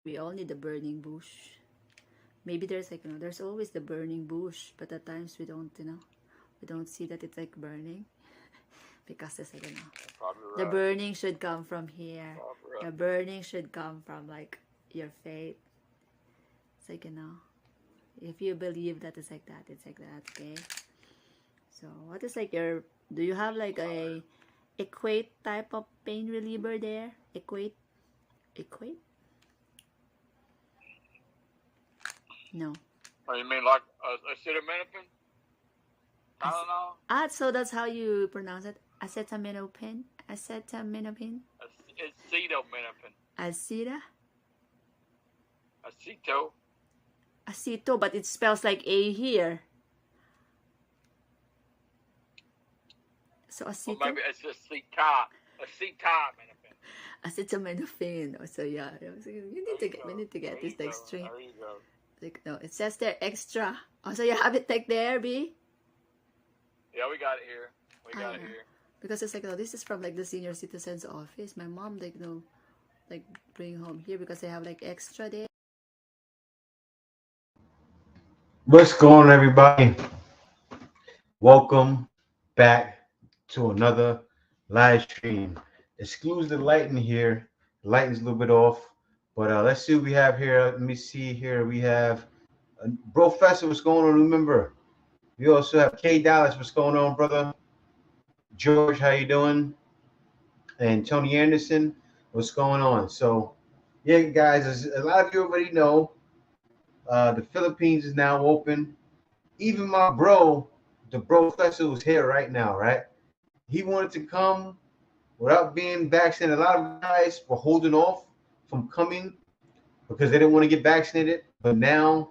We all need the burning bush. Maybe there's like, there's always the burning bush, but at times we don't, we don't see that it's like burning. Because it's like, Probably the right. burning should come from here. Probably The right. burning should come from like your faith. It's like, if you believe that it's like that, okay? So what is like your, do you have like a Equate type of pain reliever there? Equate? No. Oh, you mean like acetaminophen? Tylenol? So that's how you pronounce it? Acetaminophen? Acetaminophen? Acetaminophen. Aceta? Aceto. But it spells like A here. So aceto? Well, maybe it's acetaminophen. Acetaminophen. So yeah, we need to get this like straight. There you go. Like, no, it says there extra. Oh, so you have it like there, B? Yeah, we got it here. We got it here. Because it's like, this is from like the senior citizens office. My mom like bring home here because they have like extra there. What's going on, everybody? Welcome back to another live stream. Excuse the lighting here. The lighting's a little bit off, but let's see what we have here. Let me see here. We have Bro Fester. What's going on? Remember, we also have K Dallas. What's going on, brother? George, how you doing? And Tony Anderson, what's going on? So, yeah, guys, as a lot of you already know, the Philippines is now open. Even my bro, the Bro Fester, was here right now, right? He wanted to come without being vaccinated. A lot of guys were holding off from coming because they didn't want to get vaccinated. But now,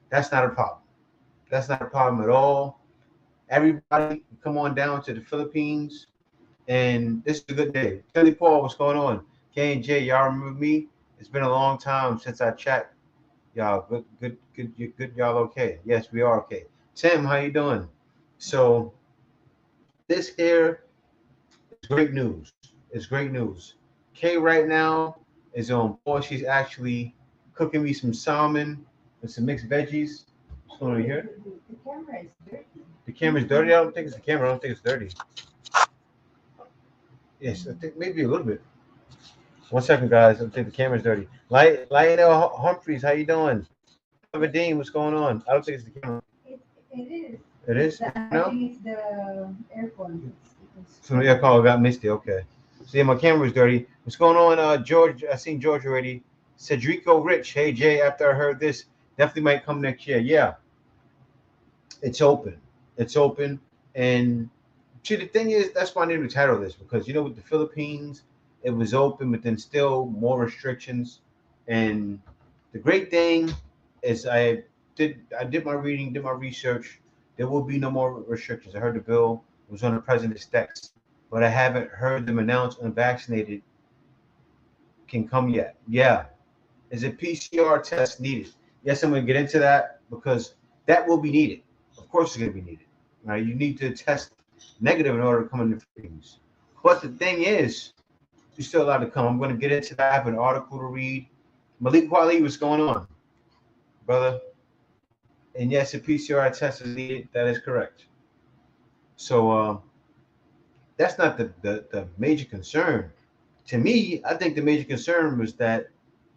that's not a problem. That's not a problem at all. Everybody, come on down to the Philippines, and this is a good day. Kelly Paul, what's going on? K and J, y'all remember me? It's been a long time since I chat. Y'all good. Y'all okay? Yes, we are okay. Tim, how you doing? So this here is great news. It's great news. Kay right now is on board. She's actually cooking me some salmon and some mixed veggies. What's going on here? The camera is dirty. The camera's dirty? I don't think it's the camera. I don't think it's dirty. Yes, I think maybe a little bit. 1 second, guys. I think the camera's dirty. Lionel Humphreys, how you doing? Dean, what's going on? I don't think it's the camera. It is. It is? I think it's the aircon. So the air call got misty. Okay. So yeah, my camera's dirty. What's going on, George? I seen George already. Cedrico Rich. Hey Jay, after I heard this, definitely might come next year. Yeah. It's open. It's open. And see, the thing is, that's why I need to title this, because with the Philippines, it was open, but then still more restrictions. And the great thing is I did my reading, did my research. There will be no more restrictions. I heard the bill was on the president's desk, but I haven't heard them announce unvaccinated can come yet. Yeah. Is a PCR test needed? Yes, I'm going to get into that because that will be needed. Of course, it's going to be needed. Right? You need to test negative in order to come in the Philippines. But the thing is, you're still allowed to come. I'm going to get into that. I have an article to read. Malik Wali, what's going on, brother? And yes, a PCR test is needed. That is correct. So that's not the major concern. To me, I think the major concern was that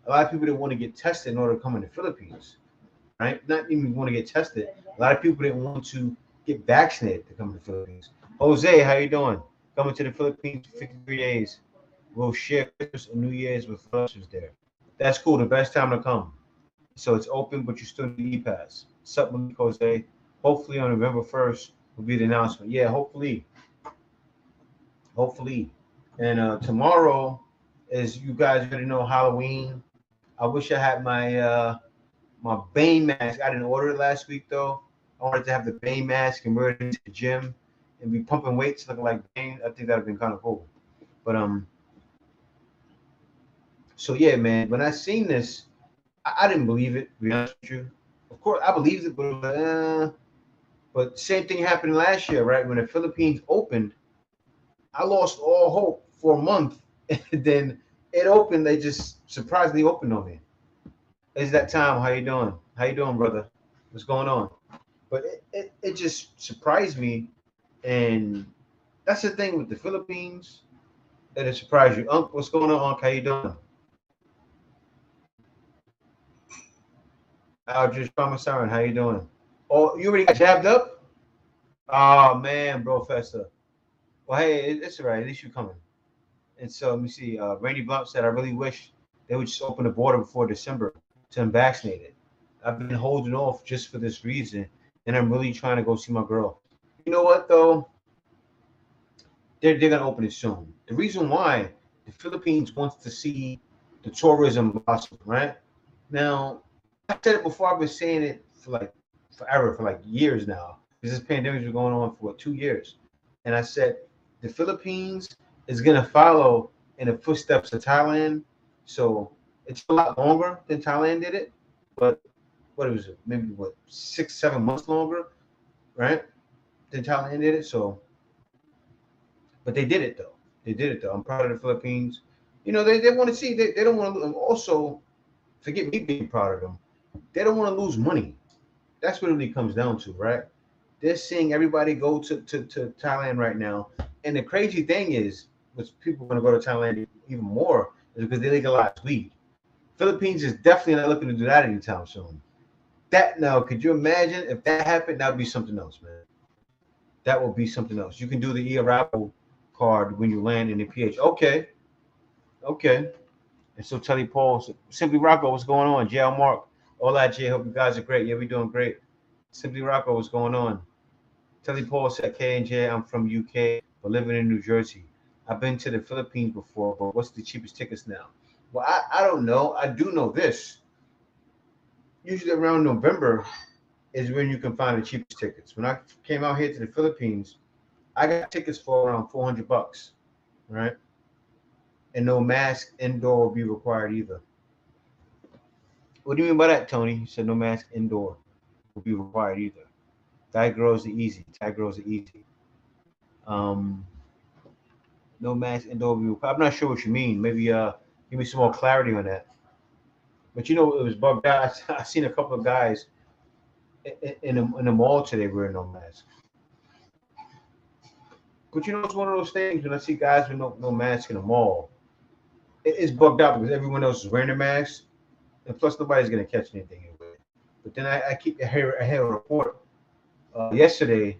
a lot of people didn't want to get tested in order to come in the Philippines, right? Not even want to get tested. A lot of people didn't want to get vaccinated to come to the Philippines. Jose, how you doing? Coming to the Philippines for 53 days. We'll share Christmas and New Year's with relatives there. That's cool. The best time to come. So it's open, but you still need e-pass. Sup, Malik, Jose. Hopefully on November 1st will be the announcement. Yeah, hopefully. And tomorrow, as you guys already know, Halloween. I wish I had my my Bane mask. I didn't order it last week though. I wanted to have the Bane mask and wear it into the gym and be pumping weights looking like Bane. I think that'd have been kind of cool. But so yeah, man. When I seen this, I didn't believe it. To be honest with you, of course I believed it, but same thing happened last year, right? When the Philippines opened, I lost all hope for a month, and then it opened. They just surprisingly opened on me. It's that time. How you doing? How you doing, brother? What's going on? But it just surprised me, and that's the thing with the Philippines. It surprised you. Unc, what's going on, Unc? How you doing? Aldridge Parmesan, how you doing? Oh, you already got jabbed up? Oh man, bro, Festa. Well, hey, it's all right. At least you're coming. And so let me see. Randy Blunt said, "I really wish they would just open the border before December to unvaccinate it. I've been holding off just for this reason, and I'm really trying to go see my girl. You know what though? They're gonna open it soon. The reason why the Philippines wants to see the tourism blossom, right? Now, I said it before. I've been saying it for like forever, for like years now. Because this pandemic's been going on for what, 2 years, and I said the Philippines is gonna follow in the footsteps of Thailand. So it's a lot longer than Thailand did it, but what was it? Maybe what 6, 7 months longer, right? Than Thailand did it. So, but they did it though. They did it though. I'm proud of the Philippines. You know, they want to see. They don't want to. Also, forget me being proud of them. They don't want to lose money. That's what it really comes down to, right? They're seeing everybody go to Thailand right now. And the crazy thing is, which people are going to go to Thailand even more, is because they legalize weed. Philippines is definitely not looking to do that anytime soon. That now, could you imagine if that happened? That would be something else, man. That would be something else. You can do the e-arrival card when you land in the PH. Okay, okay. And so Telly Paul, Simply Rocco, what's going on? JL Mark, all that J. Hope you guys are great. Yeah, we doing great. Simply Rocco, what's going on? Telly Paul said K and J. I'm from UK, but living in New Jersey. I've been to the Philippines before, but what's the cheapest tickets now? Well, I don't know. I do know this. Usually around November is when you can find the cheapest tickets. When I came out here to the Philippines, I got tickets for around $400, right? And no mask indoor will be required either. What do you mean by that, Tony? You said no mask indoor will be required either. Thai girls are easy. Thai girls are easy. Um, no mask indoor will be required. I'm not sure what you mean. Maybe give me some more clarity on that. But you know, it was bugged out. I seen a couple of guys in the mall today wearing no mask. But you know, it's one of those things when I see guys with no mask in the mall, it's bugged out because everyone else is wearing a mask, and plus nobody's gonna catch anything anyway. But then I hear a report yesterday,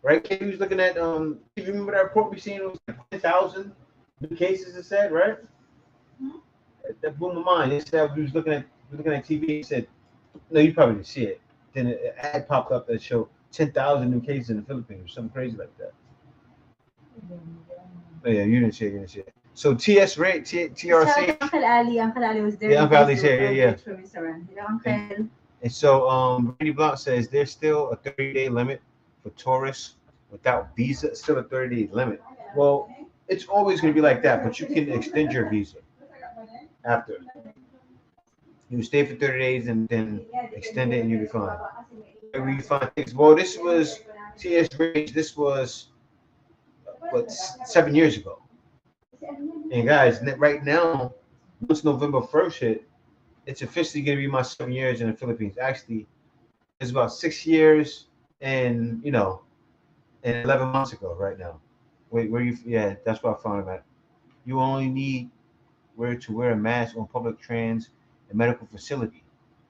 right? Kate was looking at you remember that report we seen? It was like 10,000 new cases. It said, right? That blew my mind. It said we were looking at TV. It said, no, you probably didn't see it. Then an ad popped up that showed 10,000 new cases in the Philippines, or something crazy like that. Oh, yeah, you didn't see it. You didn't see it. So TS rate TRC. Uncle Ali was there. Yeah, Uncle Ali's here. Yeah, Hello, yeah. Uncle. And so Randy Blunt says there's still a 30-day limit for tourists without visa. Still a 30-day limit. Well, it's always going to be like that, but you can extend your visa after. You stay for 30 days and then extend it, and you'll be fine. Wherever you find things. Well, this was TS Range. This was what 7 years ago. And guys, right now, once November 1st hit, it's officially going to be my 7 years in the Philippines. Actually, it's about 6 years and and 11 months ago right now. Wait, where you? Yeah, that's what I found him at. You only need to wear a mask on public trans and medical facility.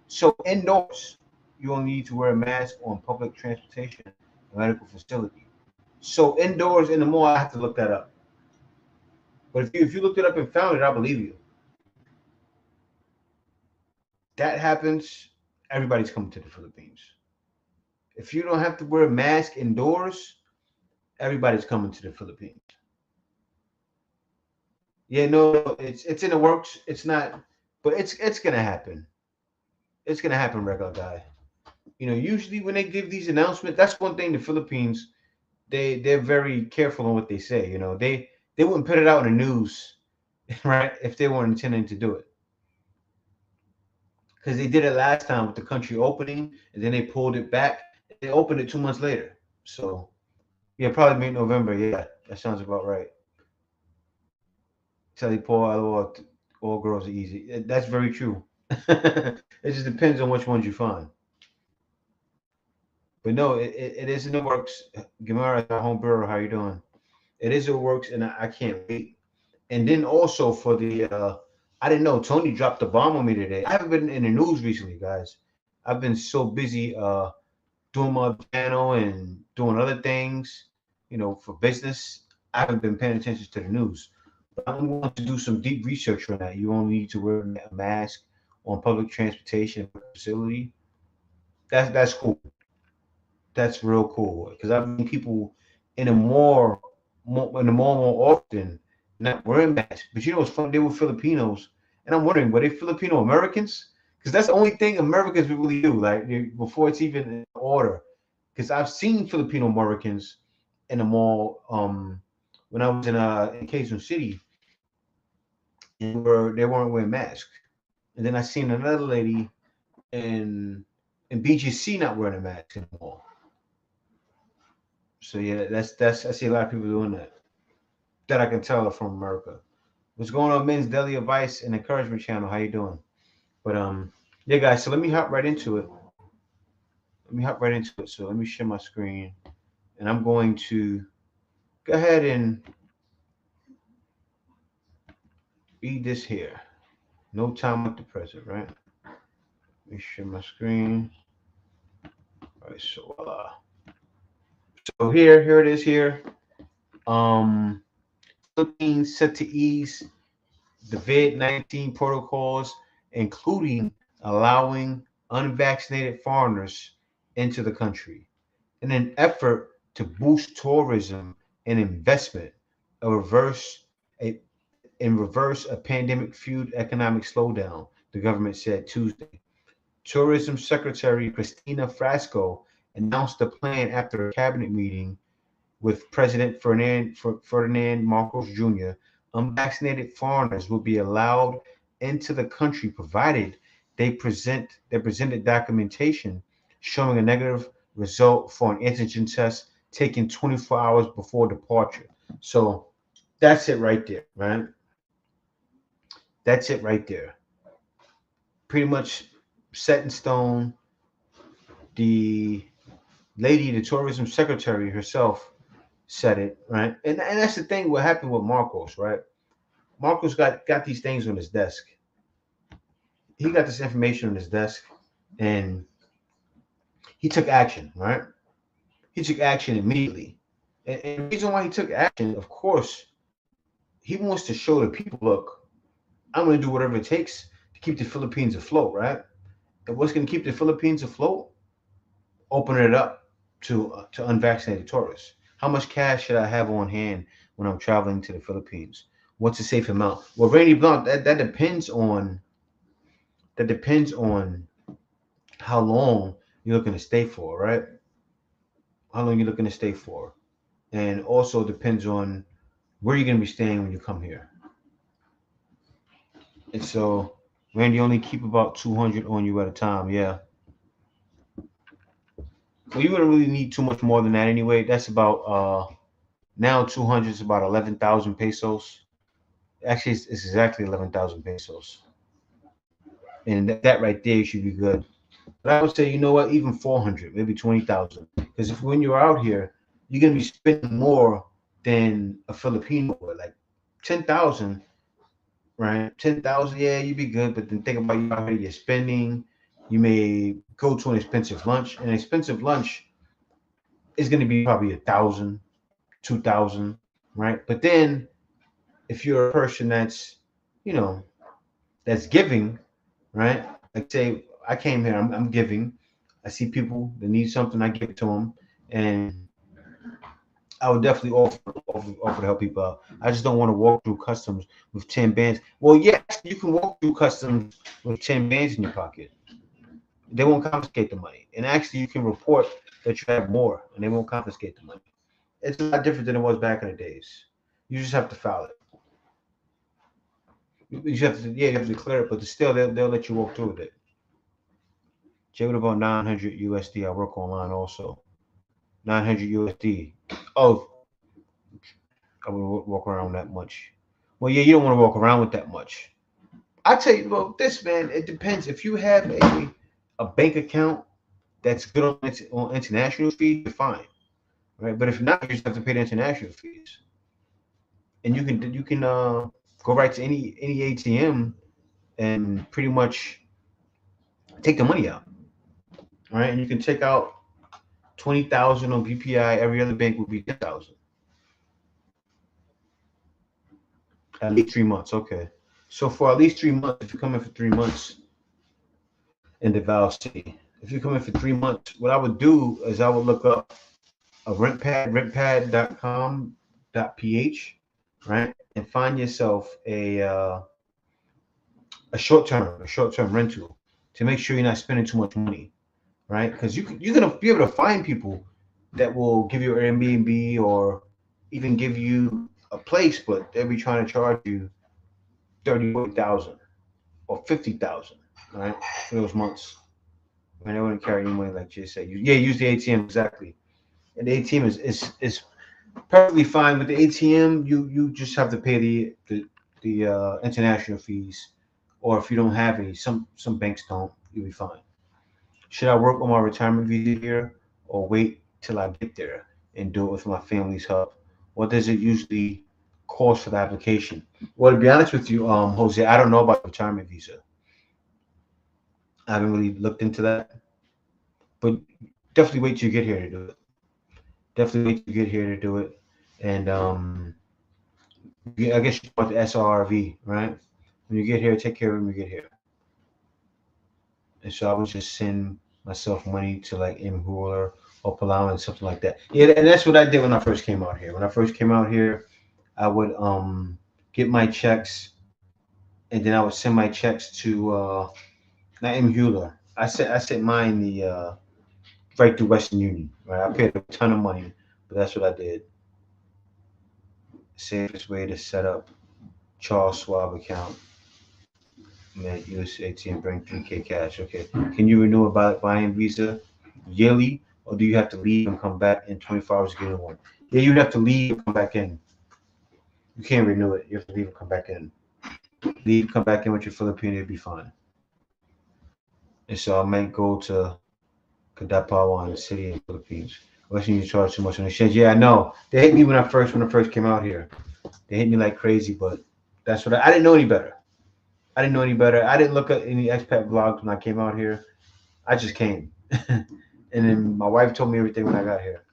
So indoors, you only need to wear a mask on public transportation and medical facility. So indoors in the mall, I have to look that up. But if you looked it up and found it, I believe you. That happens, everybody's coming to the Philippines. If you don't have to wear a mask indoors, everybody's coming to the Philippines. Yeah, no, it's in the works. It's not, but it's gonna happen. It's gonna happen, regular guy. Usually when they give these announcements, that's one thing. The Philippines, they're very careful on what they say. They wouldn't put it out in the news, right? If they weren't intending to do it, because they did it last time with the country opening, and then they pulled it back. They opened it 2 months later. So yeah, probably mid-November. Yeah, that sounds about right. Telly Paul, all girls are easy. That's very true. It just depends on which ones you find. But no, it is in the works. Gamara, our home bureau, how you doing? It is in the works, and I can't wait. And then also for the, I didn't know Tony dropped the bomb on me today. I haven't been in the news recently, guys. I've been so busy doing my channel and doing other things, for business. I haven't been paying attention to the news. But I'm going to do some deep research on that. You only need to wear a mask on public transportation facility. That's cool. That's real cool because I've seen people in a more in the mall more often not wearing masks. But you know what's funny? They were Filipinos, and I'm wondering were they Filipino Americans? Because that's the only thing Americans really do. Like before it's even in order. Because I've seen Filipino Americans in the mall when I was in Quezon City, and they weren't wearing masks. And then I seen another lady in BGC not wearing a mask in the mall. So yeah, that's I see a lot of people doing that. That I can tell are from America. What's going on, Men's Daily Advice and Encouragement Channel? How you doing? But yeah, guys. So let me hop right into it. Let me hop right into it. So let me share my screen, and I'm going to go ahead and read this here. No time like the present, right? Let me share my screen. All right. So so here it is here. Um, Philippines set to ease the COVID-19 protocols, including allowing unvaccinated foreigners into the country in an effort to boost tourism and investment, a reverse a, reverse a pandemic fueled economic slowdown, the government said Tuesday. Tourism Secretary Christina Frasco announced the plan after a cabinet meeting with President Ferdinand Marcos Jr., unvaccinated foreigners will be allowed into the country provided they presented documentation showing a negative result for an antigen test taken 24 hours before departure. So that's it right there, right? That's it right there. Pretty much set in stone. The lady, the tourism secretary herself, said it, right? And that's the thing what happened with Marcos, right? Marcos got these things on his desk. He got this information on his desk and he took action, right? He took action immediately. And the reason why he took action, of course, he wants to show the people, look, I'm going to do whatever it takes to keep the Philippines afloat, right? And what's going to keep the Philippines afloat? Opening it up to unvaccinated tourists. How much cash should I have on hand when I'm traveling to the Philippines? What's a safe amount? Well, Randy Blunt, that depends on how long you're looking to stay for, right? How long you're looking to stay for, and also depends on where you're going to be staying when you come here. And so, Randy, only keep about 200 on you at a time. Yeah. Well, you wouldn't really need too much more than that anyway. That's about now 200 is about 11,000 pesos. Actually, it's exactly 11,000 pesos, and that right there should be good. But I would say, you know what, even 400, maybe 20,000, because if when you're out here, you're gonna be spending more than a Filipino would, like 10,000, right? 10,000, yeah, you'd be good. But then think about you out here, you're spending. You may go to an expensive lunch. An expensive lunch is gonna be probably 1,000, 2,000, right? But then if you're a person you know, that's giving, right? Like say, I came here, I'm giving. I see people that need something, I give it to them, and I would definitely offer to help people out. I just don't want to walk through customs with 10 bands. Well, yes, you can walk through customs with 10 bands in your pocket. They won't confiscate the money, and actually, you can report that you have more, and they won't confiscate the money. It's a lot different than it was back in the days. You just have to file it. You have to, yeah, you have to declare it, but still, they'll let you walk through with it. Jay, what about 900 USD? I work online also. 900 USD. Oh, I would walk around that much. Well, yeah, you don't want to walk around with that much. I tell you, well, this man, it depends. If you have a bank account that's good on international fees, you're fine, right? But if not, you just have to pay the international fees, and you can go right to any ATM and pretty much take the money out, right? And you can take out 20,000 on BPI. Every other bank would be 10,000. At least 3 months, okay. So for at least 3 months, if you come in for 3 months in Davao City, if you come in for 3 months, what I would do is I would look up a rentpad.com.ph, right, and find yourself a short term rental to make sure you're not spending too much money, right? Because you're gonna be able to find people that will give you an Airbnb or even give you a place, but they'll be trying to charge you 30,000 or 50,000, right, for those months. And they wouldn't carry any money like Jay said. Use the ATM exactly. And the ATM is perfectly fine with the ATM. You just have to pay the international fees, or if you don't have any, some banks don't. You'll be fine. Should I work on my retirement visa here, or wait till I get there and do it with my family's help? What does it usually cost for the application? Well, to be honest with you, Jose, I don't know about retirement visa. I haven't really looked into that, but definitely wait till you get here to do it. Definitely wait till you get here to do it, and I guess you want the SRV, right? When you get here, take care of when you get here. And so I would just send myself money to like Imhooler or Palau and something like that. Yeah, and that's what I did when I first came out here. When I first came out here, I would get my checks, and then I would send my checks to not Imhooler. I sent mine the right through Western Union. Right, I paid a ton of money, but that's what I did. Safest way to set up Charles Schwab account. Man, use ATM, bring 3K cash. Okay. Can you renew a buying visa yearly, or do you have to leave and come back in 24 hours to get one? Yeah, you have to leave and come back in. You can't renew it. You have to leave and come back in. Leave, come back in with your Filipino, you'll be fine. And so I might go to Kadapawan, city in the Philippines. Western you charge too much on the exchange. Yeah, I know. They hit me when I first came out here. They hit me like crazy, but that's what I didn't know any better. I didn't know any better. I didn't look at any expat vlogs when I came out here. I just came. And then my wife told me everything when I got here.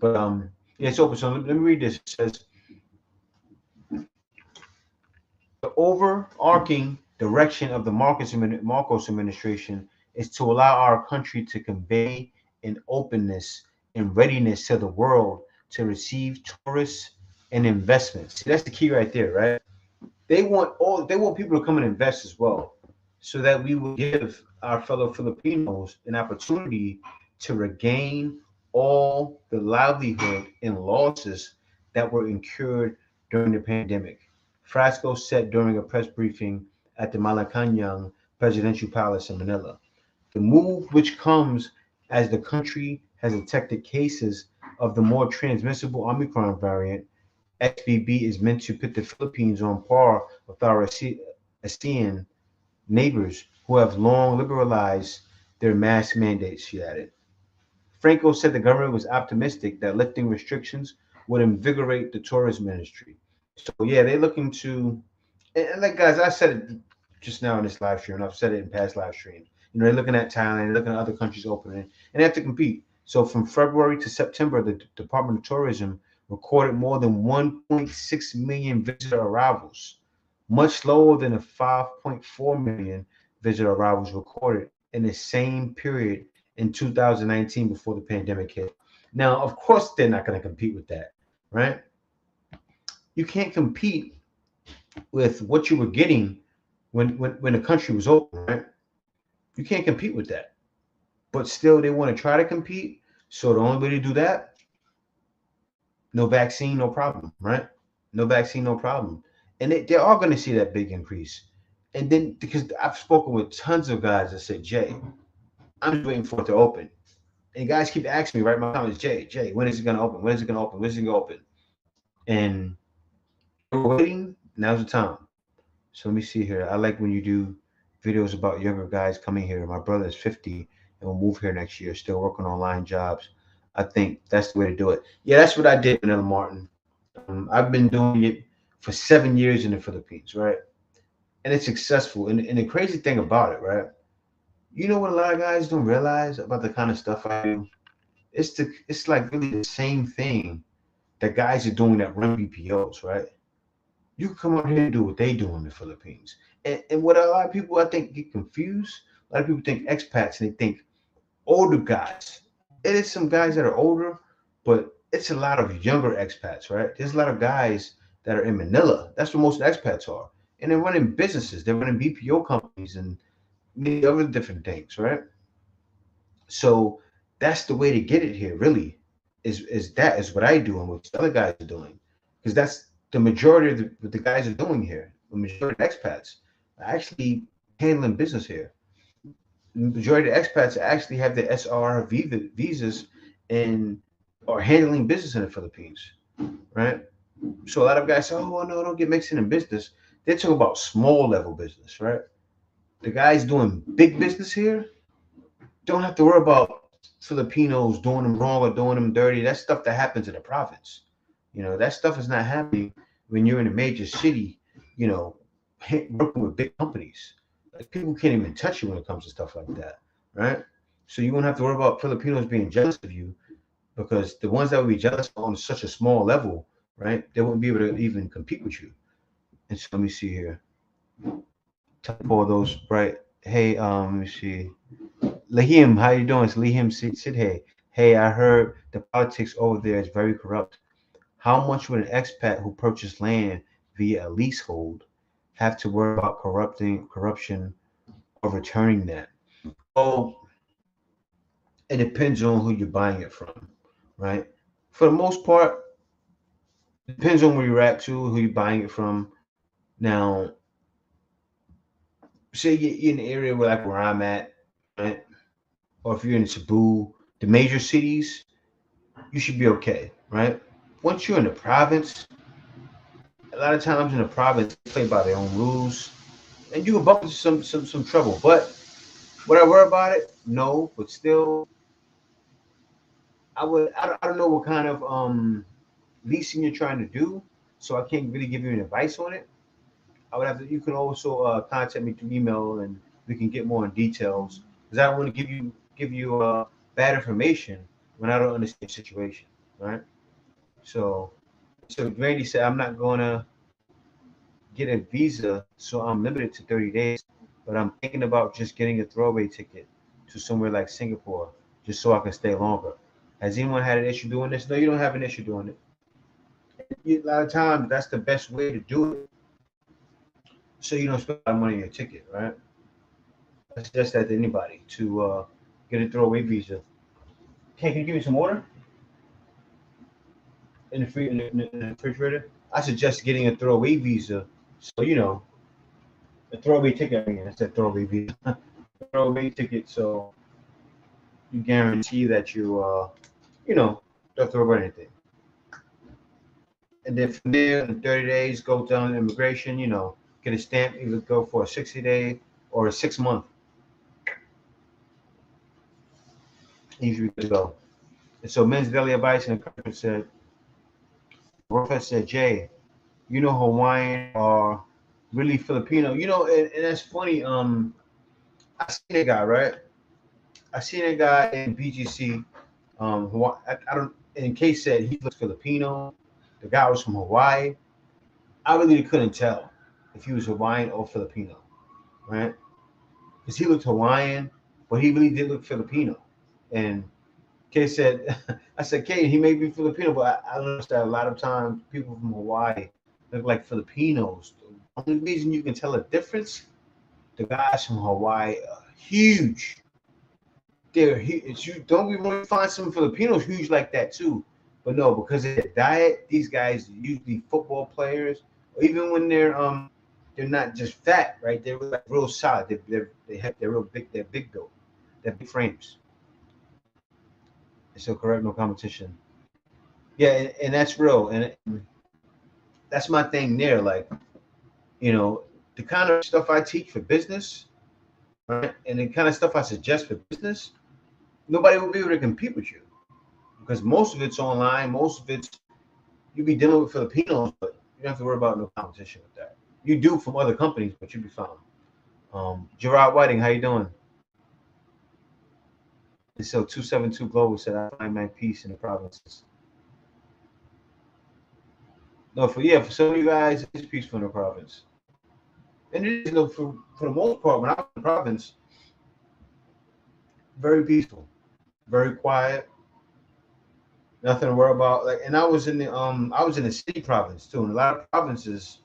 But yeah, it's open. So let me read this. It says the overarching direction of the Marcos administration is to allow our country to convey an openness and readiness to the world to receive tourists and investments. See, that's the key right there, right? They want people to come and invest as well, so that we will give our fellow Filipinos an opportunity to regain all the livelihood and losses that were incurred during the pandemic. Frasco said during a press briefing at the Malacanang Presidential Palace in Manila. The move, which comes as the country has detected cases of the more transmissible Omicron variant, XBB, is meant to put the Philippines on par with our ASEAN neighbors who have long liberalized their mask mandates, she added. Franco said the government was optimistic that lifting restrictions would invigorate the tourism industry. So yeah, they're looking to, and like guys, I said it just now in this live stream, and I've said it in past live streams. They're looking at Thailand, they're looking at other countries opening, and they have to compete. So from February to September, the Department of Tourism recorded more than 1.6 million visitor arrivals, much lower than the 5.4 million visitor arrivals recorded in the same period in 2019 before the pandemic hit. Now, of course, they're not going to compete with that, right? You can't compete with what you were getting when the country was open, right? You can't compete with that. But still, they want to try to compete. So the only way to do that, no vaccine, no problem, right? No vaccine, no problem. And they are going to see that big increase. And then, because I've spoken with tons of guys that said, Jay, I'm just waiting for it to open. And guys keep asking me, right? My comments, Jay, when is it going to open? When is it going to open? When is it going to open? And they were waiting, Now's the time. So let me see here. I like when you do videos about younger guys coming here. My brother is 50 and will move here next year, still working online jobs. I think that's the way to do it. Yeah, that's what I did, Vanilla Martin. I've been doing it for 7 years in the Philippines, right? And it's successful. And the crazy thing about it, right? You know what a lot of guys don't realize about the kind of stuff I do? It's like really the same thing that guys are doing that run BPOs, right? You can come out here and do what they do in the Philippines. And what a lot of people I think get confused, a lot of people think expats and they think older guys. It is some guys that are older, but it's a lot of younger expats, right? There's a lot of guys that are in Manila. That's where most expats are. And they're running businesses, they're running BPO companies and many other different things, right? So that's the way to get it here, really, is what I do and what the other guys are doing. Because that's the majority of what the guys are doing here. The majority of expats are actually handling business here. The majority of expats actually have the SR visas and are handling business in the Philippines, right? So a lot of guys say, "Oh well, no, don't get mixed in business." They talk about small level business, right? The guys doing big business here don't have to worry about Filipinos doing them wrong or doing them dirty. That's stuff that happens in the province. That stuff is not happening when you're in a major city, you know, working with big companies. Like people can't even touch you when it comes to stuff like that, right? So you won't have to worry about Filipinos being jealous of you because the ones that would be jealous on such a small level, right? They wouldn't be able to even compete with you. And so let me see here. Type all those right. Hey, let me see. Lahim, how you doing? It's Lahim Sidhe. Hey, I heard the politics over there is very corrupt. How much would an expat who purchased land via a leasehold have to worry about corruption or returning that? Well, it depends on who you're buying it from, right? For the most part, it depends on where you're at too, who you're buying it from. Now, say you're in the area where I'm at, right? Or if you're in Cebu, the major cities, you should be okay, right? Once you're in the province, a lot of times in the province, they play by their own rules, and you can bump into some trouble. But would I worry about it? No, but still, I would. I don't know what kind of leasing you're trying to do, so I can't really give you any advice on it. I would have to. You can also contact me through email, and we can get more in details because I don't want to give you bad information when I don't understand the situation, right? So, so Randy said I'm not gonna get a visa, so I'm limited to 30 days. But I'm thinking about just getting a throwaway ticket to somewhere like Singapore, just so I can stay longer. Has anyone had an issue doing this? No, you don't have an issue doing it. A lot of times, that's the best way to do it, so you don't spend a lot of money on your ticket, right? I suggest that to anybody to get a throwaway visa. Hey, can you give me some water in the refrigerator? I suggest getting a throwaway visa, so a throwaway ticket. I mean, I said throwaway visa, throwaway ticket, so you guarantee that you know, don't throw away anything. And then from there, in 30 days, go down to immigration, get a stamp, either go for a 60-day or a 6 month. Usually good to go. And so men's daily advice and encouragement said, Rafa said, Jay, Hawaiian are really Filipino. And that's funny. I seen a guy, right? I seen a guy in BGC. I don't. In case said he looks Filipino. The guy was from Hawaii. I really couldn't tell if he was Hawaiian or Filipino, right? Because he looked Hawaiian, but he really did look Filipino. And Kay said, I said, Kay, he may be Filipino, but I noticed that a lot of times people from Hawaii look like Filipinos. The only reason you can tell a difference, the guys from Hawaii are huge. They're huge. You don't be wrong, you find some Filipinos huge like that too. But no, because of their diet, these guys are usually football players, or even when they're not just fat, right? They're like real solid. They're real big. They're big built. They're big frames. So correct, no competition. Yeah, and that's real, and that's my thing there. Like You know, the kind of stuff I teach for business, right, and the kind of stuff I suggest for business, nobody will be able to compete with you because most of it's online. Most of it's you be dealing with Filipinos, but you don't have to worry about no competition with that. You do from other companies, but you'll be fine. Gerard Whiting, how you doing? And so 272 Global said, I find my peace in the provinces. No, for some of you guys, it's peaceful in the province. And it is, for the most part, when I was in the province, very peaceful, very quiet, nothing to worry about. Like, and I was in the city province too, and a lot of provinces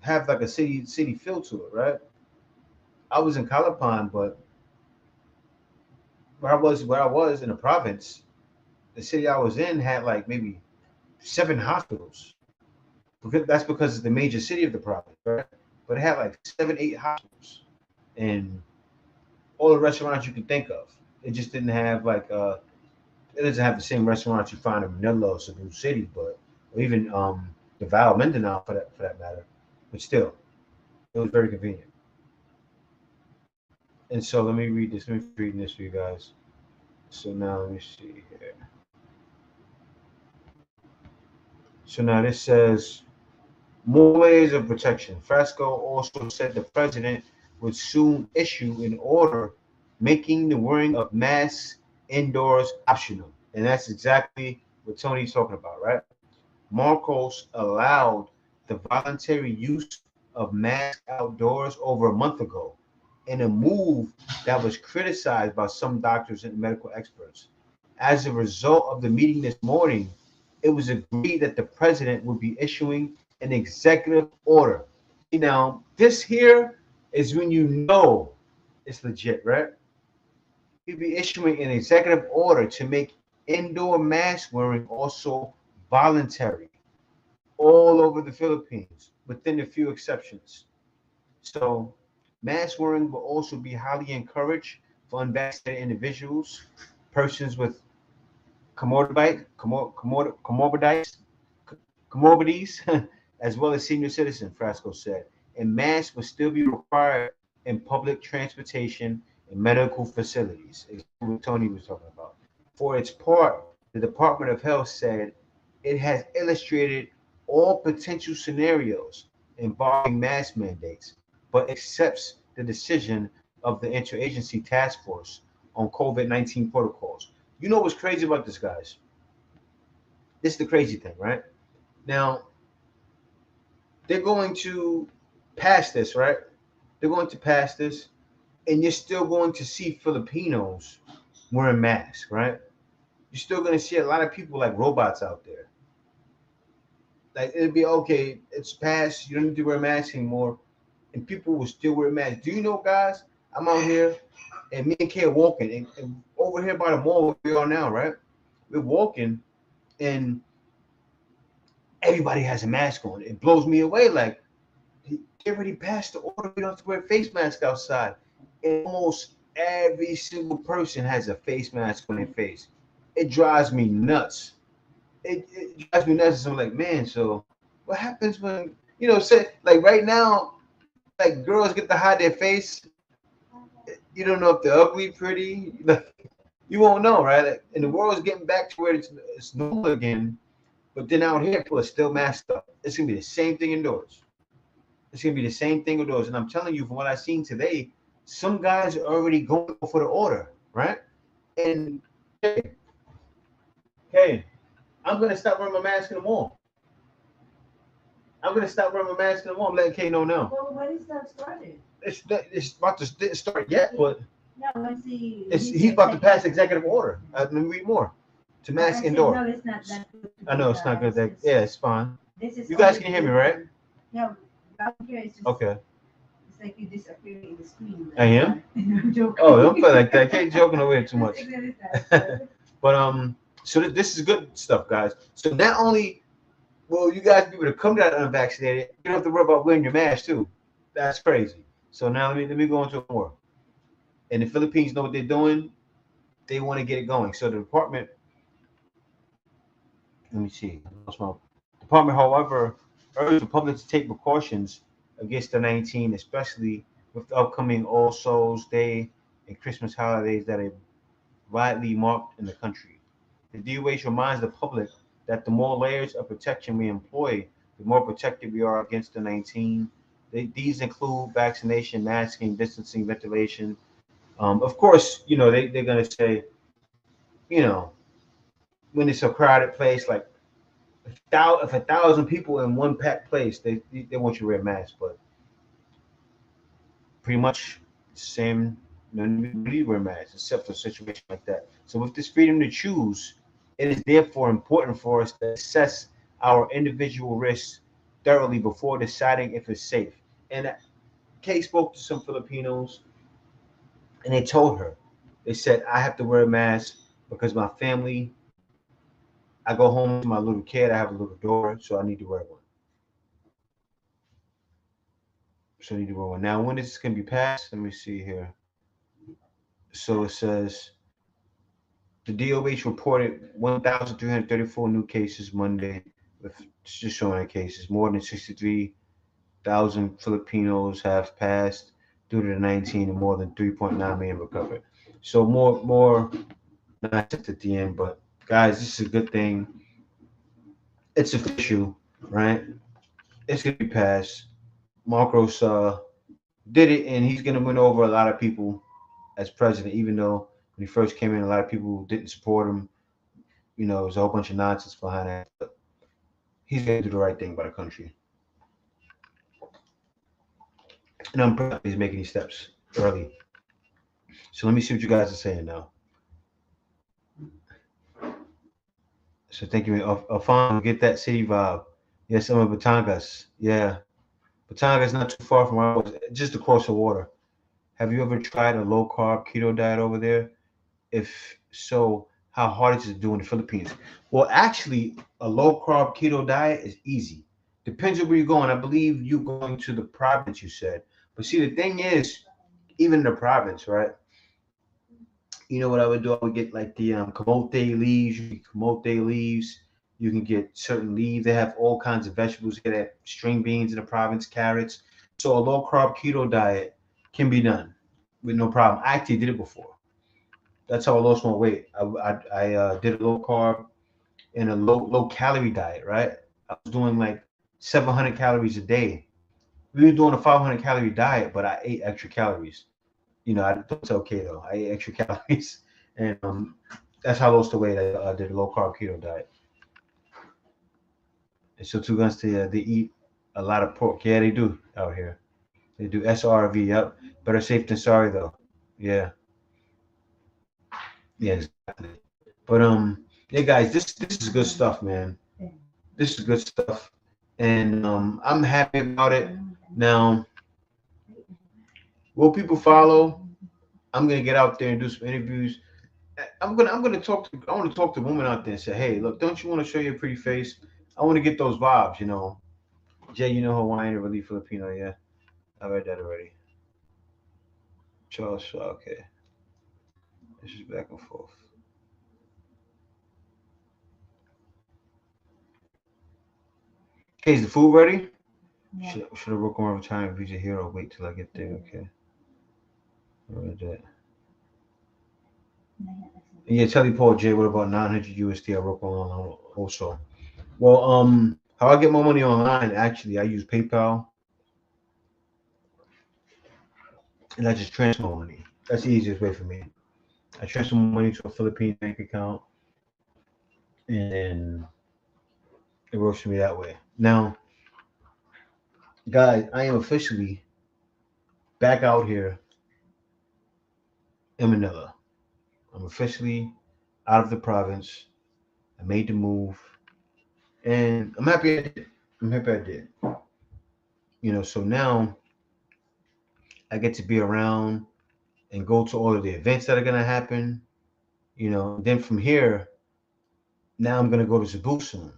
have like a city feel to it, right? I was in Calapan, but where I was in the province, the city I was in had like maybe 7 hospitals. Because it's the major city of the province, right? But it had like 7, 8 hospitals and all the restaurants you can think of. It just didn't have it doesn't have the same restaurants you find in Manila or Cebu City, but or even Davao, Mindanao for that matter. But still, it was very convenient. And so let me read this. Let me read this for you guys. So now let me see here. So now this says more layers of protection. Frasco also said the president would soon issue an order making the wearing of masks indoors optional. And that's exactly what Tony's talking about, right? Marcos allowed the voluntary use of masks outdoors over a month ago in a move that was criticized by some doctors and medical experts. As a result of the meeting this morning, it was agreed that the president would be issuing an executive order. See, now, this here is when you know it's legit, right? He'll be issuing an executive order to make indoor mask wearing also voluntary all over the Philippines, within a few exceptions. So, mask wearing will also be highly encouraged for unvaccinated individuals, persons with comorbidities, as well as senior citizens, Frasco said. And masks will still be required in public transportation and medical facilities, exactly what Tony was talking about. For its part, the Department of Health said it has illustrated all potential scenarios involving mask mandates, but accepts the decision of the Interagency Task Force on COVID-19 protocols. You know what's crazy about this, guys? This is the crazy thing, right? Now, they're going to pass this, right? They're going to pass this, and you're still going to see Filipinos wearing masks, right? You're still going to see a lot of people like robots out there. Like it'll be okay, it's passed, you don't need to wear masks anymore, and people will still wear masks. Do you know, guys? I'm out here, and me and Kay are walking, and over here by the mall where we are now, right? We're walking, and everybody has a mask on. It blows me away. Like they already passed the order. We don't have to wear face masks outside. And almost every single person has a face mask on their face. It drives me nuts. It drives me nuts. So I'm like, man, so what happens when say like right now, like girls get to hide their face. You don't know if they're ugly, pretty. Like, you won't know, right? Like, and the world's getting back to where it's normal again. But then out here, people are still masked up. It's gonna be the same thing indoors. It's gonna be the same thing indoors. And I'm telling you, from what I've seen today, some guys are already going for the order, right? And hey, I'm gonna stop wearing my mask in the mall. I'm gonna stop wearing my mask in the mall. I'm letting Kay know now. Well, when is that started? It's about to start yet, but No, once he's about to pass executive order. Let me read more. To mask indoor. No, it's not that good. I know it's not good. Yeah, it's fine. This is You guys can hear me, right? No, out here it's just Okay. It's like you disappear in the screen. I am? I'm joking. Oh, don't feel like that. Can't joking away too much. That's exactly that. But so this is good stuff, guys. So not only will you guys be able to come down unvaccinated, you don't have to worry about wearing your mask too. That's crazy. So now let me go into more. And the Philippines know what they're doing. They want to get it going. So the department, let me see. Department, however, urged the public to take precautions against the 19, especially with the upcoming All Souls Day and Christmas holidays that are widely marked in the country. The DOH reminds the public that the more layers of protection we employ, the more protected we are against the 19. These include vaccination, masking, distancing, ventilation. Of course, they're going to say, you know, when it's a crowded place, like if 1,000 people in one packed place, they want you to wear a mask. But pretty much same, no need to wear masks except for a situation like that. So with this freedom to choose, it is therefore important for us to assess our individual risks thoroughly before deciding if it's safe. And Kay spoke to some Filipinos, and they told her, they said, I have to wear a mask because my family, I go home to my little kid, I have a little daughter, so I need to wear one. So I need to wear one. Now, when is this going to be passed? Let me see here. So it says the DOH reported 1,334 new cases Monday, with just showing the cases. More than 63,000 Filipinos have passed due to the 19, and more than 3.9 million recovered. So more, not just at the end, but guys, this is a good thing. It's official, right? It's gonna be passed. Marcos did it, and he's gonna win over a lot of people as president, even though when he first came in, a lot of people didn't support him. There's a whole bunch of nonsense behind that. But he's gonna do the right thing by the country, and I'm proud he's making these steps early. So let me see what you guys are saying now. So thank you, Alfonso. Get that city vibe. Yes, I'm in Batangas. Yeah, Batangas not too far from where I was, just across the water. Have you ever tried a low carb keto diet over there? If so, how hard is it to do in the Philippines? Well, actually, a low carb keto diet is easy. Depends on where you're going. I believe you're going to the province, you said. But see, the thing is, even in the province, right? You know what I would do? I would get like the camote leaves. You get camote leaves. You can get certain leaves. They have all kinds of vegetables. You get string beans in the province, carrots. So a low carb keto diet can be done with no problem. I actually did it before. That's how I lost my weight. I did a low carb and a low calorie diet. Right, I was doing like 700 calories a day. We were doing a 500 calorie diet, but I ate extra calories. It's okay though. I ate extra calories, and that's how I lost the weight. I did a low carb keto diet. And so two guns to they eat a lot of pork. Yeah, they do out here. They do SRV. Yep. Better safe than sorry though. Yeah. Yeah. Exactly. But yeah, guys, this is good stuff, man. This is good stuff, and I'm happy about it. Now, will people follow? I'm gonna get out there and do some interviews. I'm gonna talk to I want to talk to women out there and say, hey, look, don't you want to show your pretty face? I want to get those vibes. Jay, Hawaiian or really Filipino, yeah. I read that already. Charles, okay. This is back and forth. Okay, is the food ready? Yeah. Should I work on overtime visa here or wait till I get there? Okay. I read that. Yeah, tell Paul J, what about 900 USD? I work on also. Well, how I get my money online, actually, I use PayPal and I just transfer money. That's the easiest way for me. I transfer money to a Philippine bank account and then it works for me that way. Now, guys, I am officially back out here in Manila. I'm officially out of the province. I made the move and I'm happy I did. I'm happy I did. So now I get to be around and go to all of the events that are gonna happen. Then from here, now I'm gonna go to Cebu soon.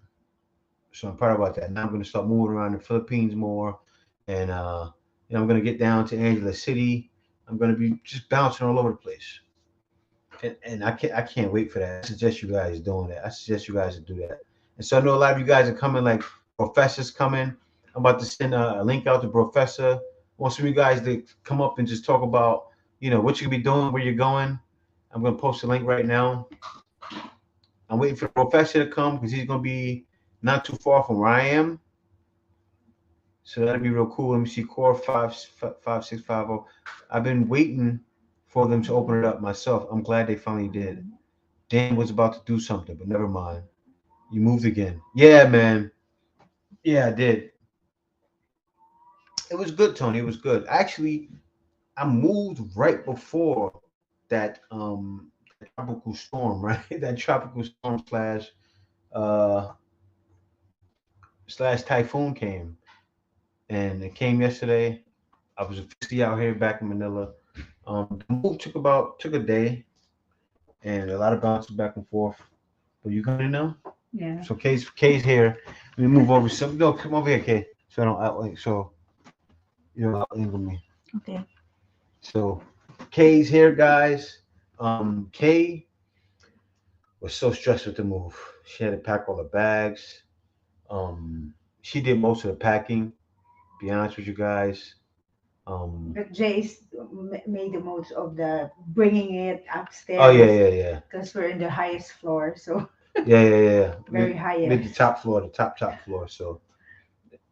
So I'm proud about that. Now I'm gonna start moving around the Philippines more, and I'm gonna get down to Angela City. I'm gonna be just bouncing all over the place, and I can't wait for that. I suggest you guys doing that. I suggest you guys to do that. And so I know a lot of you guys are coming, like professors coming. I'm about to send a link out to Professor. Want some of you guys to come up and just talk about, what you could be doing, where you're going. I'm gonna post a link right now. I'm waiting for the Professor to come because he's gonna be not too far from where I am. So that'd be real cool. Let me see, core 55650. I've been waiting for them to open it up myself. I'm glad they finally did. Dan was about to do something, but never mind. You moved again. Yeah, man. Yeah, I did. It was good, Tony. It was good. Actually, I moved right before that tropical storm, right? That tropical storm uh slash typhoon came. And it came yesterday. I was officially out here back in Manila. The move took a day and a lot of bounces back and forth. But you coming in now? Yeah. So Kay's here. Let me move over some. No, come over here, Kay. So I don't like so you don't angle me. Okay. So Kay's here, guys. Kay was so stressed with the move. She had to pack all the bags. She did most of the packing. Be honest with you guys. But Jace made the most of the bringing it Oh yeah, upstairs yeah, yeah. because we're in the highest floor, so Yeah. very Mid the highest. top floor, the top floor. So,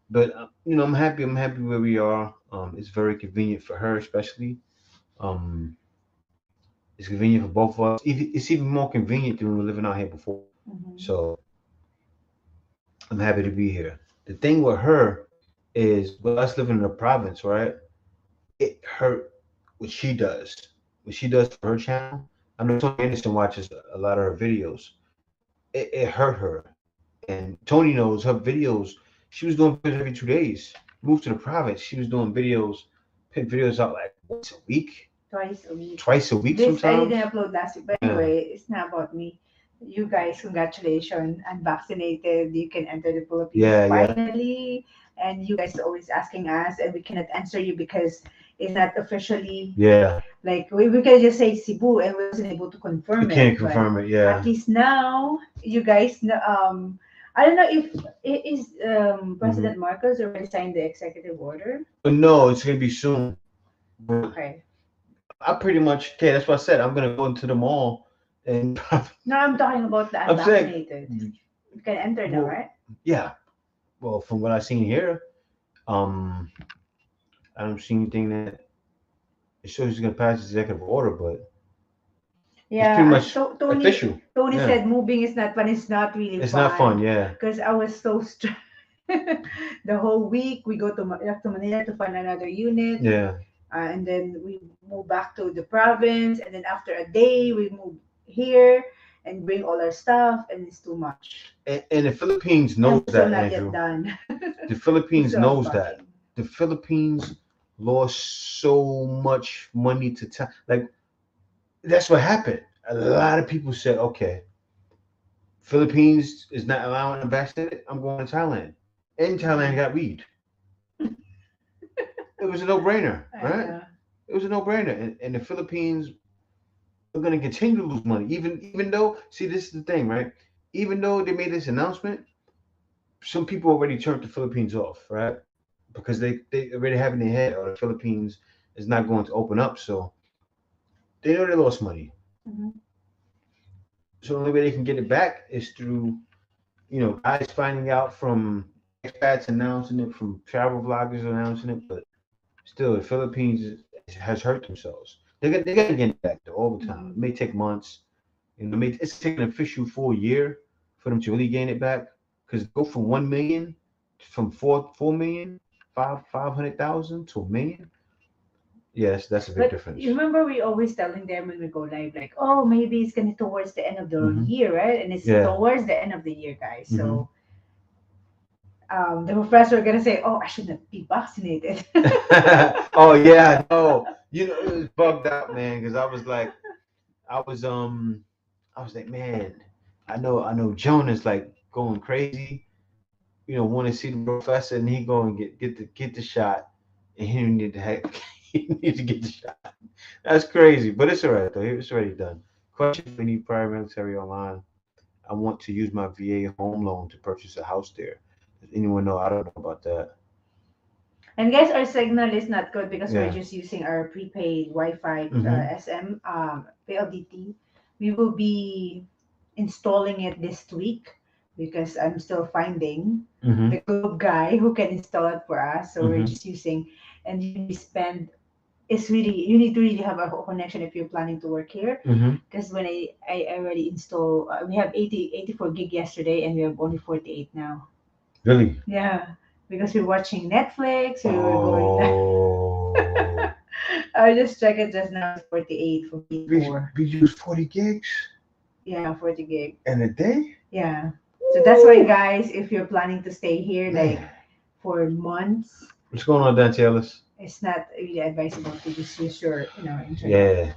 but I'm happy. I'm happy where we are. It's very convenient for her, especially. Um, it's convenient for both of us. It's even more convenient than we were living out here before. Mhm. So I'm happy to be here. The thing with her is, with us living in the province, right? It hurt what she does. What she does for her channel. I know Tony Anderson watches a lot of her videos. It hurt her. And Tony knows her videos. She was doing videos every 2 days. Moved to the province. She was doing videos, put videos out like once a week, Twice a week. twice a week This I sometimes. didn't upload last week, but Yeah. anyway, it's not about me. You guys, congratulations, unvaccinated. You can enter the Philippines Yeah. finally. And you guys are always asking us, and we cannot answer you because it's not officially Yeah. like we can just say Cebu, and we wasn't able to You confirm can't it. But confirm it. Yeah. at least now, you guys know. I don't know if it is President Marcos already signed the executive order. But no, it's gonna be soon. But Okay. I pretty much okay. That's what I said. I'm gonna go into the mall and No, I'm talking about the I'm saying, unvaccinated. You can enter now, well, right? yeah. Well, from what I've seen here, um, I don't see anything that it shows he's gonna pass the executive order, but it's pretty Yeah, much Tony official. Tony Yeah. said moving is not fun. It's not really It's not fun. fun Yeah. because I was so stressed. The whole week we go to back to Manila to find another unit, Yeah. and then we move back to the province, and then after a day we move here and bring all our stuff, and it's too much. And the Philippines And knows we're still that, not yet Andrew. done. The We Philippines still have knows that. packing. The Philippines lost so much money to time. Like that's what happened. A lot of people said, "Okay, Philippines is not allowing them vaccinated. I'm going to Thailand." And Thailand got weed. It was a no-brainer, I right? know. It was a no-brainer, and the Philippines are going to continue to lose money, even though. See, this is the thing, right? Even though they made this announcement, some people already turned the Philippines off, right? Because they already have in their head, oh, the Philippines is not going to open up, so they know they lost money. Mhm. So the only way they can get it back is through, guys finding out from expats announcing it, from travel vloggers announcing it. But still, the Philippines has hurt themselves. They're gonna get it back though all the time. It may take months. It's taken an official full year for them to really gain it back. Because go from 1 million, from 4 million, 500,000 to a million. Yes, that's a big But difference. you remember we always telling them when we go live, like, oh, maybe it's gonna towards the end of the Hmm. year, right? And it's Yeah. towards the end of the year, guys. Hmm. So the professor gonna say, oh, I should not be vaccinated. Oh yeah, no. It was bugged out, man, because I was I was like, man, I know Jonah's like going crazy, want to see the professor, and he go and get the shot, and he didn't need to have, he need to get the shot. That's crazy, but it's all right though. It's already done. Question: if we need prior military online, I want to use my VA home loan to purchase a house there. Does anyone know? I don't know about that. And guys, our signal is not good because we're Yeah. just using our prepaid Wi-Fi Mm-hmm. SM PLDT. We will be installing it this week because I'm still finding Mm-hmm. the globe guy who can install it for us. So we're Mm-hmm. just using, and we spend. It's really, you need to really have a connection if you're planning to work here. Mm-hmm. Because when I already install, we have 84 gig yesterday and we have only 48 now. Really? Yeah, because we're watching Netflix, we were going. Oh. I just checked it just now. It's 48 from we 84. we use 40 gigs Yeah, 40 gig. in a day. Yeah. So that's why, guys, if you're planning to stay here Man, like for months, what's going on, Dante Ellis? it's not really advisable to just use your, internet. Yeah,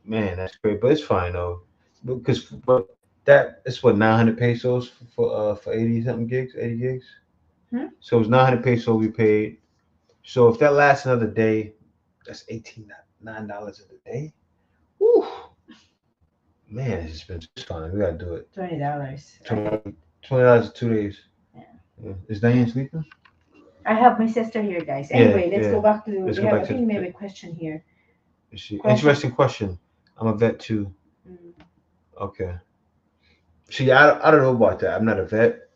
man, that's great, but it's fine though, because but that it's what 900 pesos for 80 something gigs, 80 gigs. Hmm? So it's 900 pesos we paid. So if that lasts another day, that's $9 a day. Whew. Man, it's expensive. It's fine. We gotta do it. $20. $20 2 days. Yeah. Yeah. Is Diane sleeping? I have my sister here, guys. Yeah, Anyway, let's yeah. go back to. Let's We go have. back I to think maybe a question here. Question. interesting question. I'm a vet too. Mm. Okay. See, I don't know about that. I'm not a vet.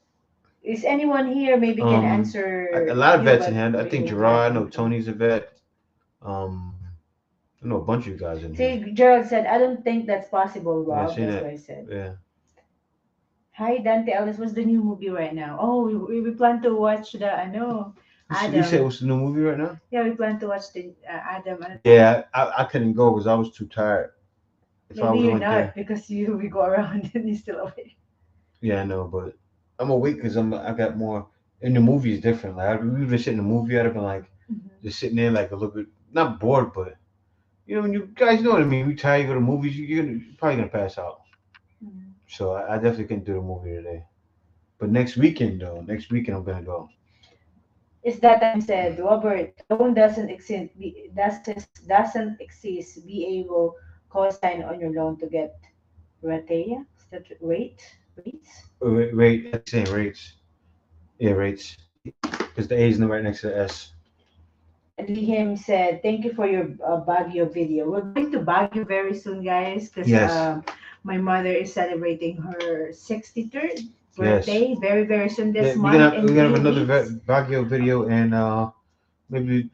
Is anyone here maybe can A answer lot of you, vets in but here. I we think don't have Gerard. I know info. Tony's a vet. Um, I know a bunch of you guys in here. See, Gerald said, I don't think that's possible, Yeah, Rob. seen That's what that. I said. Yeah. Hi, Dante Ellis. What's the new movie right now? Oh, we plan to watch the, I know, You said Adam. what's the new movie right now? Yeah, we plan to watch the Adam. Yeah, I couldn't go because I was too tired. If I Maybe would have you're went not there, because we go around and you're still awake. yeah, I know, but I'm awake because I got more. And the movie is different. Like we were sitting in the movie, I'd have been like Mhm. just sitting there like a little bit not bored, but when you guys know what I mean. We tired, you go to movies, you're probably gonna pass out. Mhm. So I definitely couldn't do the movie today. But next weekend though, next weekend I'm gonna go. It's that time said, Robert, loan doesn't exist, doesn't exist. Be able co-sign on your loan to get ratea. Is that rates? Rate, it's saying rates. Yeah, rates. Because the A is right next to the S. And Liam said, "Thank you for your Baguio video. We're going to Baguio very soon, guys, because Yes, my mother is celebrating her 63rd yes. birthday very, very soon Yeah, this month in we're gonna have three another weeks Baguio video in maybe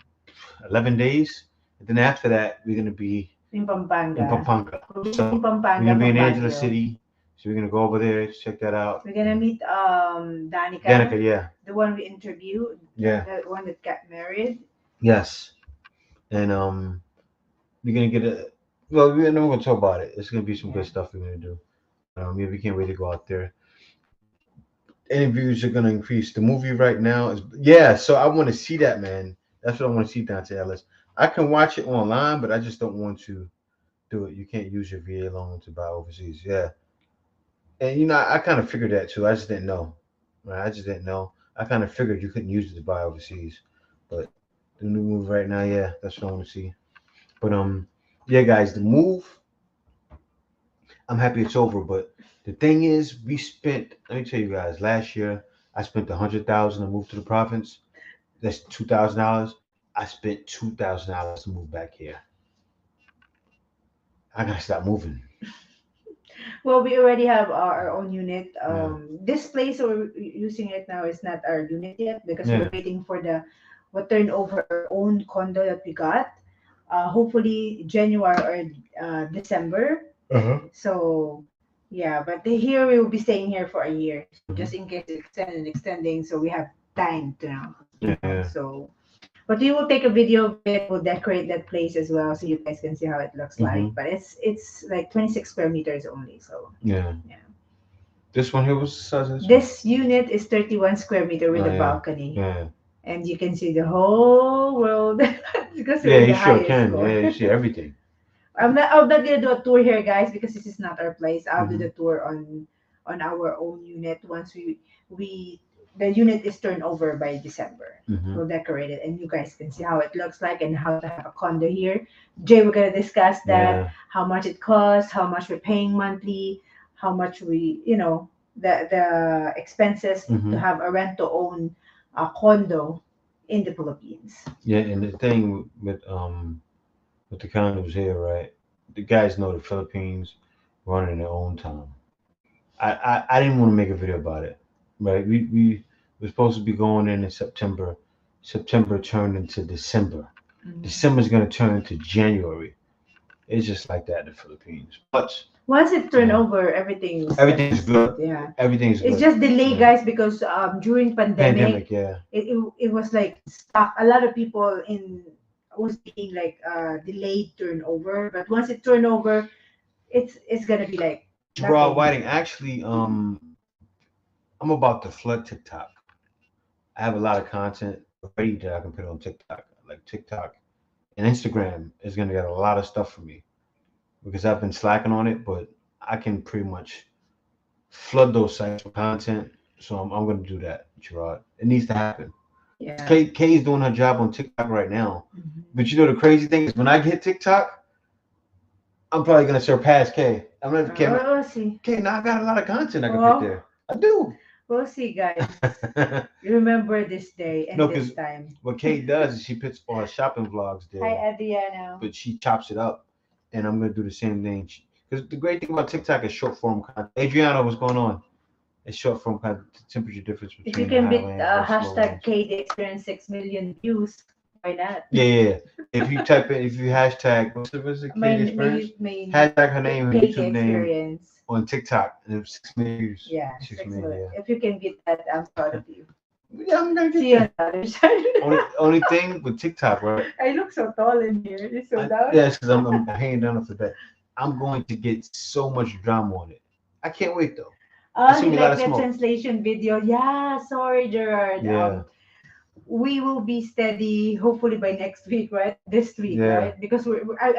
11 days. And then after that, we're gonna be in in Pampanga. Pampanga. We're visiting So we're Pampanga gonna be from in Angela Baguio. City. So we're gonna go over there, check that out. We're gonna meet Danica, Danica, yeah, the one we interviewed, yeah, the one that got married. yes. And we're gonna get a. Well, we're not gonna talk about it. It's gonna be some Yeah. good stuff we're gonna do. Yeah, we can't wait to go out there. Interviews are gonna increase. The movie right now is yeah. So I want to see that, man. That's what I want to see, Dante Ellis. I can watch it online, but I just don't want to do it. You can't use your VA loan to buy overseas. Yeah, and I kind of figured that too. I just didn't know. Right? I just didn't know. I kind of figured you couldn't use it to buy overseas, but the new movie right now, yeah, that's what I want to see. But yeah, guys, the move. I'm happy it's over, but the thing is, we spent. Let me tell you guys. Last year, I spent 100,000 to move to the province. That's $2,000. I spent $2,000 to move back here. I gotta stop moving. Well, we already have our own unit. Yeah, This place we're using right now is not our unit yet because we're yeah. waiting for the what turn over our own condo that we got. Hopefully January or December. Uh-huh. So yeah, but here we will be staying here for a year. So Mhm. just in case it's extending, so we have time to now. Yeah. So but we will take a video of it. We'll decorate that place as well, so you guys can see how it looks like. Hmm. But it's like 26 square meters only. So Yeah. yeah, This one here was the size of this one. this unit is 31 square meter with Oh a yeah. balcony, Yeah. and you can see the whole world because we're Yeah, in you the sure highest can. floor. Yeah, you see everything. I'm not gonna do a tour here, guys, because this is not our place. I'll do Hmm. the tour on our own unit once we the unit is turned over by December. Hmm. We'll decorate it, and you guys can see how it looks like and how to have a condo here. Jay, we're gonna discuss that, Yeah. how much it costs, how much we're paying monthly, how much the expenses to Hmm. have a rent to own a condo in the Philippines. Yeah, and the thing with the condos here, right? The guys know the Philippines running their own time. I didn't want to make a video about it, right? We were supposed to be going in September. September turned into December. December's gonna turn into January. It's just like that in the Philippines. But Once it turned yeah, over, everything's everything's good. yeah. Everything's It's good. just delayed, Yeah. guys, because during pandemic, Pandemic, yeah. it was like stuck. A lot of people in was being like delayed turnover, but once it turned over, it's gonna be like Gerard nothing. Whiting, actually, I'm about to flood TikTok. I have a lot of content already that I can put on TikTok. Like TikTok and Instagram is gonna get a lot of stuff from me because I've been slacking on it, but I can pretty much flood those sites with content. So I'm gonna do that, Gerard. It needs to happen. Yeah. Kay's doing her job on TikTok right now. Mhm. But you know the crazy thing is when I get TikTok, I'm probably gonna surpass Kay. I'm gonna We'll see. Kay, now I got a lot of content I can put Well, there. I do. we'll see, guys. Remember this day and No, this because time. what Kay does is she puts all her shopping vlogs Hi, there, Adriana. but she chops it up, and I'm gonna do the same thing. Because the great thing about TikTok is short form content. Adriana, what's going on? It's short form content. The temperature difference If you between the can high beat lands versus low hashtag lands. KD experience 6 million views, why not? Yeah. If you type in, if you hashtag, what's the My Kate experience? main Hashtag her name, her KD YouTube name experience. on TikTok, and it's 6 million views. Yeah, 6 million, yeah. If you can beat that, I'm proud of you. Yeah, I'm gonna See get you on there. the other side. Only thing with TikTok, right? I look so tall in here. You're so down. Yeah, it's because I'm hanging down off the bed. I'm going to get so much drama on it. I can't wait though. It's You gonna be a lot like of the smoke. translation video? Yeah, sorry, Gerard. Yeah, We will be steady hopefully by next week, right? This week, yeah. right? Because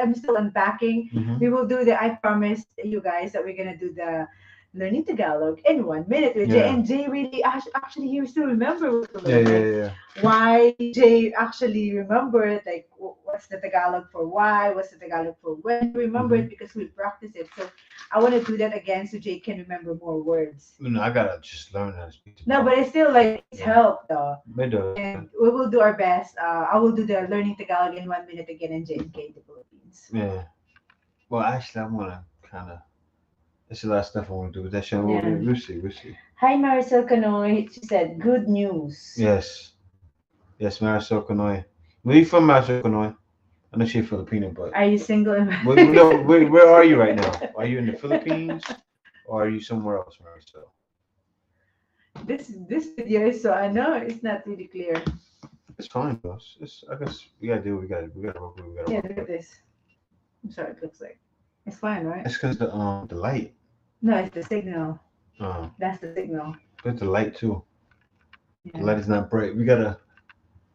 I'm still unpacking. Mm-hmm. We will do the, I promised you guys that we're gonna do the learning Tagalog in 1 minute with Jay. Yeah. And Jay really actually he still remember what to Yeah, learn. yeah, Like yeah. why Jay actually remember it, like what's the Tagalog for why, what's the Tagalog for when. Remember it because we practice it. So I want to do that again so Jay can remember more words. I gotta just learn how to speak to No, people. but it's still like it's Yeah. help though. But And we will do our best. I will do the learning Tagalog in 1 minute again in JNK, the Philippines. yeah. Well, actually, I wanna kind of. There's a lot of stuff I want to do with that show. Yeah. We'll see. We'll see. Hi, Maricel Canoy. She said, good news. Yes. Yes, Marisol Canoy. Where you from, Marisol Canoy? I know she's Filipino, but Are you single? where are you right now? Are you in the Philippines or are you somewhere else, Marisol? This video is so, I know it's not really clear. It's fine, though. I guess we gotta do. We gotta work. We gotta Yeah, work. look at this. I'm sorry, it looks like it's fine, right? It's because the light. No, it's the signal. Uh, That's the signal. but the light too. The Yeah. light is not bright. We gotta.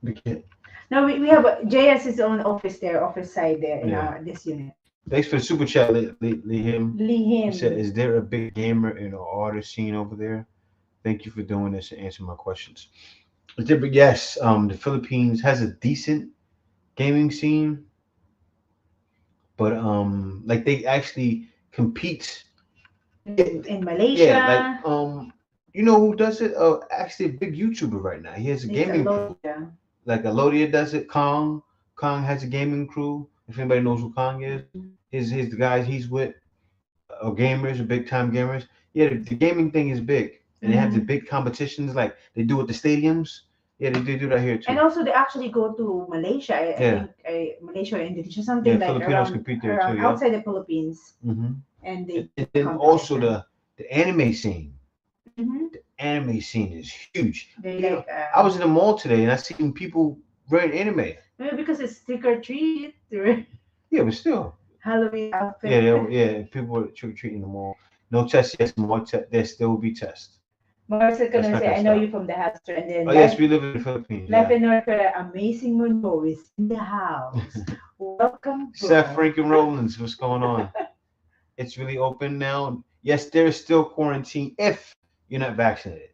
We can't. No, we have Jay has his own office there, office side there in Yeah. our this unit. Thanks for the super chat, Liam. Lee He said, him. "Is there a big gamer in the artist scene over there?" Thank you for doing this and answering my questions. Yes, the Philippines has a decent gaming scene, but like they actually compete. In Malaysia. Yeah, like you know who does it? Actually, a big YouTuber right now. He has a It's gaming lot, crew. yeah. Like Alodia does it. Kong has a gaming crew. If anybody knows who Kong is, his the guys he's with are gamers, are big time gamers. Yeah, the gaming thing is big, and they have the big competitions like they do at the stadiums. Yeah, they do that here too. And also, they actually go to Malaysia. I think Malaysia or Indonesia, something Yeah, like Filipinos around, compete there around too. Yeah. outside the Philippines, Mm-hmm. and they And then also competition. the anime scene. Mhm. The anime scene is huge. They You know, like I was in the mall today and I seen people wearing anime. maybe because it's trick or treat Yeah, but still. Halloween outfit. Yeah, people were trick or treating in the mall. No tests, yes, more tests. There still will be tests. Marissa That's gonna not say, gonna I know stop. you from the Hamster, and then Oh yes, we live in the Philippines. Life Yeah. in North Korea, Amazing Mundo is in the house. Welcome, Seth, bro. Frank, and Rollins, what's going on? It's really open now. Yes, there is still quarantine if you're not vaccinated.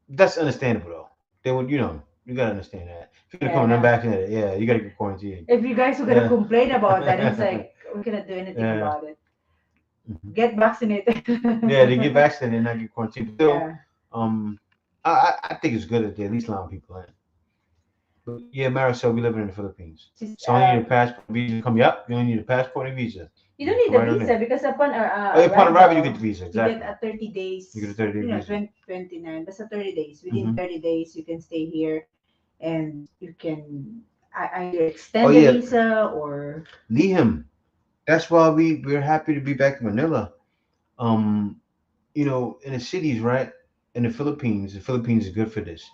That's understandable though. They would, you gotta understand that. If you're gonna come Yeah. unvaccinated, yeah, you gotta get quarantined. If you guys were gonna Yeah. complain about that, it's like we cannot do anything Yeah. about it. Mhm. Get vaccinated. Yeah, they get vaccinated and not get quarantined. Still, Yeah. I think it's good that they at least allowing people in. But yeah, Marisol, we live in the Philippines. Just, So only need a passport and visa to come. Yep, you only need a passport and visa. you don't Come need a right on visa in. because upon Oh, yeah, upon arrival, you get arrival, the visa. you get Exactly. a 30 days, You get a 30-day you know, visa. 29, that's a 30 days. Within Hmm 30 days, you can stay here and you can either Oh extend the yeah, visa or. Liam. That's why we're happy to be back in Manila. Um, in the cities, right? In the Philippines is good for this.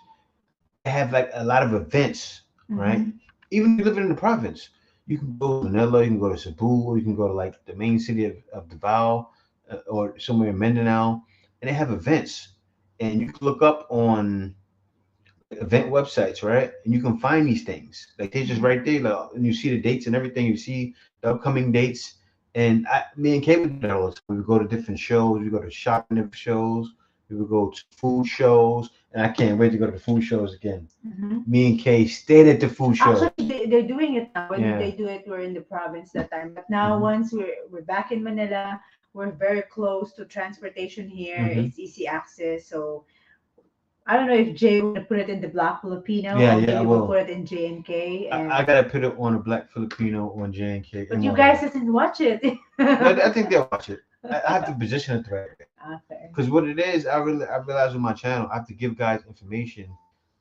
They have like a lot of events, right? Mhm. Even if you live in the province, you can go to Manila, you can go to Cebu, or you can go to like the main city of Davao, or somewhere in Mindanao, and they have events, and you can look up on like event websites, right? And you can find these things. Like they're just right there, like, and you see the dates and everything. You see the upcoming dates. And me and Kay would do that all the time. We would go to different shows. We go to shopping shows. We would go to food shows. And I can't wait to go to the food shows again. Mhm. Me and Kay stayed at the food shows. Actually, they're doing it now. When Yeah. they do it, we're in the province that time. But now, hmm once we're back in Manila, we're very close to transportation here. hmm It's easy access. So I don't know if Jay want to put it in the Black Filipino Yeah, or yeah, I maybe we'll will. put it in J and K. I And gotta put it on a Black Filipino on J and K but you MOA. guys doesn't watch it. No, I think they'll watch it. I have to position it the right way. Okay. Because what it is, I realize with my channel, I have to give guys information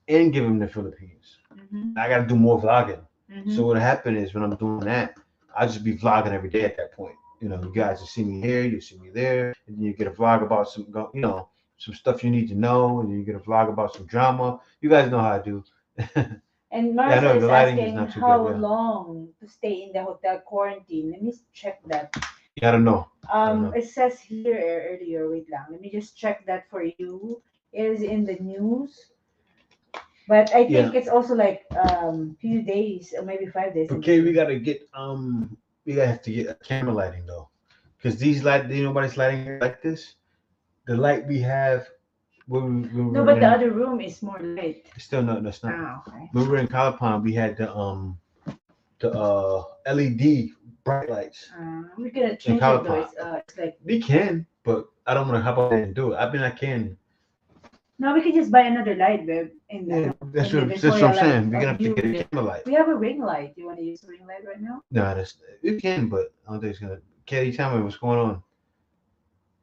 and give them the Philippines. Mhm. I got to do more vlogging. So Mhm. what happened is when I'm doing that, I just be vlogging every day at that point. You guys will see me here, you see me there, and then you get a vlog about some stuff you need to know, and then you get a vlog about some drama. You guys know how I do. And Yeah, I Marcel know is the lighting is asking not too good. how Yeah, long to stay in the hotel quarantine. Let me check that. yeah, I don't know. I don't know. It says here earlier. Wait lang. Let me just check that for you. It is in the news, but I Yeah, think it's also like few days or maybe 5 days. Let me okay, see. we gotta have to get a camera lighting though, because these light, nobody's lighting here like this. The light we have when we No, were but the in, other room is more light. it's still not. That's not. Ah, okay. When we were in Calipan, we had the LED bright lights We're gonna in change it though. Calipan. It's like We can, but I don't want to hop up there and do it. I mean, I can. no, we can just buy another light, babe. In Yeah, ano, in the that's what Victoria I'm light saying. We're or gonna have to get a view. camera light. We have a ring light. You want to use a ring light right now? No, that's we can, but I don't think it's gonna. Katie, tell me what's going on.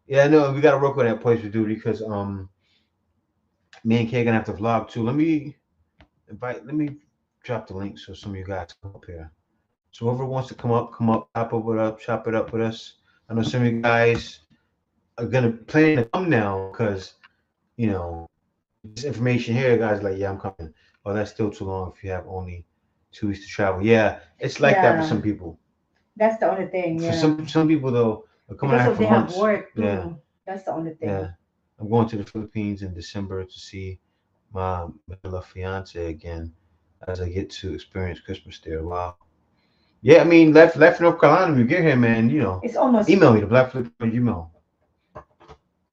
Yeah, no, we gotta work on that place we do because me and Kay gonna have to vlog too. Let me drop the link so some of you guys come up here. So whoever wants to come up, chop it up with us. I know some of you guys are gonna plan to come now because you know this information here, guys. Like, yeah, I'm coming. Oh, that's still too long if you have only 2 weeks to travel. Yeah, it's like that for Yeah, some people. that's the only thing. For Yeah, some people though, they're coming because out of for they have months. work Yeah, too. That's the only yeah. thing. I'm going to the Philippines in December to see my Manila fiance again as I get to experience Christmas there. Wow. Yeah, I mean, left North Carolina, when you get here, man, It's almost. email me the Black Filipino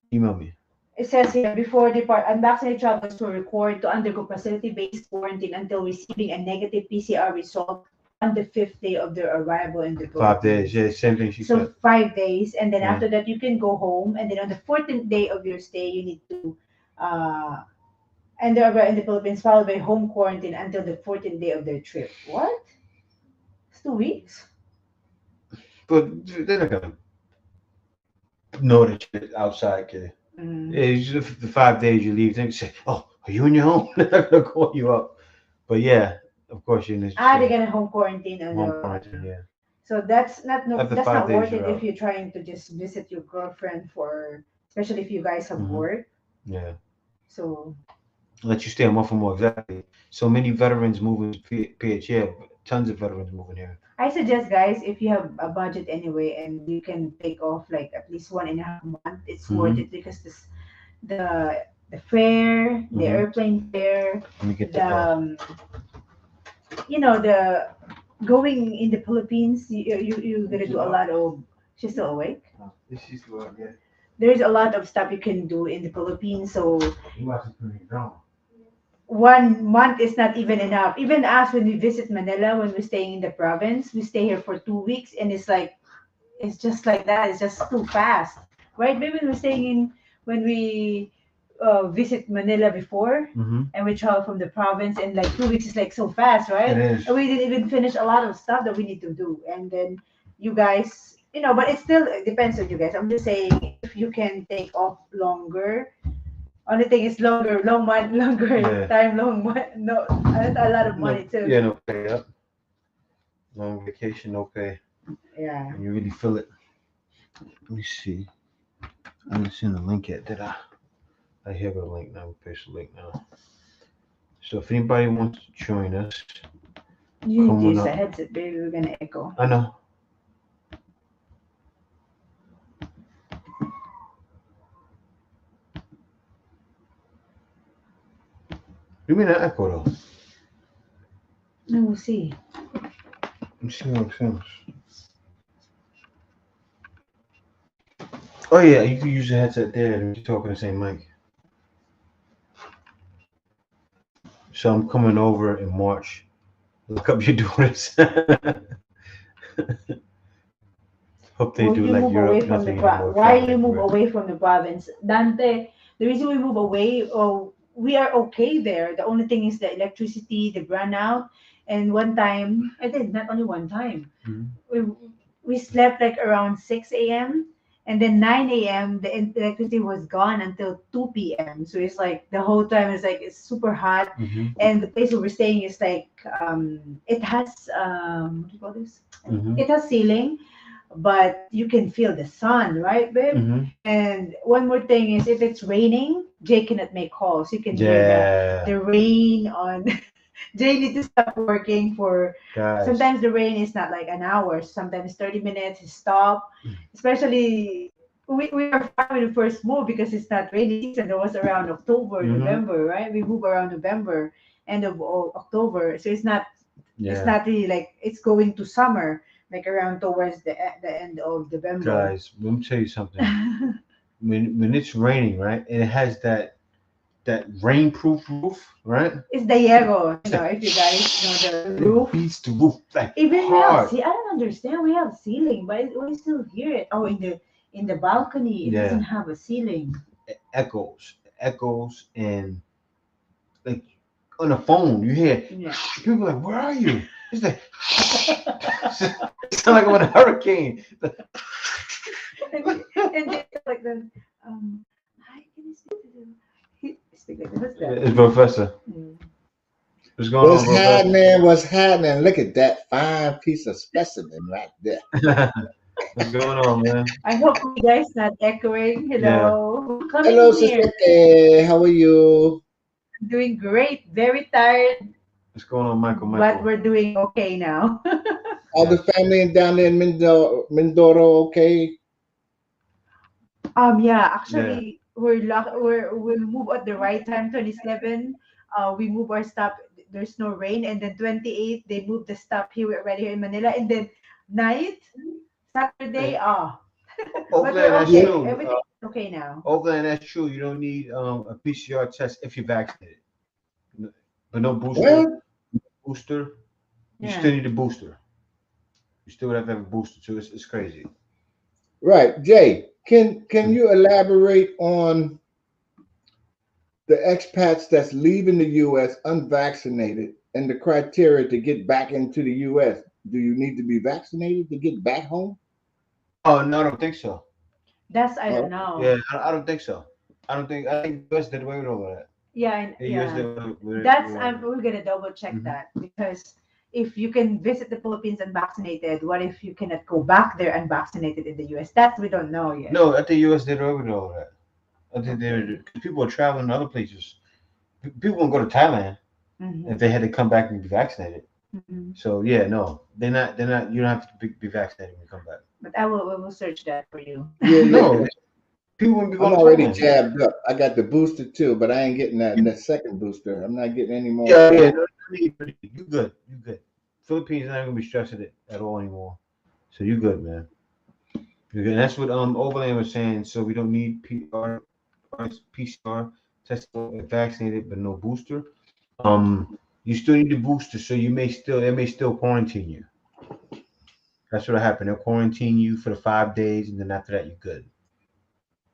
email me. It says here before depart, unvaccinated travelers were required to undergo facility-based quarantine until receiving a negative PCR result on the fifth day of their arrival in the 5 days, Philippines. yeah, same thing she So said. 5 days, and then Yeah. after that you can go home, and then on the 14th day of your stay, you need to uh, and they arrive in the Philippines followed by home quarantine until the 14th day of their trip. What? It's 2 weeks? But they're not gonna know that you're outside, kid. Yeah, Mm. it's just the 5 days you leave, they say, "Oh, are you in your home?" They're not gonna call you up. But yeah, of course you're in this They're gonna home quarantine on home the. quarantine. Yeah, So that's not no, after that's five not days worth it you're if out. you're trying to just visit your girlfriend for, especially if you guys have hmm work. Yeah, So let you stay a month or more. Exactly. So many veterans moving to PH. Yeah, tons of veterans moving here. I suggest guys, if you have a budget anyway and you can take off like at least 1.5 months, it's worth hmm it because the fare, the hmm airplane fare, Let me get the the the going in the Philippines, you're gonna do a lot of. She's still awake. This is what, yeah. There's a lot of stuff you can do in the Philippines, so You watching pretty drama. 1 month is not even enough. Even us, when we visit Manila, when we're staying in the province, we stay here for 2 weeks, and it's like it's just like that. It's just too fast, right? Maybe we're staying in when we visit Manila before, and we travel from the province, and like 2 weeks is like so fast, right? It is. And we didn't even finish a lot of stuff that we need to do, and then you guys, but it depends on you guys. I'm just saying if you can take off longer. Only thing is long month, longer Yeah. time, long month. No, a lot of money too. Yeah, no pay up. Long vacation, no pay. Yeah. And you really feel it. Let me see. I haven't seen the link yet, did I? I have a link now. We'll paste the link now. So if anybody wants to join us, You need to coming use a up. headset, baby. We're gonna echo. I know. You mean an echo though? No, we'll see. I'm seeing what it sounds. Oh yeah, you can use the headset there and you talk on the same mic. So I'm coming over in March. Look up your doors. Hope they Well, do you like move away Europe, from the nothing province. anymore. Why Travel you move everywhere. away from the province, Dante? The reason we move away, we are okay there. The only thing is the electricity, the brownout, and one time, I think not only one time, Mhm. we slept like around 6 a.m. and then 9 a.m. the electricity was gone until 2 p.m. So it's like the whole time it's like it's super hot, Mhm. and the place where we're staying is like it has what do you call this? Mhm. It has ceiling, but you can feel the sun, right, babe? Mhm. And one more thing is if it's raining, Jay cannot make calls. You can hear Yeah, the rain on. Jay need to stop working for. guys. Sometimes the rain is not like an hour. Sometimes 30 minutes. He stop. Especially we are fine when we first moved because it's not rainy season. It was around October, Mhm. November, right? We move around November, end of October. So it's Yeah, not really like it's going to summer, like around towards the end of November. guys. Let me tell you something. When it's raining, right, and it has that rainproof roof, right? It's the Diego, if you guys know the It roof. beats the roof like Even we have hard. see, I don't understand. We have ceiling, but we still hear it. Oh, in the balcony, it doesn't Yeah, have a ceiling. echoes, and like on the phone, you hear Yeah. people like, "Where are you?" It's like it sounds like I'm in a hurricane. And just like the hi, can you speak to them? He speak like this. What's that? It's Professor. Mm. What's going on, What's Professor? happening? What's happening? Look at that fine piece of specimen right there. What's going on, man? I hope you guys not echoing. Yeah. Hello, coming Hello, in Sister here. K. How are you? Doing great. Very tired, What's going on, Michael? but Michael. we're doing okay now. All the Yes. family down there in Mindoro, okay? Yeah, Yeah. actually, we move at the right time. 27, we move our stuff. There's no rain, and then 28, they move the stuff here. We're already here in Manila, and then night Saturday. Hey, But Oakland, we're that's Yeah. okay. true. Everything's okay now. Oakland, that's true. You don't need a PCR test if you're vaccinated, but no booster. Well, Booster. You still Yeah. need a booster. You still have to have a booster too. It's crazy. right. Jay, can you elaborate on the expats that's leaving the U.S. unvaccinated and the criteria to get back into the U.S.? Do you need to be vaccinated to get back home? Oh no, I don't think so. That's I don't Oh, Yeah, know. I don't think so. I don't think. I think the US did away with all of that. Yeah, The US did yeah. away with it. That's we're gonna double check Mhm. that because if you can visit the Philippines unvaccinated, what if you cannot go back there unvaccinated in the US? That we don't know yet. No, I think US did away with all of that. I think they Okay. because people are traveling to other places. People won't go to Thailand if Mm-hmm. they had to come back and be vaccinated. Mm-hmm. So yeah, no, they're not. They're not. You don't have to be vaccinated when you come back. But we will search that for you. yeah, yeah. No, people wouldn't be I'm going to already Thailand. jabbed up. I got the booster too, but I ain't getting that second booster. I'm not getting any more Yeah, yeah. shots. No, you good. You good. Philippines not gonna be stressing it at all anymore. So you good, man. You good. And that's what Overland was saying. So we don't need PCR test vaccinated, but no booster. You still need the booster, so they may still quarantine you. That's what'll happen. They'll quarantine you for the 5 days, and then after that, you're good.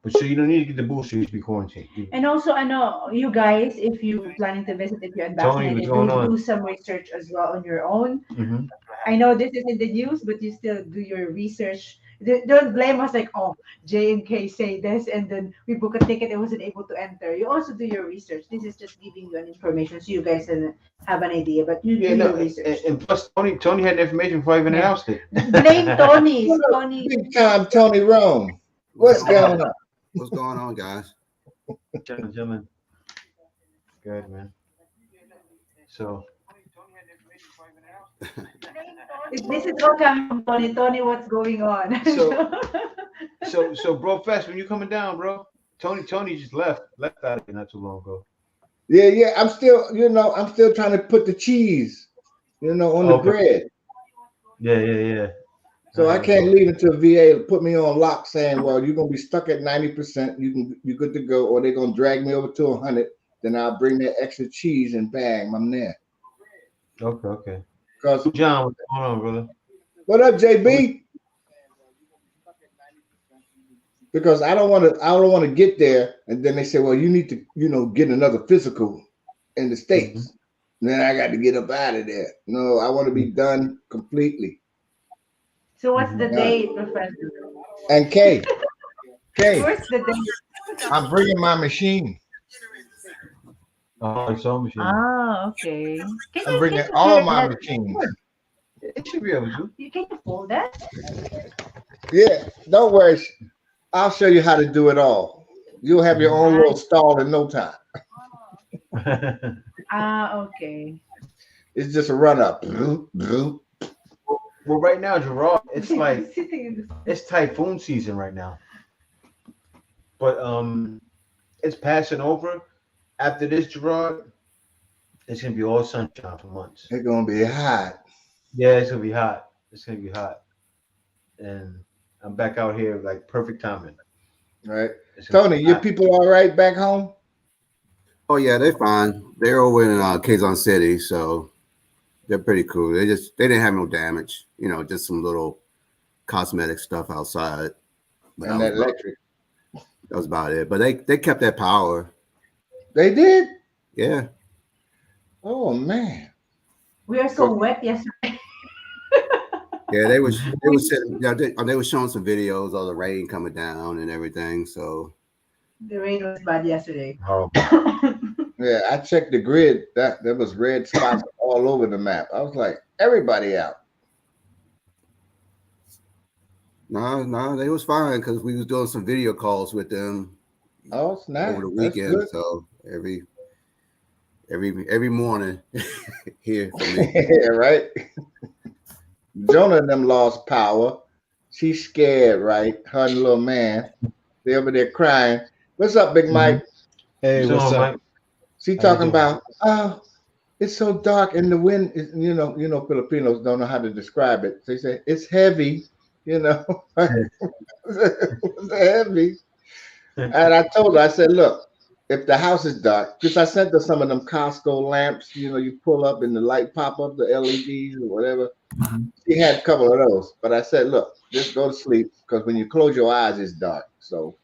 But so you don't need to get the booster, you should be quarantined. And also, I know you guys, if you're planning to visit, if you're Tony, what's unvaccinated, going do on? some research as well on your own. Mm-hmm. I know this is in the news, but you still do your research. Don't blame us like, oh, J and K say this, and then we book a ticket and wasn't able to enter. You also do your research. This is just giving you an information so you guys can have an idea, but you Yeah, do your no, research. and plus Tony had the information before I even Yeah. announced it. Blame Tony. What up, Tony. big time Tony Rome? What's going on? What's going on, guys? Gentlemen. Good, man. So This is all coming from Tony. Tony, what's going on? so bro Fest, when you coming down, bro? Tony just left out of here not too long ago. Yeah. I'm still trying to put the cheese, on the bread. Yeah. So I can't leave until VA put me on lock, saying, "Well, you're gonna be stuck at 90%. You're good to go," or they're gonna drag me over to 100. Then I'll bring that extra cheese and bang, I'm there. Okay. Because John, what's going on, brother? what up, JB? Because I don't want to get there, and then they say, "Well, you need to, get another physical in the States." And then I got to get up out of there. No, I want to be done completely. So what's the date, Professor? And Kay, Where's the date? I'm bringing my machine. Oh, it's on machine. Ah, okay. I'm bringing all my machines. It should be able to. Can you fold that? Yeah, don't worry. I'll show you how to do it all. You'll have your own little stall in no time. Okay. It's just a run up. Well, right now, Gerard, it's like Sitting in the... it's typhoon season right now. But it's passing over. After this, Gerard, it's gonna be all sunshine for months. It's gonna be hot. Yeah, it's gonna be hot. And I'm back out here like perfect timing. Right. Tony, your people all right back home? Oh yeah, they're fine. They're over in Quezon City, so they're pretty cool. They didn't have no damage. Just some little cosmetic stuff outside. But And that electric. That was about it. But they kept their power. They did? Yeah. Oh man. We are so wet yesterday. Yeah, they were showing some videos of the rain coming down and everything. So The rain was bad yesterday. Oh, Yeah, I checked the grid. There was red spots all over the map. I was like, everybody out. No, they was fine because we was doing some video calls with them. Oh, it's nice. Over the weekend. That's good. So every morning here for me. Yeah, right. Jonah and them lost power. She's scared, right? Her and little man. They over there crying. What's up, Big Mike? Hey, what's up? Mike? She talking about, it's so dark and the wind is, Filipinos don't know how to describe it. They say it's heavy, it's heavy. And I told her, I said, look, if the house is dark, because I sent her some of them Costco lamps, you pull up and the light pop up, the LEDs or whatever. She had a couple of those, but I said, look, just go to sleep because when you close your eyes, it's dark. So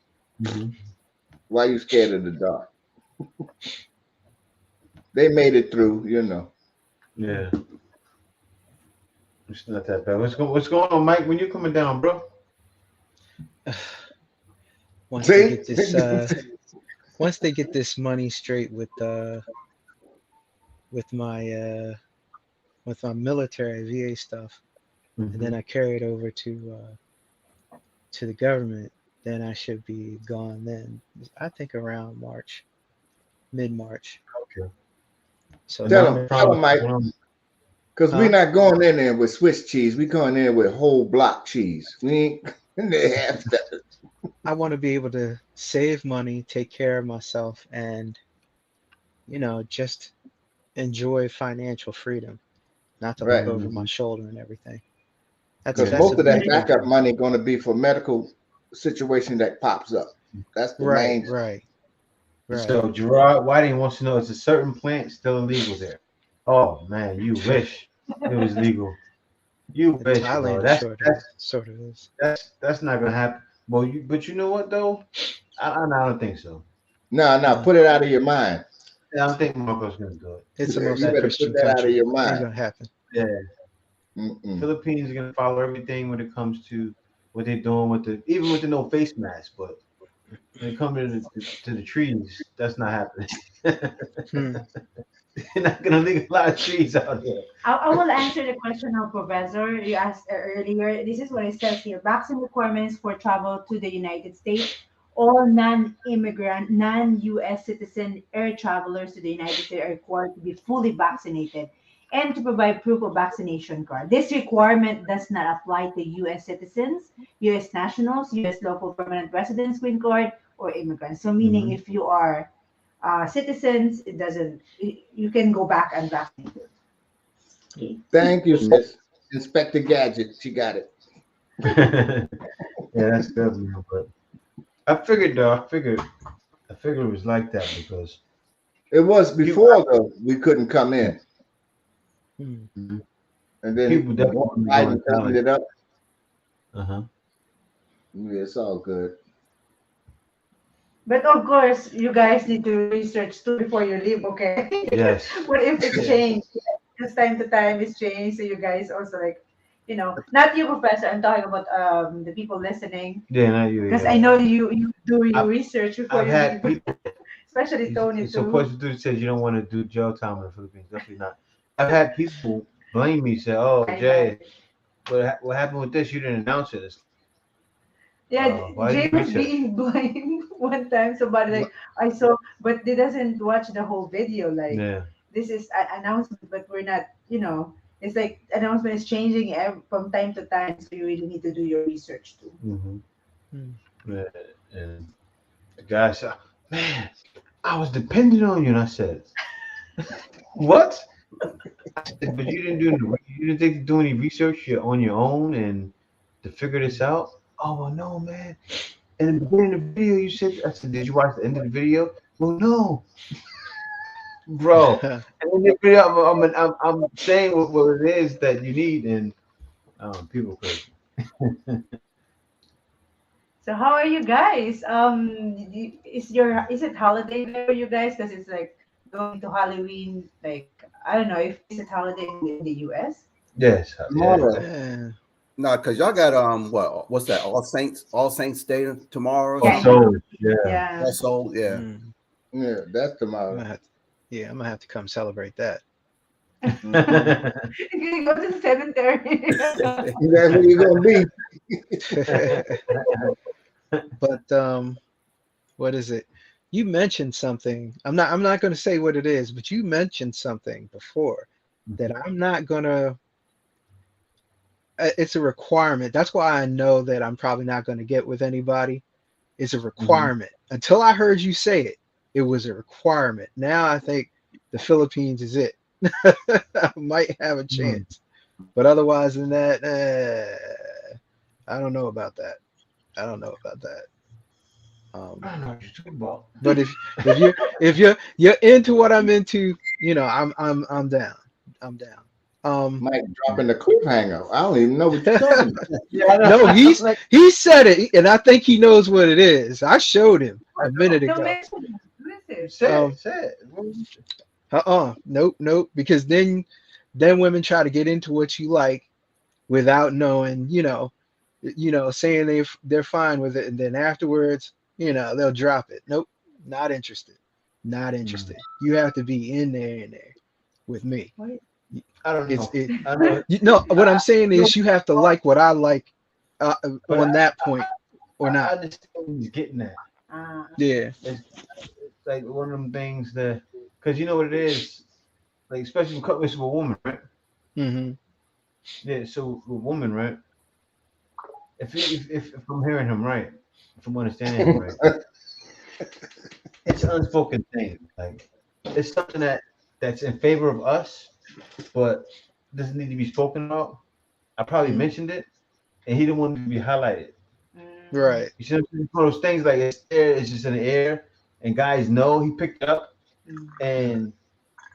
why are you scared of the dark? They made it through, Yeah. It's not that bad. What's going on, Mike? When you coming down, bro? Once they get this money straight with my military VA stuff, and then I carry it over to the government, then I should be gone then. I think around March, mid-March. Okay. So tell them, Mike, because we're not going in there with Swiss cheese. We're going in with whole block cheese. We ain't they have that. I want to be able to save money, take care of myself, and just enjoy financial freedom, not to look over my shoulder and everything. Because most of that backup money going to be for medical situation that pops up. That's the main. Right. So Gerard Whiting wants to know: is a certain plant still illegal there? Oh man, you wish it was legal. You wish. Thailand That's sort of is. That's not gonna happen. Well, but you know what though? I don't think so. No, put it out of your mind. Yeah, I don't think Morocco's gonna do it. It's the You most better Christian put that out of country. your Ain't mind. gonna happen. Yeah, Mm-mm. Philippines are gonna follow everything when it comes to what they're doing with the even with the no face mask. But when it comes to the trees, that's not happening. Hmm. They're not gonna legalize trees out here. I will answer the question of Professor you asked earlier. This is what it says here. Vaccine requirements for travel to the United States. All non-immigrant, non-U.S. citizen air travelers to the United States are required to be fully vaccinated and to provide proof of vaccination card. This requirement does not apply to U.S. citizens, U.S. nationals, U.S. local permanent residents, green card, or immigrants. So, meaning Mhm. if you are citizens, it doesn't. You can go back and vaccinate. Okay. Thank you, sis. Inspector Gadget, she got it. Yeah, that's good, man. But I figured though, I figured it was like that because It was people, before though we couldn't come in, Hmm. and then people definitely going Biden to cleaned it up. Uh-huh. Yeah, it's all good. But of course, you guys need to research too before you leave, okay? Yes. What if it's Yeah. changed? Just time to time it's changed. So you guys also like, not you, Professor. I'm talking about the people listening. Yeah, not you. Because Yeah. I know you do your I've, research before I've you had leave. people. Especially Tony So, too. Question Dude says you don't want to do jail time in the Philippines. Definitely not. I've had people blame me, say, "Oh, Jay, Highlight. what happened with this? You didn't announce it. Yeah, Why Jay didn't you was research?" being blamed one time. Somebody What? like I saw, but they doesn't watch the whole video. Like Yeah. this is an announcement, but we're not. It's like announcement is changing from time to time, so you really need to do your research too. Mm-hmm. Hmm. Yeah. And the guy said, "Man, I was depending on you," and I said, "What?" But you didn't think to do any research on your own and to figure this out? Oh well, no, man. In the beginning of the video, you said, I said, did you watch the end of the video? Well, no, bro. And in the video, I'm saying what it is that you need, and people crazy. So how are you guys? Is it holiday there for you guys? Because it's like going to Halloween. Like I don't know if is it holiday in the U.S. Yes, yeah. Tomorrow. Yeah. No, because y'all got what's that? All Saints Day tomorrow or Oh, Yeah, something? so yeah. yeah. Also, yeah. Hmm. Yeah, that's I'm tomorrow. gonna have to, yeah, I'm gonna have to come celebrate that. You can go to the cemetery. That's where you're gonna be. But what is it? You mentioned something. I'm not gonna say what it is, but you mentioned something before that I'm not gonna it's a requirement. That's why I know that I'm probably not gonna get with anybody. It's a requirement. Until I heard you say it, it was a requirement. Now I think the Philippines is it. I might have a chance. But otherwise than that, I don't know about that. I don't know about that. I don't know what you're talking about. But if you're into what I'm into, I'm down. I'm down. Mike dropping the cliffhanger. I don't even know what you're talking about. Yeah, I know. No, Like, he said it, and I think he knows what it is. I showed him a minute Don't ago. mention it. What is it? say it. Nope, because then women try to get into what you like without knowing, saying they're fine with it, and then afterwards, they'll drop it. Nope, not interested. Not interested. You have to be in there with me. I don't know. It's I know. what I'm saying is you have to like what I like But on that point or I not. understand what he's getting at. Yeah. It's like one of them things that, because you know what it is, like especially with a woman, right? Mm-hmm. Yeah. So with a woman, right? If I'm hearing him right, if I'm understanding him right, it's an unspoken thing. Like it's something that's in favor of us, but doesn't need to be spoken about. I probably mentioned it, and he didn't want it to be highlighted. Right. You see what I'm saying? One of those things like it's there, it's just in the air, and guys know he picked it up, and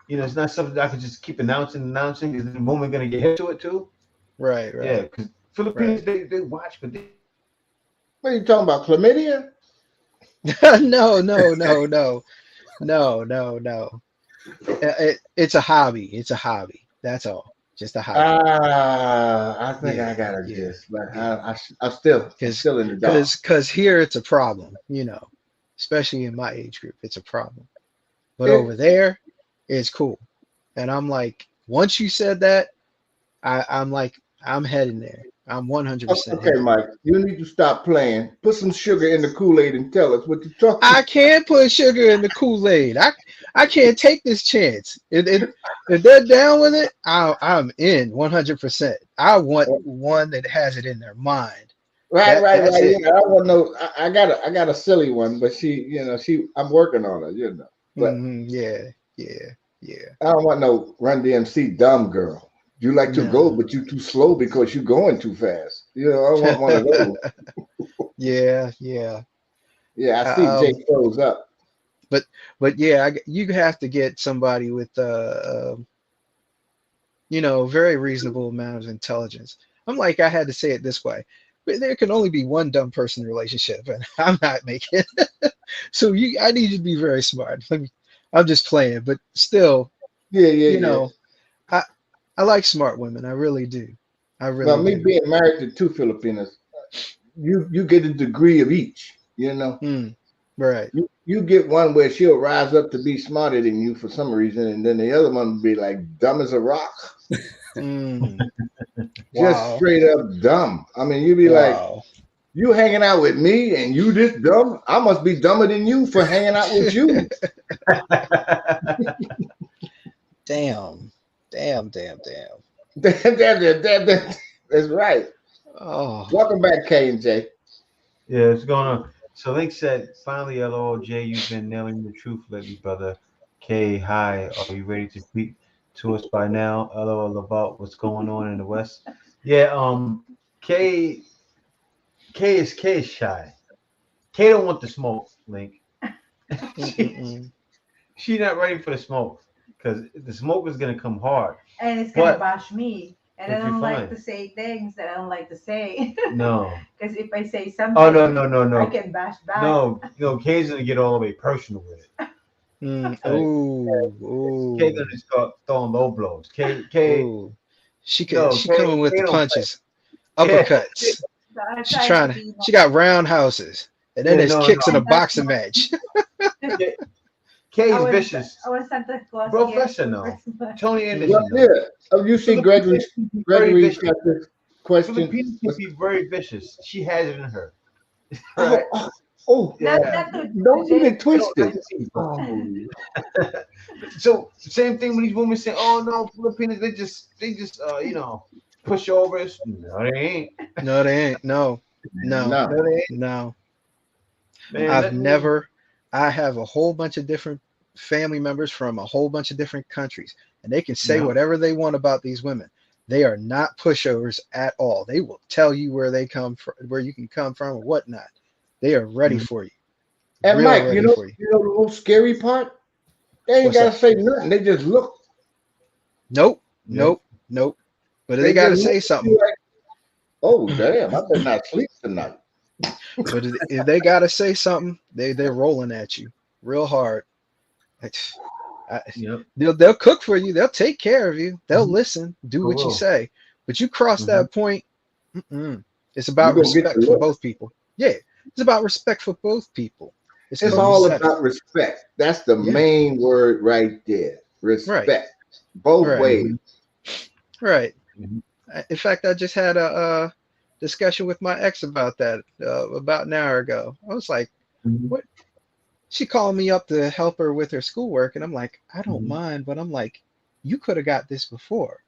it's not something that I could just keep announcing, because the woman gonna get hit to it too. Right. Yeah, because Philippines they watch, but they What are you talking about? Chlamydia? No, no, no, no, no, no, no. It's a hobby. It's a hobby. That's all. Just a hobby. I think Yeah, I got a yeah, gist, but yeah. I'm Because still in the dark. here it's a problem, especially in my age group, it's a problem. But It, over there, it's cool. And I'm like, once you said that, I'm like, I'm heading there. I'm 100% okay, heading Mike, there. you need to stop playing. Put some sugar in the Kool-Aid and tell us what you're I talking. can't put sugar in the Kool-Aid. I can't take this chance. If they're down with it, I'm in 100%. I want one that has it in their mind. Right, That right, that's right. it. I want no. I got a silly one, but I'm working on it. But Yeah, yeah, yeah. I don't want no Run DMC dumb girl. You like to go, No. but you too slow because you're going too fast. I don't want one of those. Yeah, yeah. Yeah, I see Jay Um, froze up. but yeah, you have to get somebody with very reasonable amount of intelligence. I'm like, I had to say it this way. But there can only be one dumb person in a relationship, and I'm not making it. So I need you to be very smart. I'm just playing, but still, Yeah, yeah, you yeah. know, I I like smart women. I really do. I Well, really me do. being married to two Filipinas, you get a degree of each. Hmm. Right. You get one where she'll rise up to be smarter than you for some reason, and then the other one will be like dumb as a rock, Hmm. just Wow. straight up dumb. I mean, you'd be like, Wow. you hanging out with me and you this dumb? I must be dumber than you for hanging out with you. Damn. Damn. Damn. Damn. That's right. Oh. Welcome back, K and J. Yeah, what's going on? So Link said, finally, LOL, Jay, you've been nailing the truth lately, brother. K, hi. Are you ready to speak to us by now? LOL about what's going on in the West. Yeah, K K is shy. K don't want the smoke, Link. she, Mm-mm-mm. she not ready for the smoke because the smoke is gonna come hard. And it's gonna But bash me. And I if you're don't like to fine, say things that I don't like to say. no. Because if I say Oh something, no no no I no can bash back. no. K's gonna get all the way personal with it. Mm. Like, Ooh. K Ooh. gonna start throwing low blows. K Ooh. She could. no She coming with K the don't play. punches, Yeah uppercuts. So I She try to trying to. be She got roundhouses, and then yeah there's no kicks in a no. and that's boxing what match. K, K I is was vicious. I was Santa Claus gift for Professional. Christmas. Tony Well, Anderson yeah. though. Oh, you see Filipinas can be very Gregory's vicious. got this question. Filipinas can be very vicious. She has it in her. Right? Oh, oh, oh, Yeah. Not to don't get Jay. it They don't twisted. like people. Oh, So same thing when these women say, "Oh no, Filipinos, they just push overs." No, they ain't. No, they ain't. No, no, no. No, they ain't. no. Man, I've let me. never. I have a whole bunch of different family members from a whole bunch of different countries, and they can say Yeah. whatever they want about these women. They are not pushovers at all. They will tell you where they come from, where you can come from, or whatnot. They are ready Mhm. for you, And real Mike, ready for you. the little scary part? They ain't What's gotta that? say nothing. They just look. Nope, Yep. nope, nope. But they They got just to look say at something. you like, oh damn, I better not sleep tonight. But if they got to say something, they're rolling at you real hard. It's- I, Yep. they'll cook for you. They'll take care of you. They'll Mhm. listen, do what you Cool. say. But you cross Mhm. that point, it's You about gonna get the respect for look. both people. Yeah, it's about respect for both people. It's It's where you all set it. about respect. That's the Yeah, main word right there. right, Respect. Both right, ways. Mhm. right. Mhm. In fact, I just had a discussion with my ex about that about an hour ago. I was like, Mhm. what? She called me up to help her with her schoolwork, and I'm like, I don't Mhm. mind, but I'm like, you could have got this before.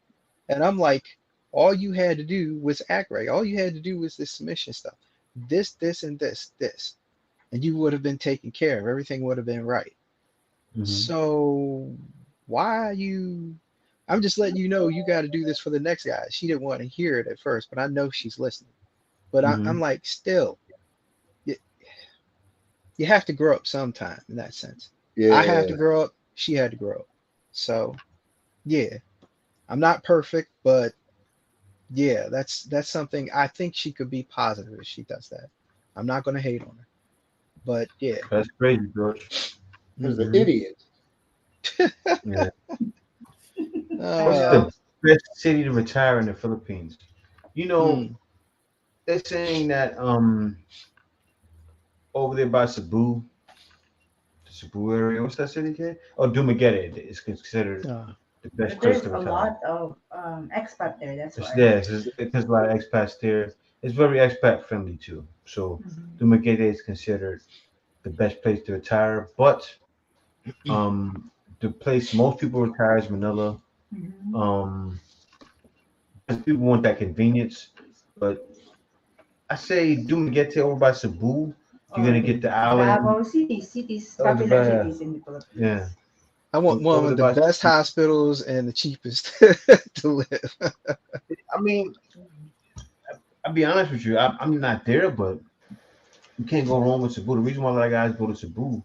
And I'm like, all you had to do was act right. All you had to do was this submission stuff. This, and this. And you would have been taken care of. Everything would have been right. Mhm. So why you I'm just letting you know you got to do this for the next guy. She didn't want to hear it at first, but I know she's listening. But I'm Mhm. like, still, you, you have to grow up sometime in that sense. I have Yeah. to grow up. She had to grow up. So yeah, I'm not perfect, but yeah, that's something I think she could be positive if she does that. I'm not going to hate on her. But yeah. That's crazy, George. He's an Mhm. idiot. Yeah. I What's Uh, know. the best city to retire in the Philippines? You know, mm, they're saying that over there by Cebu, the Cebu area, what's that city again? Oh, Dumaguete is considered uh, the best But place there's to a retire. lot of expat there. That's It's why. there because a lot of expats there. It's very expat friendly too. So Mhm. Dumaguete is considered the best place to retire. But the place most people retire is Manila. Mhm. Um, because people want that convenience. But I say Dumaguete over by Cebu, you're Oh, gonna get the Davao island. cities, Oh, the popular bad. cities in the Yeah. Philippines. I want one Over with the the by. best hospitals and the cheapest to live. I mean, I'll be honest with you. I'm not there, but you can't go wrong with Cebu. The reason why a lot of guys go to Cebu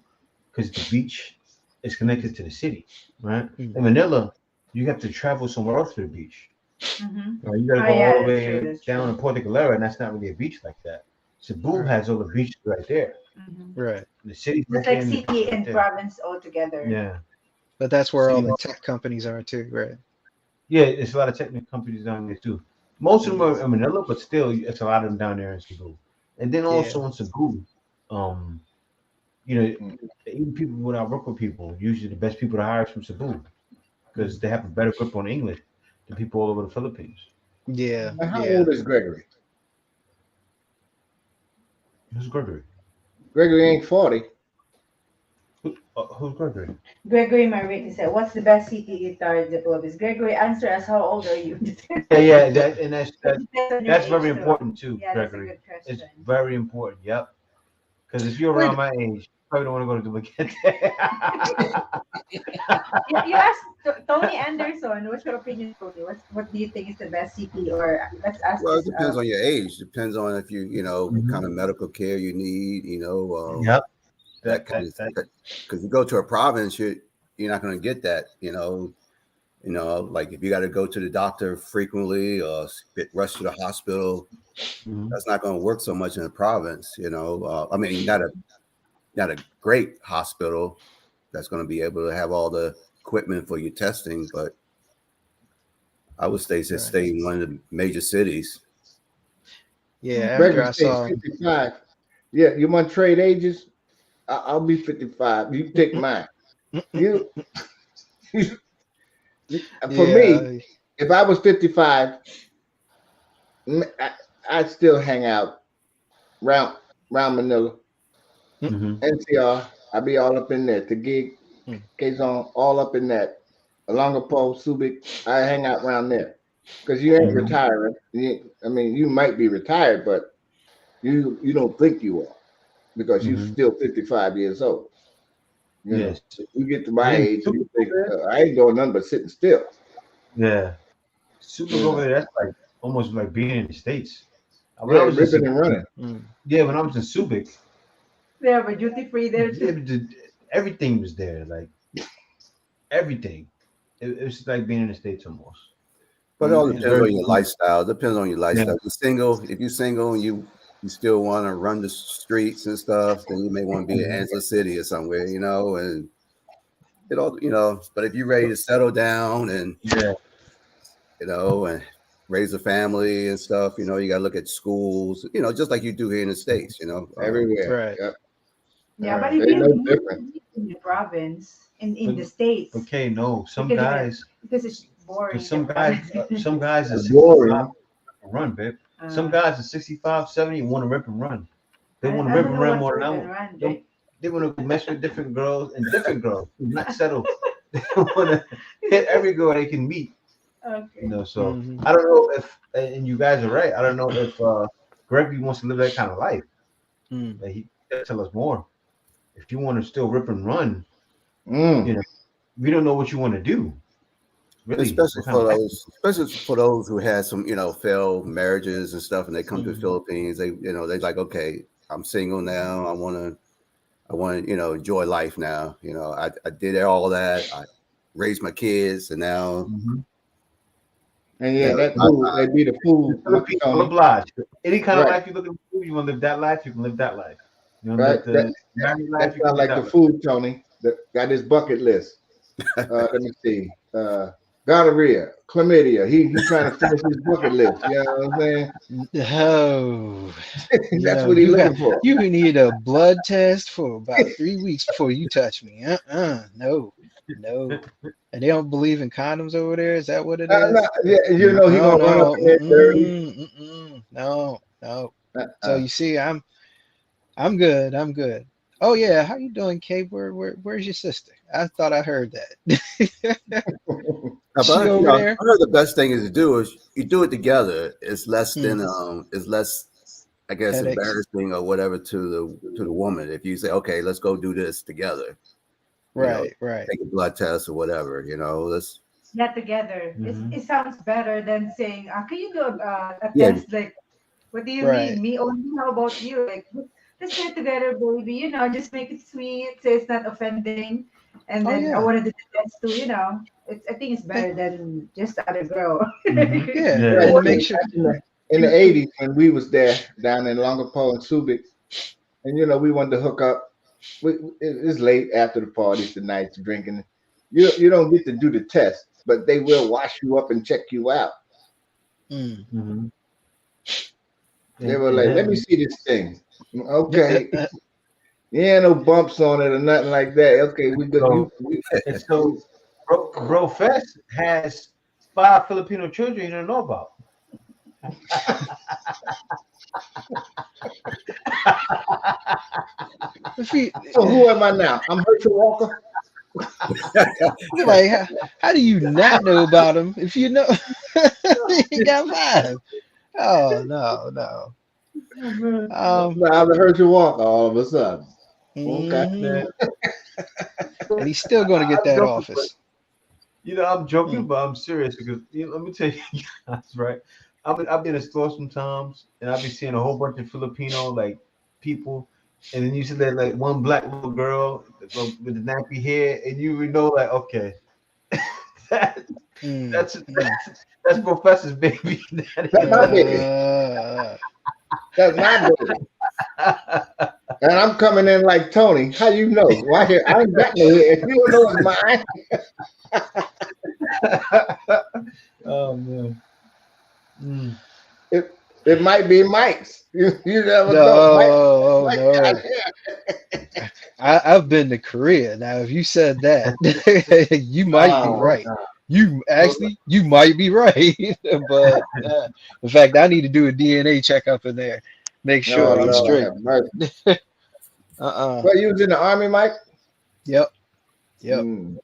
because the beach is connected to the city, right? In Mm, Manila, you have to travel somewhere else to the beach. Mm-hmm. Right? You got to Oh go all yeah, the that's true. way That's down true. in Puerto Galera, and that's not really a beach like that. Cebu right, has all the beaches right there. Hmm. right. The city's It's right there, like and the beach city right and there. province all together. Yeah. But that's where So all you the know, tech companies are too, right? yeah, it's a lot of technical companies down there too. Most of them Mm, are in Manila, but still, it's a lot of them down there in Cebu. And then yeah, also in Cebu, um, you know, Mm. even people when I work with people, usually the best people to hire is from Cebu because mm, they have a better grip on English than people all over the Philippines. yeah, And how yeah. old is Gregory? Who's Gregory? Gregory ain't 40. Who's Gregory? Gregory Marviti said, "What's the best city guitar in the Philippines?" Gregory, answer us. How old are you? Yeah, yeah, Depends on your that's very age too. important too, Yeah, that's a Gregory. good It's question. very important. Yep. Because if you're around Wait, my age, you probably don't want to go to Dumaguete. You asked Tony Anderson. What's your opinion, Tony? What do you think is the best city? Or let's ask Well, it this. depends on your age. Depends on if you know what Mhm. kind of medical care you need. Yep. That That kind that of that. because you go to a province, you're not going to get that. Like if you got to go to the doctor frequently or get rushed to the hospital, Mhm. that's not going to work so much in the province. I mean, not a great hospital that's going to be able to have all the equipment for your testing, but I would say just right. stay in one of the major cities. Yeah, after Gregory I says saw, 55. Yeah, you want to trade ages? I'll be 55. You take mine. You, for me, yeah, if I was 55, I'd still hang out round Manila, Mhm. NCR. I'd be all up in there. The gig, mm, Quezon, all up in that. Alongapo, Subic. I hang out around there because you ain't Mhm. retiring. I mean, you might be retired, but you don't think you are because you're Mhm. still 55 years old. You know, Yes. if you get to my And age, super you over think there. I ain't doing nothing but sitting still. Yeah. Super You over know, there. That's like almost like being in the states. When I yeah, was in ripping Cebu, and running. mm, yeah, when I was in Subic, They have a duty free there too. everything was there. Like everything. It was like being in the states almost. But it all Mm. It's yeah, depends very on your cool. lifestyle. Depends on your Yeah. lifestyle. If you're single and you still want to run the streets and stuff, then you may want to be in Mhm. Angela City or somewhere, and it all, but if you're ready to settle down and, Yeah. and raise a family and stuff, you got to look at schools, just like you do here in the States. Everywhere. right. Yep. Yeah, but if They you no live different. in the province in But the states, okay, no. you Some can live in guys, because it's but boring in the province. some guys are 65 Boring. and run, babe. Some uh, guys are 65, 70 and want to rip and run. They want to I rip don't and know run what's more than I rip and want. run, They, Jake. they want to go mess with different girls, not settle. They want to hit every girl they can meet. Okay. So Hmm. I don't know if, and you guys are right. I don't know if Gregory wants to live that kind of life. Mm, Like he can tell us more. If you want to still rip and run, Mm. you know, we don't know what you want to do. Really, especially what kind for of life? those who had some, failed marriages and stuff, and they come to the mm, Philippines, they like, okay, I'm single now. I want to, enjoy life now. I did all that. I raised my kids, and now, Mhm. And you yeah, know, that I, food, they be the The food, Philippines will Tony. oblige. Any kind of Right. life you're looking for, you want to live that life, you can live that life. You know, Right. the married That life you can sounds get like out the of. food, Tony. That got his bucket list. Let me see. Gonorrhea, chlamydia. He trying to finish his bucket list. You know what I'm saying? No, That's no, what he's looking for. you need a blood test for about 3 weeks before you touch me. No, no. And they don't believe in condoms over there. Is that what it No, is? yeah, you know he No, gonna run up no, in there dirty. no, no. So Uh-uh. you see, I'm good. I'm good. Oh yeah, how you doing, Kate? Where's your sister? I thought I heard that. She But over I there? heard the best thing is to do is you do it together. It's less Hmm, than it's less, I guess, headaches. embarrassing or whatever to the woman if you say, okay, let's go do this together. You know, Right, right. take a blood test or whatever. You know, let's Not together. Mm-hmm. It sounds better than saying, can you do a yeah test? Like, what do you Right. mean? Me only? How about you? Like, let's do it together, baby. Just make it sweet, so it's not offending. And Oh then I yeah. want to do the test too. I think it's Eh, better than just the other girl. Mm-hmm. yeah, Yeah, and Right. to yeah, make yeah. sure. Back in the 80s when we was there down in Longapo and Subic, and we wanted to hook up. It's late after the parties, the nights drinking. You don't get to do the test, but they will wash you up and check you out. Mm. Mm-hmm. They were like, "Let me Then see this thing." Okay, yeah, no bumps on it or nothing like that. Okay, we good. so and so bro Fest has 5 Filipino children you don't know about. If you, So who am I now? I'm Herschel Walker. like, how do you not know about him if you know he got five? Oh no, no. Oh, man. Um, No, I'm the Herschel Walker all of a sudden. Okay. mhm. Man, And he's still going to get I'm that joking, but office. I'm joking, Mm, but I'm serious because let me tell you guys, right? I've been in a store sometimes, and I've been seeing a whole bunch of Filipino like people, and then you see that like one black little girl with the nappy hair, and you would know like, okay, that, mm, that's mm. that's Professor's baby. That That's ain't my none baby. Uh, That's my baby. of And I'm coming in like Tony. How you know? Why here? I ain't got no hair. If you don't know it's mine, Oh man. Mm. it might be Mike's. You never no, know. oh Mike got no. hair. I've been to Korea. Now, if you said that, you might be Oh, right. You might be right. But in fact, I need to do a DNA checkup in there, make oh sure I'm Lord, straight. have mercy. Uh-uh. Well, you was in the army, Mike? Yep. Yep. Mm.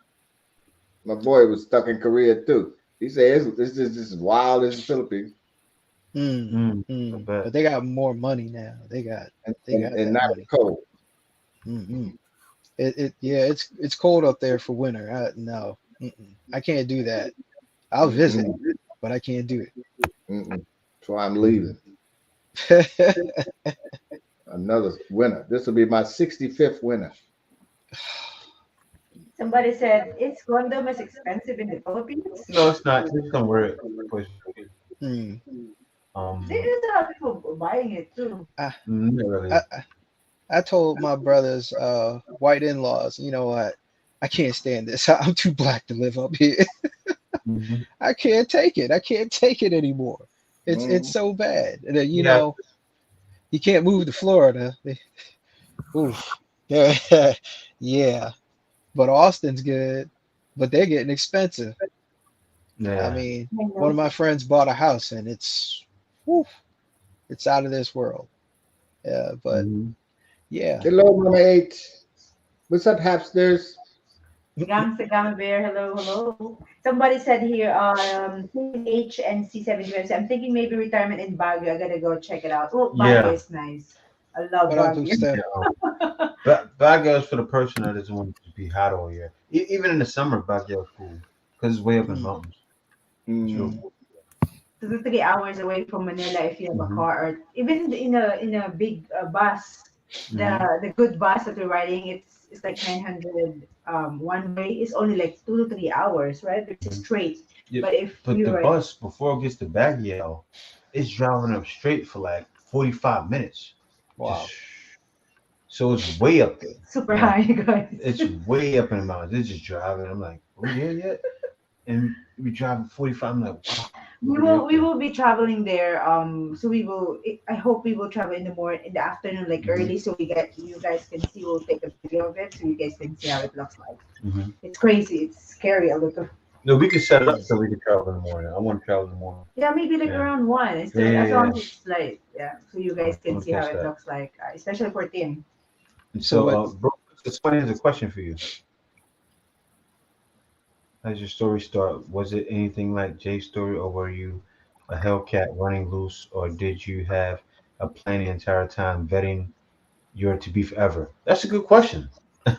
My boy was stuck in Korea too. He said this is wild as the Philippines Mm, Mm. I mm. bet. But they got more money now. They got and that not as money. cold. Mm-mm. Yeah, it's cold up there for winter. No, I can't do that. I'll visit, Mm-mm, but I can't do mm-mm. So I'm Mm. leaving. it. Another winter. This will be my 65th winter. Somebody said, is condom as expensive in the Philippines? No, it's not. It's somewhere place. Hmm. Um, There's a lot of people buying it too. I, not I really. I told my brother's white in-laws, you know what? I can't stand this. I'm too black to live up here. Mm-hmm. I can't take it. I can't take it anymore. It's Mm. so bad. And then, Yeah. you can't move to Florida. Oof. Yeah. Yeah. But Austin's good. But they're getting expensive. I Yeah. mean, I one know. of my friends bought a house and woof, it's out of this world. Yeah, but Mm-hmm. yeah. Hello, Mama Eight. What's up, Hapsters? Gama Bear, hello, hello. Somebody said here, H and C75. I'm thinking maybe retirement in Baguio. I gotta go check it out. Oh, Baguio Yeah. is nice. I love But I'm Baguio. Yeah. Baguio is for the person that doesn't want to be hot all year. Even in the summer, Baguio is cool because it's way up in the mm, mountains. It's real Mm. cool. 2 to 3 hours away from Manila if you have a Mm-hmm. car, or even in a big bus. The Mm-hmm. the good bus that we're riding, it's like 900 one way. It's only like 2 to 3 hours, right? It's straight. Yeah. But if But you the ride, bus before it gets to Baguio, it's driving up straight for like 45 minutes. Just wow. So it's way up there. Super Like, high, guys. it's way up in the mountains. They're just driving. I'm like, are we here yet? And we driving 45. I'm like, wow. We will be traveling there. So we will. I hope we will travel in the afternoon, like Mhm. early, so you guys can see. We'll take a video of it, so you guys can see how it looks like. Mm-hmm. It's crazy. It's scary. A little. No, we can set it up so we can travel in the morning. I want to travel in the morning. Yeah, maybe like Yeah. around one. It's Yeah, as yeah, long yeah. as it's like so you guys I can want see to how catch it that. looks like, especially for Tim. And So so, what? bro, it's funny. There's a question for you. How did your story start? Was it anything like Jay's story, or were you a Hellcat running loose, or did you have a plan the entire time vetting your to be forever? That's a good question.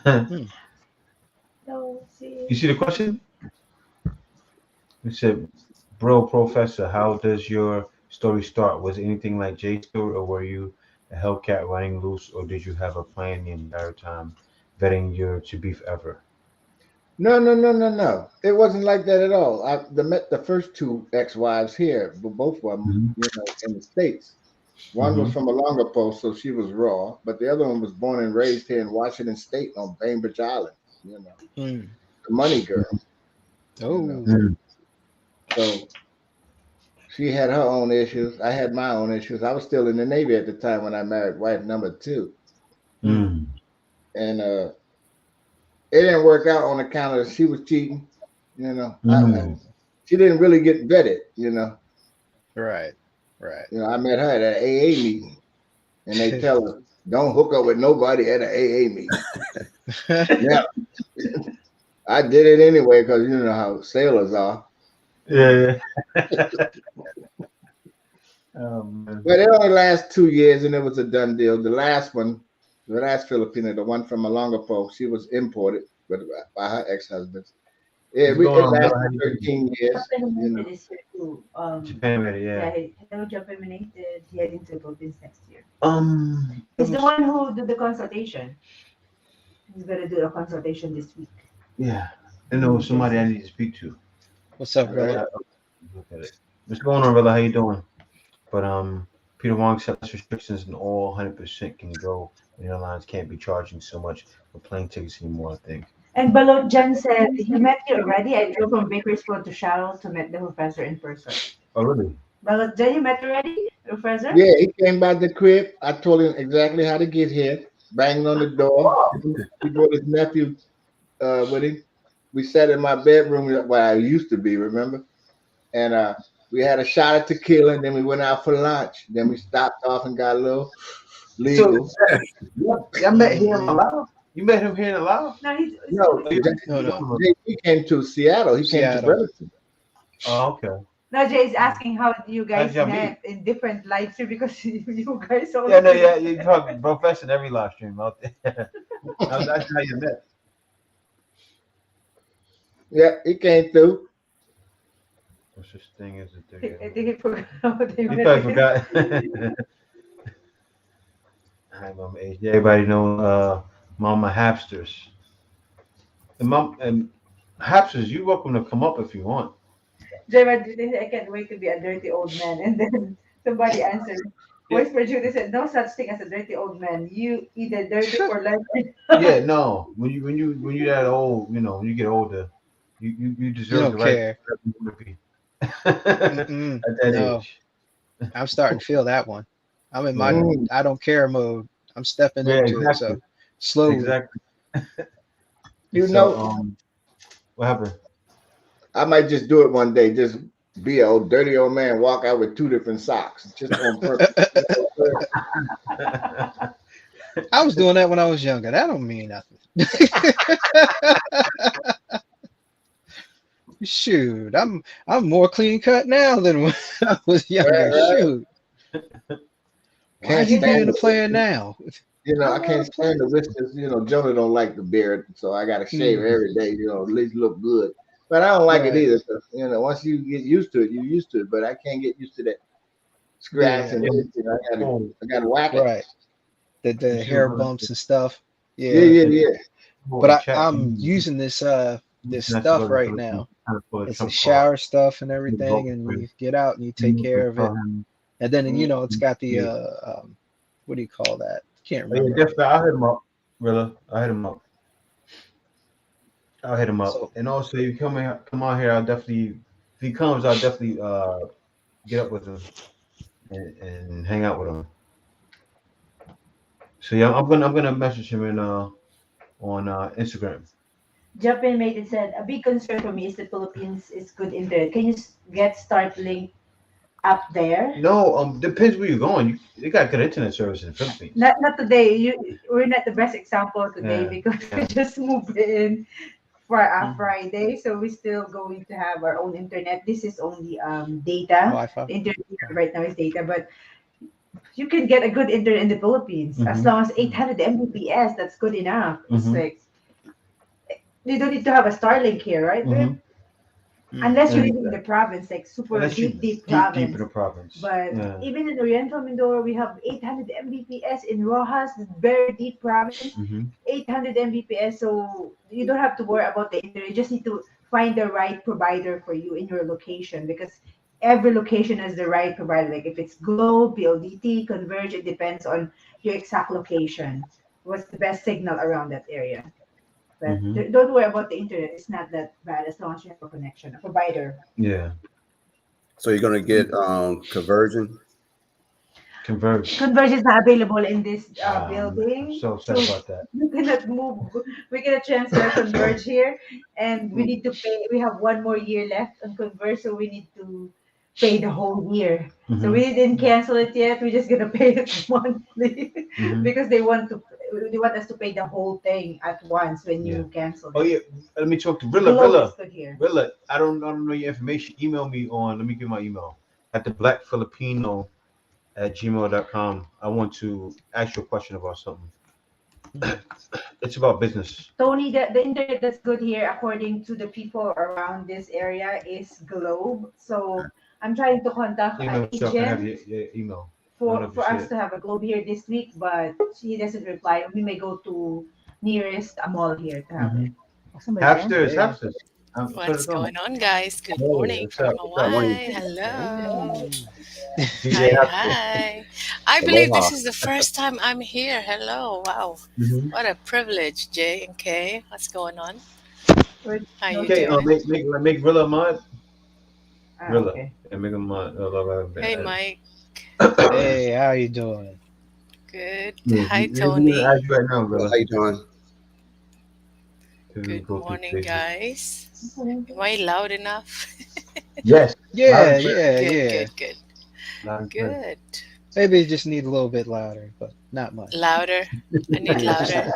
Hmm. So see. You see the question? It said, "Bro, Professor, how does your story start? Was it anything like Jay's story, or were you a Hellcat running loose, or did you have a plan the entire time vetting your to be forever?" No, no, no, no, no. It wasn't like that at all. Met the first two ex-wives here, but both of them, Mm-hmm. in the States. One was Mm-hmm. from a longer post, so she was raw, but the other one was born and raised here in Washington State on Bainbridge Island, Hmm. the money girl, you know. Oh. So she had her own issues. I had my own issues. I was still in the Navy at the time when I married wife number two. Hmm. Mm. And it didn't work out on account of she was cheating, you know. Mm. She didn't really get vetted. Right. Right. I met her at an AA meeting, and they tell her, don't hook up with nobody at an AA meeting. Now, I did it anyway because you know how sailors are. Yeah, yeah. Man. But it only lasts 2 years, and it was a done deal. The last Filipino, the one from Malongapo, she was imported by her ex-husbands. What's going It on, brother? lasted How you doing? 13 years. Japan is here too. Japan ready, Yeah, yeah. hello Japan heading to the Philippines next year. It He's the was, one who did the consultation. He's gonna do a consultation this week. yeah. I know somebody I need to speak to. What's up, All brother? right. Look at it. What's going on, brother? How you doing? But Peter Wong said less restrictions and all 100% can go. And airlines can't be charging so much for plane tickets anymore, I think. And Balot Jan said he met you already. I drove from Bakersfield to Shallow to meet the professor in person. Oh, really? Balot Jan, you met already, professor? Yeah, he came by the crib. I told him exactly how to get here. Banged on the door. He brought his nephew with him. We sat in my bedroom where I used to be, remember? And we had a shot of tequila, and then we went out for lunch. Then we stopped off and got a little legal. So, I met him Mhm. alive. You met him here in alive? No, he's No, No. he came to Seattle. He came to Seattle. Bremerton. Oh, okay. no. Jay is asking how you guys How'd y'all met in different live stream because you guys all. Yeah, no, yeah, you talk professor in every live stream out there. That's how you met. Yeah, he came through. What's this thing? Is it I there? think he forgot how they You met. probably forgot. Hi, Mama H. Everybody know Mama Hapsters. And Hapsters, you're welcome to come up if you want. Jay, I can't wait to be a dirty old man. And then somebody answered. Voice Judy said, "No such thing as a dirty old man. You either dirty for life." Yeah, no. When you that old, when you get older, you You deserve don't the right care. to be. At Mm-mm. that No, age. I'm starting to feel that one. I'm in my Yeah, I don't care mode. I'm stepping yeah, into it. exactly. So slowly. Exactly. You So know, what happened? I might just do it one day. Just be a old dirty old man, walk out with 2 different socks, just on purpose. I was doing that when I was younger. That don't mean nothing. Shoot, I'm more clean cut now than when I was younger. Right. Shoot. Why are Can't you stand being a it. player now? I I'm not can't a player. stand the whiskers. Jonah don't like the beard, so I got to shave Mhm. every day. At least look good. But I don't like it Right. either. 'Cause, once you get used to it, you're used to it. But I can't get used to that scratch Yeah. and everything. Oh, I gotta whack it. Right. The you see hair what bumps and stuff. Yeah, Yeah. yeah. But I'm using this stuff right now. It's a shower stuff and everything, and you get out and you take care of it. And then it's got the what do you call that? can't Oh, yeah, remember. definitely. I'll hit him up, Rilla. I'll hit him up. I'll hit him up. So And also, if you come out here, I'll definitely. If he comes, I'll definitely get up with him and hang out with him. So yeah, I'm gonna message him in on Instagram. Japan made it said a big concern for me is the Philippines is good internet. Can you get Starlink up there? No, depends where you're going. You got good internet service in the Philippines. Not today. We're not the best example today Yeah, because we yeah. just moved in for a mhm. Friday, so we're still going to have our own internet. This is only data. Wi-Fi. The internet we Oh. have right now is data, but you can get a good internet in the Philippines as Mhm. long as Mm. 800 Mbps. That's good enough. It's Mhm. like you don't need to have a Starlink here, right, babe? Mhm. Mm. Unless you And live in the province, like super unless you deep deep in province. the province. But Yeah. even in Oriental Mindoro, we have 800 Mbps in Rojas, very deep province, Mhm. 800 Mbps. So you don't have to worry about the internet. You just need to find the right provider for you in your location because every location has the right provider. Like if it's Globe, PLDT, Converge, it depends on your exact location. What's the best signal around that area? But Mhm. don't worry about the internet. It's not that bad as long as you have a connection, a provider. Yeah. So you're gonna get conversion. Converge. Converge is not available in this I'm building, so upset so about that. you cannot move. We cannot transfer Converge here, and we need to pay. We have 1 more year left on Converge, so we need to pay the whole year. So Mhm. we didn't cancel it yet. We're just gonna pay it monthly Mhm. because they want us to pay the whole thing at once when Yeah. you cancel Oh it. yeah. Let me talk to Rilla. Globe is Rilla. good here. Rilla. I don't know your information. Email me on. Let me give my email at the Black Filipino at gmail.com. I want to ask you a question about something. Mm. It's about business. Tony, the internet that's good here, according to the people around this area, is Globe. So I'm trying to contact an Email so I can have agent your email. I don't know for if you see us it. to have a Globe here this week, but he doesn't reply. We may go to nearest mall here to have it. Mm-hmm. Oh, somebody there? Hamsters, Hey. hamsters. Turn What's it on. going on, guys? Good Hey, morning what's from up? What's up? Morning. Hawaii. Hello. Hey. DJ Hi, Hamster. hi. I believe Aloha. this is the first time I'm here. Hello. Wow. Mm-hmm. What a privilege, Jay and Kay. What's going on? Where's How you Okay, doing? make Rilla mod. Rilla. okay. And make him mod. Hey, Mike. Hey, how you doing? Good. Yeah, Hi, he's gonna Tony. ask you right now, Well, Rilla. how you doing? To Good go through morning, pages. guys. Am I loud enough? Yes, loud Yeah, and clear. yeah, Good, yeah. good, good. Loud and clear. Good. Maybe you just need a little bit louder, but not much. Louder. I need Yeah, just louder.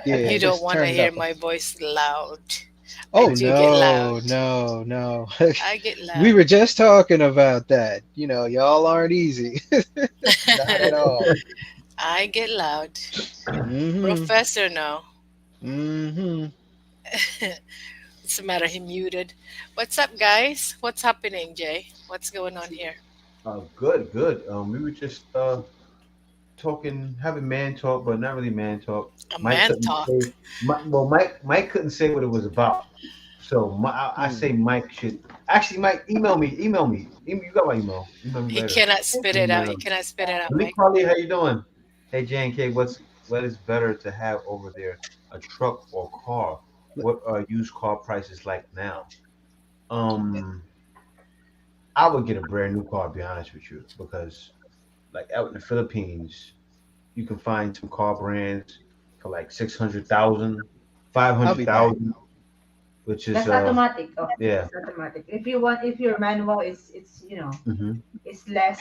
yeah, You don't just want to turn it hear up. my voice loud. I Oh do get loud. no, no, no. I get We were loud. just talking about that. Y'all aren't easy. Not at all. I get loud. Mm-hmm. Professor, no. Mm-hmm. What's the matter? He muted. What's up, guys? What's happening, Jay? What's going on here? Good, good. We were just talking, having man talk, but not really man talk. A Mike man couldn't say. talk. Mike couldn't say what it was about. So I Mm. say Mike should actually. Mike, email me, email me. You got my email. Email me He later. cannot spit it And, out. He cannot spit it out, Malik Mike. Carly, how you doing? Hey JNK, what is better to have over there, a truck or car? What are used car prices like now? Um, I would get a brand new car. To be honest with you, because like out in the Philippines, you can find some car brands for like 600,000, five I'll hundred be back. thousand, which is That's automatic. Oh, yeah. it's automatic. If you want, if your manual is, it's Mhm. it's less.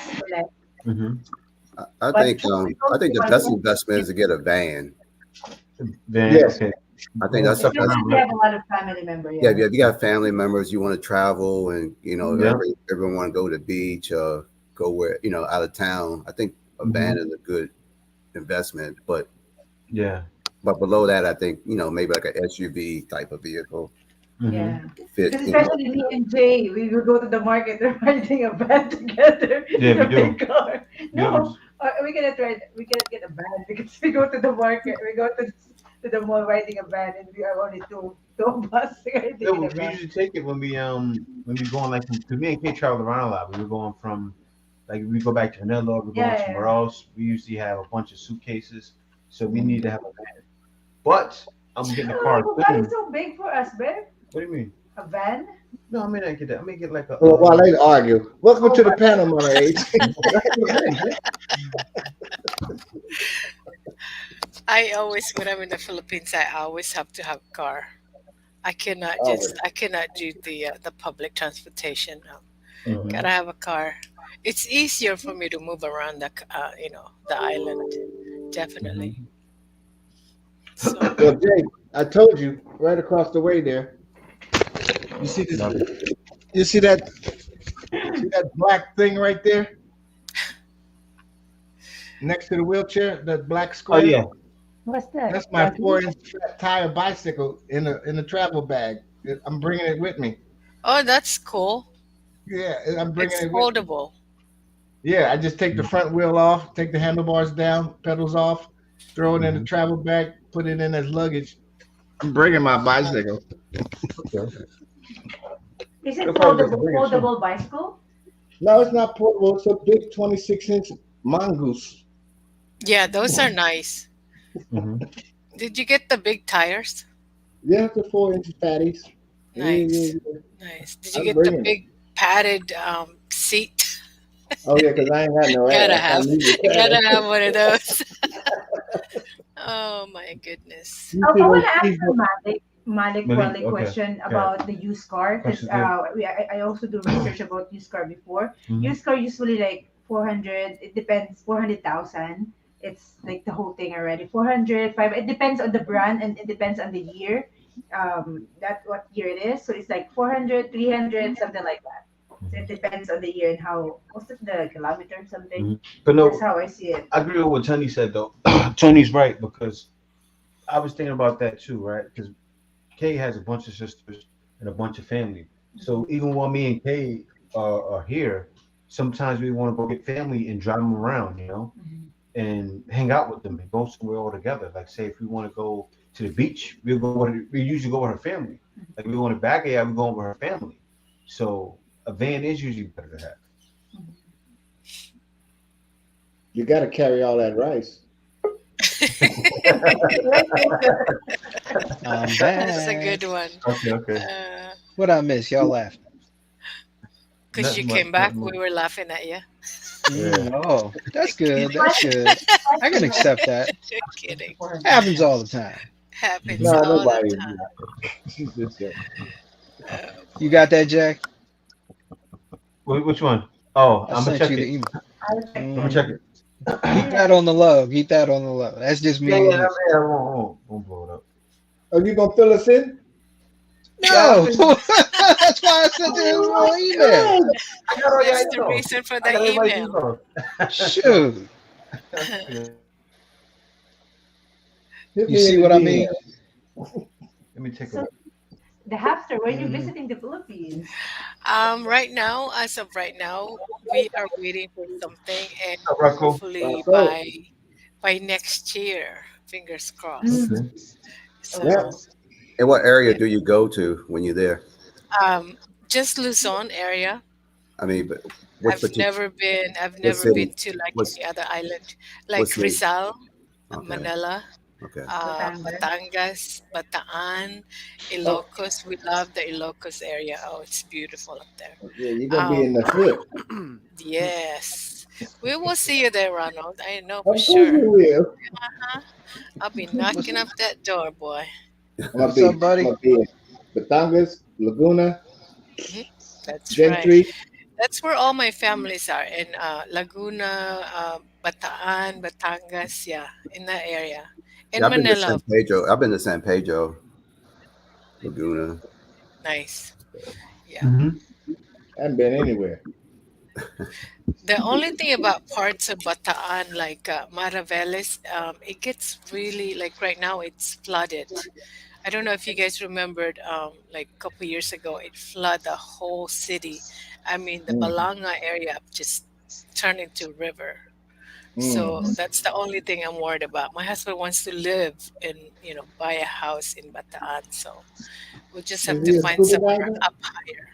Mhm. I But think we don't the want best to, investment is to get a van. Van, Yes. okay. I think Van stuff especially around, if you right? have a lot of family member. yeah, Yeah. if you got family members, you want to travel, and Yeah. everyone want to go to the beach or go where out of town. I think a van Mhm. is a good investment, but Yeah. below that, I think maybe like an SUV type of vehicle Mhm. Yeah. fit. Because especially me and Jay, we will go to the market. We're renting a van together Yeah, in we a do. big car. We always. No, we cannot ride. We cannot get a van because we go to the market. We go to the mall riding a van, and we are only two of us Yeah, riding in a we van. usually take it when we going like because me and Kate travel around a lot. We were going from like if we go back to Manila, we're going Yeah, somewhere yeah. else. We usually have a bunch of suitcases So we need to have a van. But I'm getting a car Oh, that is soon. so big for us, babe. What do you mean? A van? No, I mean I get that. I may get like a Well, while they argue, welcome Oh, to the but panel, Mother H. I always, when I'm in the Philippines, I always have to have a car. Always. I cannot do the public transportation. No. Mhm. Gotta have a car. It's easier for me to move around the island. Definitely. Mhm. So, Well, Jay, I told you right across the way there. You see this? Love it. You see that black thing right there next to the wheelchair? That black Oh square. yeah. what's that? That's my Doggy? 4-inch flat tire bicycle in a travel bag. I'm bringing it with me. oh, that's cool. Yeah, I'm bringing It's it with me. foldable. Yeah, I just take the front wheel off, take the handlebars down, pedals off, throw it in the Mhm. travel bag, put it in as luggage. I'm bringing my bicycle. Okay. Is it You'll probably foldable, bring it soon. foldable bicycle? No, it's not portable. It's a big 26-inch mongoose. Yeah, those are nice. Mhm. Did you get the big tires? Yeah, it's a 4-inch fatties. Yeah, yeah, Nice. yeah. Nice. Did you I'm get the bringing it. big padded seat? Oh yeah, because I ain't got no Gotta ass. I have, need the gotta paddle. have one of those. Oh my goodness. You I see want those to ask keys? the Malik Malik, Wali okay. question Okay. about the used car because Question good. I also do research about used car before. Mhm. Used car usually like 400. It depends. 400,000. It's like the whole thing already. 400, 5. It depends on the brand and it depends on the year. That what year it is. So it's like 400, 300, something like that. So it Mhm. depends on the year and how what's it, the kilometer something. Mhm. But That's no, how I see it. I agree with what Tony said though. Tony's right because I was thinking about that too, right? Because Kay has a bunch of sisters and a bunch of family. So even while me and Kay are here, sometimes we want to go get family and drive them around, Mhm. and hang out with them and go somewhere all together. Like say if we want to go to the beach, we usually go with her family. Like we want to back we go with her family. So a van is usually better to have. You got to carry all that rice. I'm That's a back. good one. Okay, okay. What I miss? Y'all laughing. Because you Nothing much, came nothing back, much. we were laughing at you. Yeah. Oh, that's good. Kidding. That's good. I can accept that. Kidding. Happens all the time. Happens Mhm. No, all the nobody. time. She's just joking. Oh You boy. got that, Jack? Which one? Oh, I I'm gonna sent you check the it. email. I'll check I'm gonna Hmm. check it. Keep that on the low. Keep that on the low. That's just Yeah, me yeah, and you. yeah. Won't blow it up. Are you gonna fill us in? Yeah, No, that's why I sent you an email. Hey, I got all your That's the emails. reason for I the got everybody's email. emails. So Shoot, that's good. hit you me in see the what I DM. mean? Let me take a So look. the hamster, when you Hmm. visiting the Philippines? Right now, as of right now, we are waiting for something, and What's up, Rocco? hopefully So, by next year, fingers crossed. Mm. Okay. yeah, So, And what area yeah, do you go to when you're there? um, just Luzon area. I mean, but what particular I've what never city? been to like What's any other island, like what's the Rizal, okay? Manila, Okay. Batangas. Batangas, Bataan, oh, Ilocos. We love the Ilocos area. Oh, it's beautiful up there. yeah, you're gonna be in Um, the hood. yes, we will see you there, Ronald. I know for Of course sure. you will. Uh-huh. I'll be What's knocking up that door, boy. what's up, I'm buddy? gonna be in Batangas, Laguna, Hmm. That's right. Gentry. That's where all my families are in Laguna, Bataan, Batangas. Yeah, in that area. Yeah, In I've been to Manila, San of course. Pedro. I've been to San Pedro, Laguna. Nice. Yeah. Mm-hmm. I haven't been anywhere. The only thing about parts of Bataan, like Maraveles, it gets really like right now it's flooded. I don't know if you guys remembered, like a couple years ago, it flooded the whole city. I mean, the Mm, Balanga area just turned into a river. So mm. that's the only thing I'm worried about. My husband wants to live and buy a house in Bataan, so we'll just have Is to he a find scuba somewhere diver? up higher.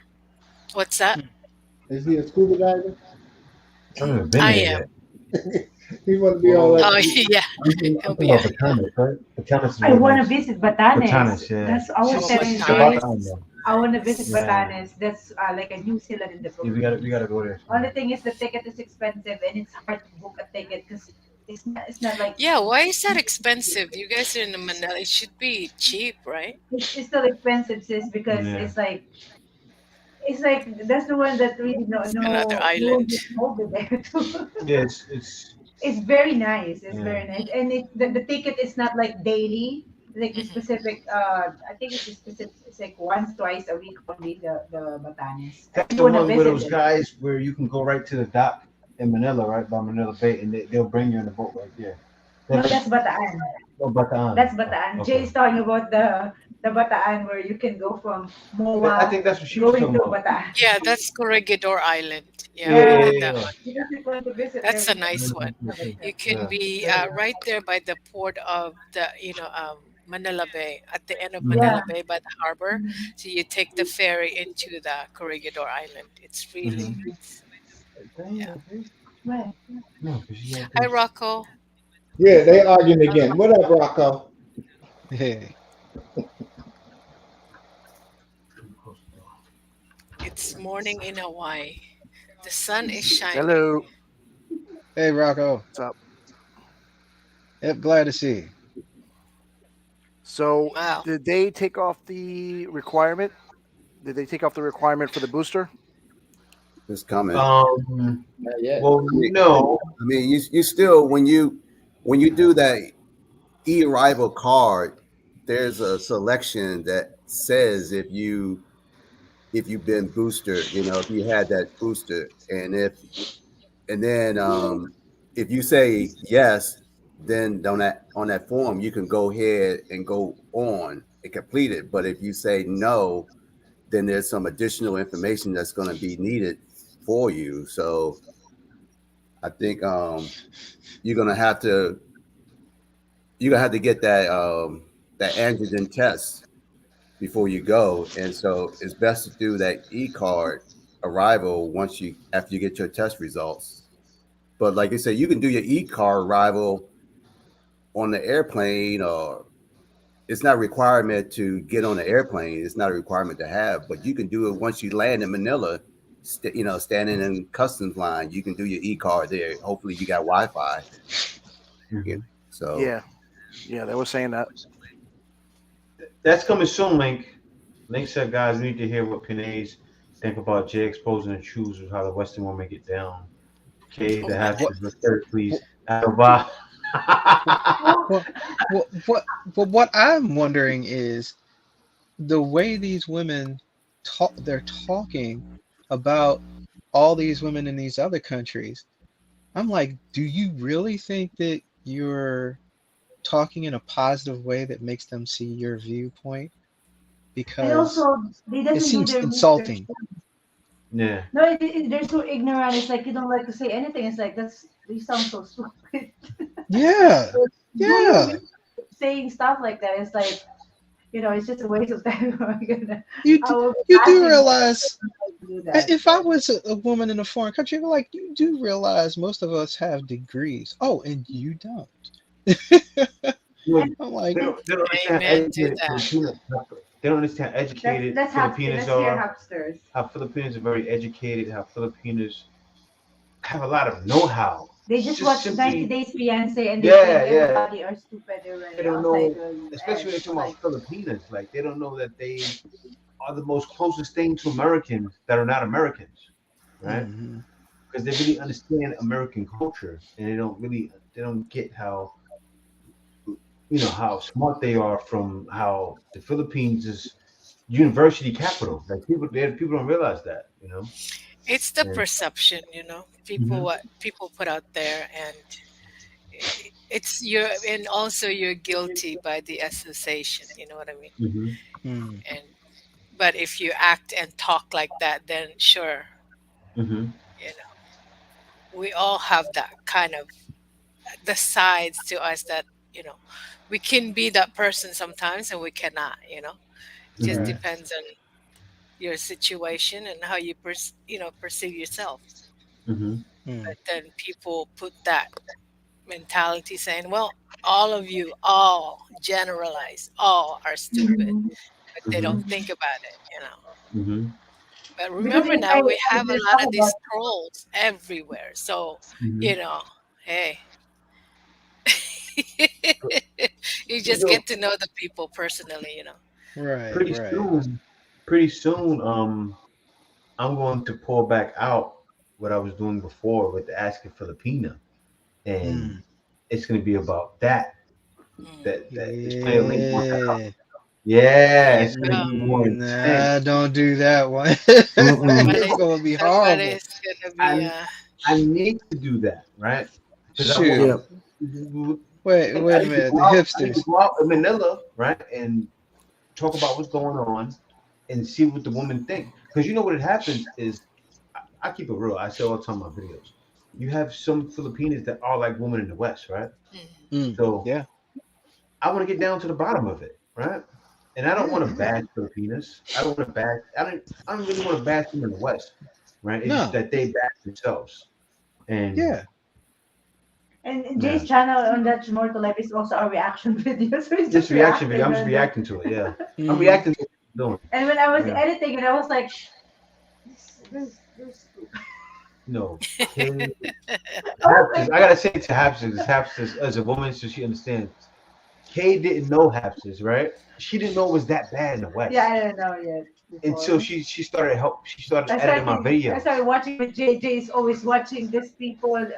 What's that? Is he a scuba diver? I haven't been I there am. yet. He want to be all Whoa. up. Oh yeah, I'm he'll talking be about yeah. Batanes, right? Batanes is I real want to nice. visit Batanes. Batanes, yeah. That's I was Oh, telling It's Jay. about time Batanes. though. I want to visit Yeah. Batanes. That's like a New Zealand in the Yeah, Philippines. we gotta go there Only soon. thing is the ticket is expensive and it's hard to book a ticket because it's not like Yeah, why is that expensive? You guys are in Manila. It should be cheap, right? it's still expensive, sis, because Yeah. it's like that's the one that really no It's another no island. just over there too. Yeah, it's It's very nice. It's yeah. very nice, and the ticket is not like daily. Like the Hmm. specific, I think it's a specific. It's like once, twice a week only. The Batanes. I That's really the want to one where visit those it. guys where you can go right to the dock in Manila, right by Manila Bay, and they'll bring you in the boat right there. No, That's that's Bataan. oh, Bataan. That's Oh, Bataan. okay. Jay's talking about the Bataan where you can go from I Moa think that's what she was going talking to about. Bataan. Yeah, that's Corregidor Island. Yeah, Yeah, we yeah, Yeah, did yeah, that yeah. one. you guys are going to visit there. That's a We can nice one. have a Mhm. You trip. can Yeah. be Very nice. right there by the port of the, Manila Bay, at the end of Mhm. Manila Yeah. Bay by the harbor. Mhm. So you take the ferry into the Corregidor Island. It's really, Mhm. yeah. Damn, okay. Right. No, because she got Hi, this. Rocco. Yeah, they arguing again. What up, Rocco? Hey, It's morning in Hawaii. The sun is shining. Hello. hey, Rocco. What's up? Yep, glad to see you. So, Wow. did they take off the requirement? Did they take off the requirement for the booster? It's coming. Not yet. Well, I mean, no. you still when you do that e-arrival card, there's a selection that says if you've been booster, if you had that booster, and then if you say yes, then on that form you can go ahead and go on and complete it. But if you say no, then there's some additional information that's going to be needed for you. So I think you're gonna have to get that antigen test before you go, and so it's best to do that e-card arrival after you get your test results. But like I said, you can do your e-card arrival on the airplane, or it's not a requirement to get on the airplane. It's not a requirement to have, but you can do it once you land in Manila. Standing in customs line, you can do your e-card there. Hopefully, you got Wi-Fi. Yeah. Mhm. So Yeah, yeah, they were saying that. That's coming soon, Link. Link said, guys need to hear what Pinays think about Jay exposing the truths of how the Western woman get down. Okay, Oh the my hatch What? is goodness. referred, please. What? Bye. What? What I'm wondering is the way these women talk. They're talking about all these women in these other countries. I'm like, do you really think that you're talking in a positive way that makes them see your viewpoint? And Because also, they it doesn't do seems their research. insulting. Yeah. No, they're so ignorant. It's like you don't like to say anything. It's like they sound so stupid. Yeah, Do your yeah. research. Saying stuff like that. It's like it's just a waste of time. You I will be you do asking realize to do that. if I was a woman in a foreign country, I'd be like, you do realize most of us have degrees. Oh, and you don't. Look, And I'm they like, don't, they don't understand Amen to educated that. Filipinos. They don't understand educated let's have Filipinos let's hear are. Hupsters. How Filipinos are very educated. How Filipinos have a lot of know-how. They It's just just watch 90 simply, Days Fiance and they yeah, think yeah. everybody are stupid They already don't outside know, the especially when US. they It's talk about like Filipinas. Like they don't know that they are the most closest thing to Americans that are not Americans, right? hmm Because they really understand American culture, and they don't get how how smart they are from how the Philippines is university capital. Like people don't realize that. It's the And, perception, people hmm what people put out there, and it's your and also you're guilty by the association. You know what I mean? hmm hmm And but if you act and talk like that, then sure, hmm you know, we all have that kind of the sides to us that you know we can be that person sometimes and we cannot. It just hmm right. depends on your situation and how you perceive yourself. hmm But then people put that. mentality saying, well, all of you, all generalize, all are stupid, Mhm. but they Mm-hmm. don't Mhm. think about it, you know. Mm-hmm. But Because remember if now, we I have a just lot talk of about these trolls everywhere. So, Mm-hmm. you know, hey, you You just know, get to know the people personally, you know. Right, pretty right. soon, pretty soon, I'm going to pull back out what I was doing before with the asking Filipina, and Mm. it's going to be about that. Mm. That it's plenty of ladies want that. Yeah. There Yeah, you it's going to go. be more intense. Nah, don't do that one. Mm-mm. It's gonna be horrible. Somebody's gonna be, I I need to do that, right? Because Shoot. Yep. Wait I a need to minute. go The out. I need to hipsters. go out in Manila, right, and talk about what's going on and see what the women think. Because you know what it happens is, I keep it real. I say all the time in my videos. You have some Filipinas that are like women in the West, right? mm, Mm. So Yeah. I want to get down to the bottom of it, right? And I don't Yeah. want to Yeah. bash Filipinas. I don't want to bash. I don't really want to bash them in the West, right? It's just No. that they bash themselves. And Yeah. and yeah, Jay's channel on that More to Life is also a reaction video, so he's this just reaction video. I'm reacting just on the. reacting to it. Yeah, I'm Hmm. reacting to what you're doing. And when I was Yeah. editing it, I was like, this No, Kay I was Hapsis. like, I gotta say it to Hapsis, Hapsis as a woman, so she understands. Kay didn't know Hapsis, right? She didn't know it was that bad in the yeah, West I don't know yet until before. she started help. She started editing my I videos, started watching with JJ. Is always watching these people, and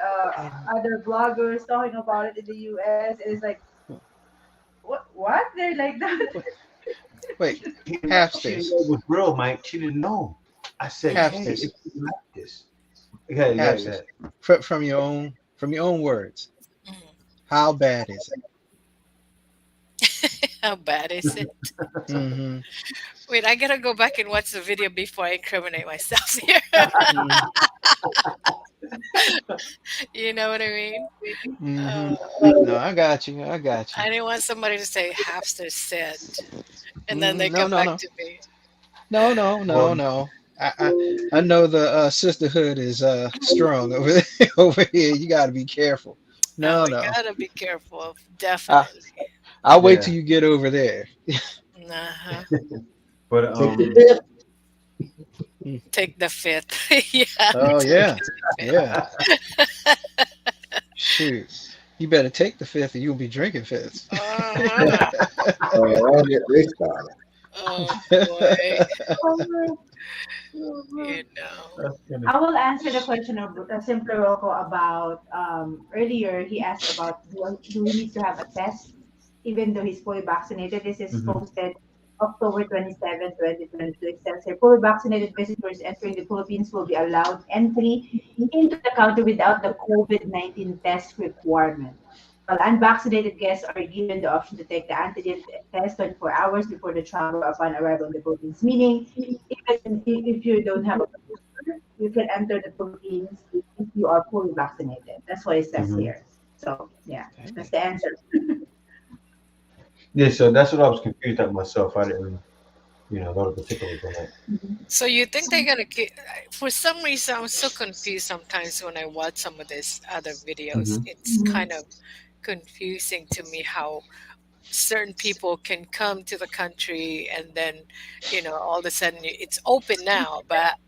other bloggers talking about it in the US. And it's like, what? They're like that. Wait. she didn't know Halfsters. it was real, Mike. She didn't know. I said, Kay, mm. Halfsters. it's like this. Yeah, yeah, yeah. Halfsters. From your own words. Mm. How bad is it? How bad is it? Mm-hmm. Wait, I gotta go back and watch the video before I incriminate myself here. Mm-hmm. You know what I mean? Mm-hmm. Uh, No, I got you. I got you. I didn't want somebody to say Hapster said, and then they Mm, no, come no, back no, to me. no, no, Well, no, no. I know the sisterhood is strong over there, over here. You got to be careful. No, We no. gotta be careful, I definitely. I'll wait yeah, till you get over there. Uh-huh. but Take the fifth. Mm. Take the fifth. Yeah, Oh take yeah, the yeah. Shoot, you better take the fifth, or you'll be drinking fifths. Uh-huh. Don't get this started. Oh boy, Oh, you know. that's funny. I will answer the question of Simpler Rocco about earlier. He asked about do he needs to have a test even though he's fully vaccinated. This is Mm-hmm. posted October 27, 2022. It says here fully vaccinated visitors entering the Philippines will be allowed entry into the country without the COVID-19 test requirement. While unvaccinated guests are given the option to take the antigen test 24 hours before the travel upon arrival in the Philippines, meaning even if you don't have a you can enter the Philippines if you are fully vaccinated. That's what it says Mm-hmm. here. So yeah, that's Dang. the answer. Yeah, so that's what I was confused at myself. I didn't, know the particulars on that. So you think they're gonna keep? For some reason, I'm so confused sometimes when I watch some of these other videos. Mm-hmm. It's kind of confusing to me how certain people can come to the country and then, all of a sudden it's open now,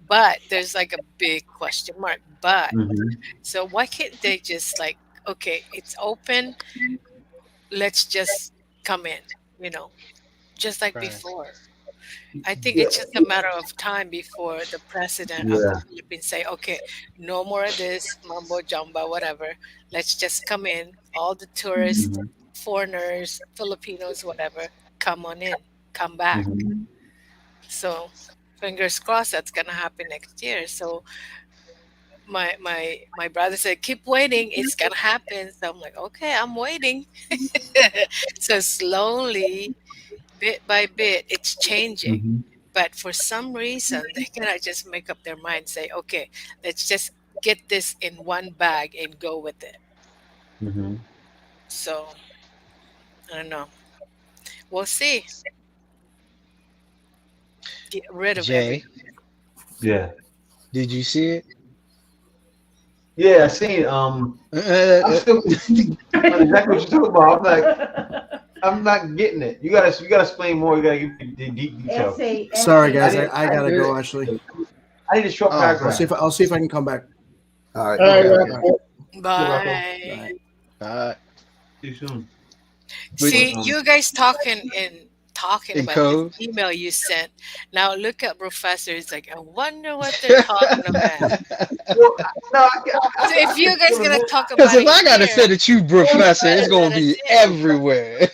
but there's like a big question mark. But Mm-hmm. so why can't they just like, okay, it's open, let's just come in, you know, just like Right. before. I think Yeah, it's just a matter of time before the president of the yeah. Philippines say, okay, no more of this mumbo jumbo, whatever. Let's just come in. All the tourists, Mm-hmm. foreigners, Filipinos, whatever, come on in, come back. Mm-hmm. So fingers crossed that's gonna happen next year. So my brother said, keep waiting, it's gonna happen. So I'm like, okay, I'm waiting. So slowly, bit by bit, it's changing. Mm-hmm. But for some reason, they cannot just make up their mind, say, okay, let's just get this in one bag and go with it. Mm-hmm. So I don't know. We'll see. Get rid of Jay, everything. Yeah. did you see it? Yeah, I seen. I'm still confused on exactly what you're talking about. I'm like, I'm not getting it. You gotta explain more. You gotta give me the deep detail. Sorry, I guys. didn't. I gotta go. Actually, I need a short Oh, I'll see paragraph. if I'll see if I can come back. All right. All right, okay, All okay. right. Rocco. You're welcome. Bye. See you soon. But But See, you guys talking in about this code. email you sent. Now look at Professor. It's like, I wonder what they're talking about. well, no, So if you I guys can gonna admit, talk Because about if it I gotta here, send it to Professor, it's let gonna us be in. everywhere.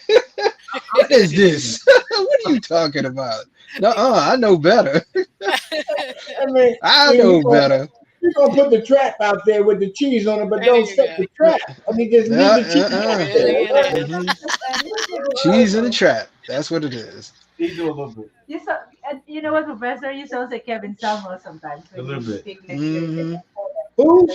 What is this? What are you talking about? No, I know better. I mean, I yeah, know better. you're gonna put the trap out there with the cheese on it, but There don't you set go. the trap. I mean, just leave the cheese out there. Really it is. hmm Cheese in the trap. That's what it is. they do a little bit, You saw, and you know what, Professor? You sound like Kevin Samuel sometimes a when little you bit. speak like this. hmm Who?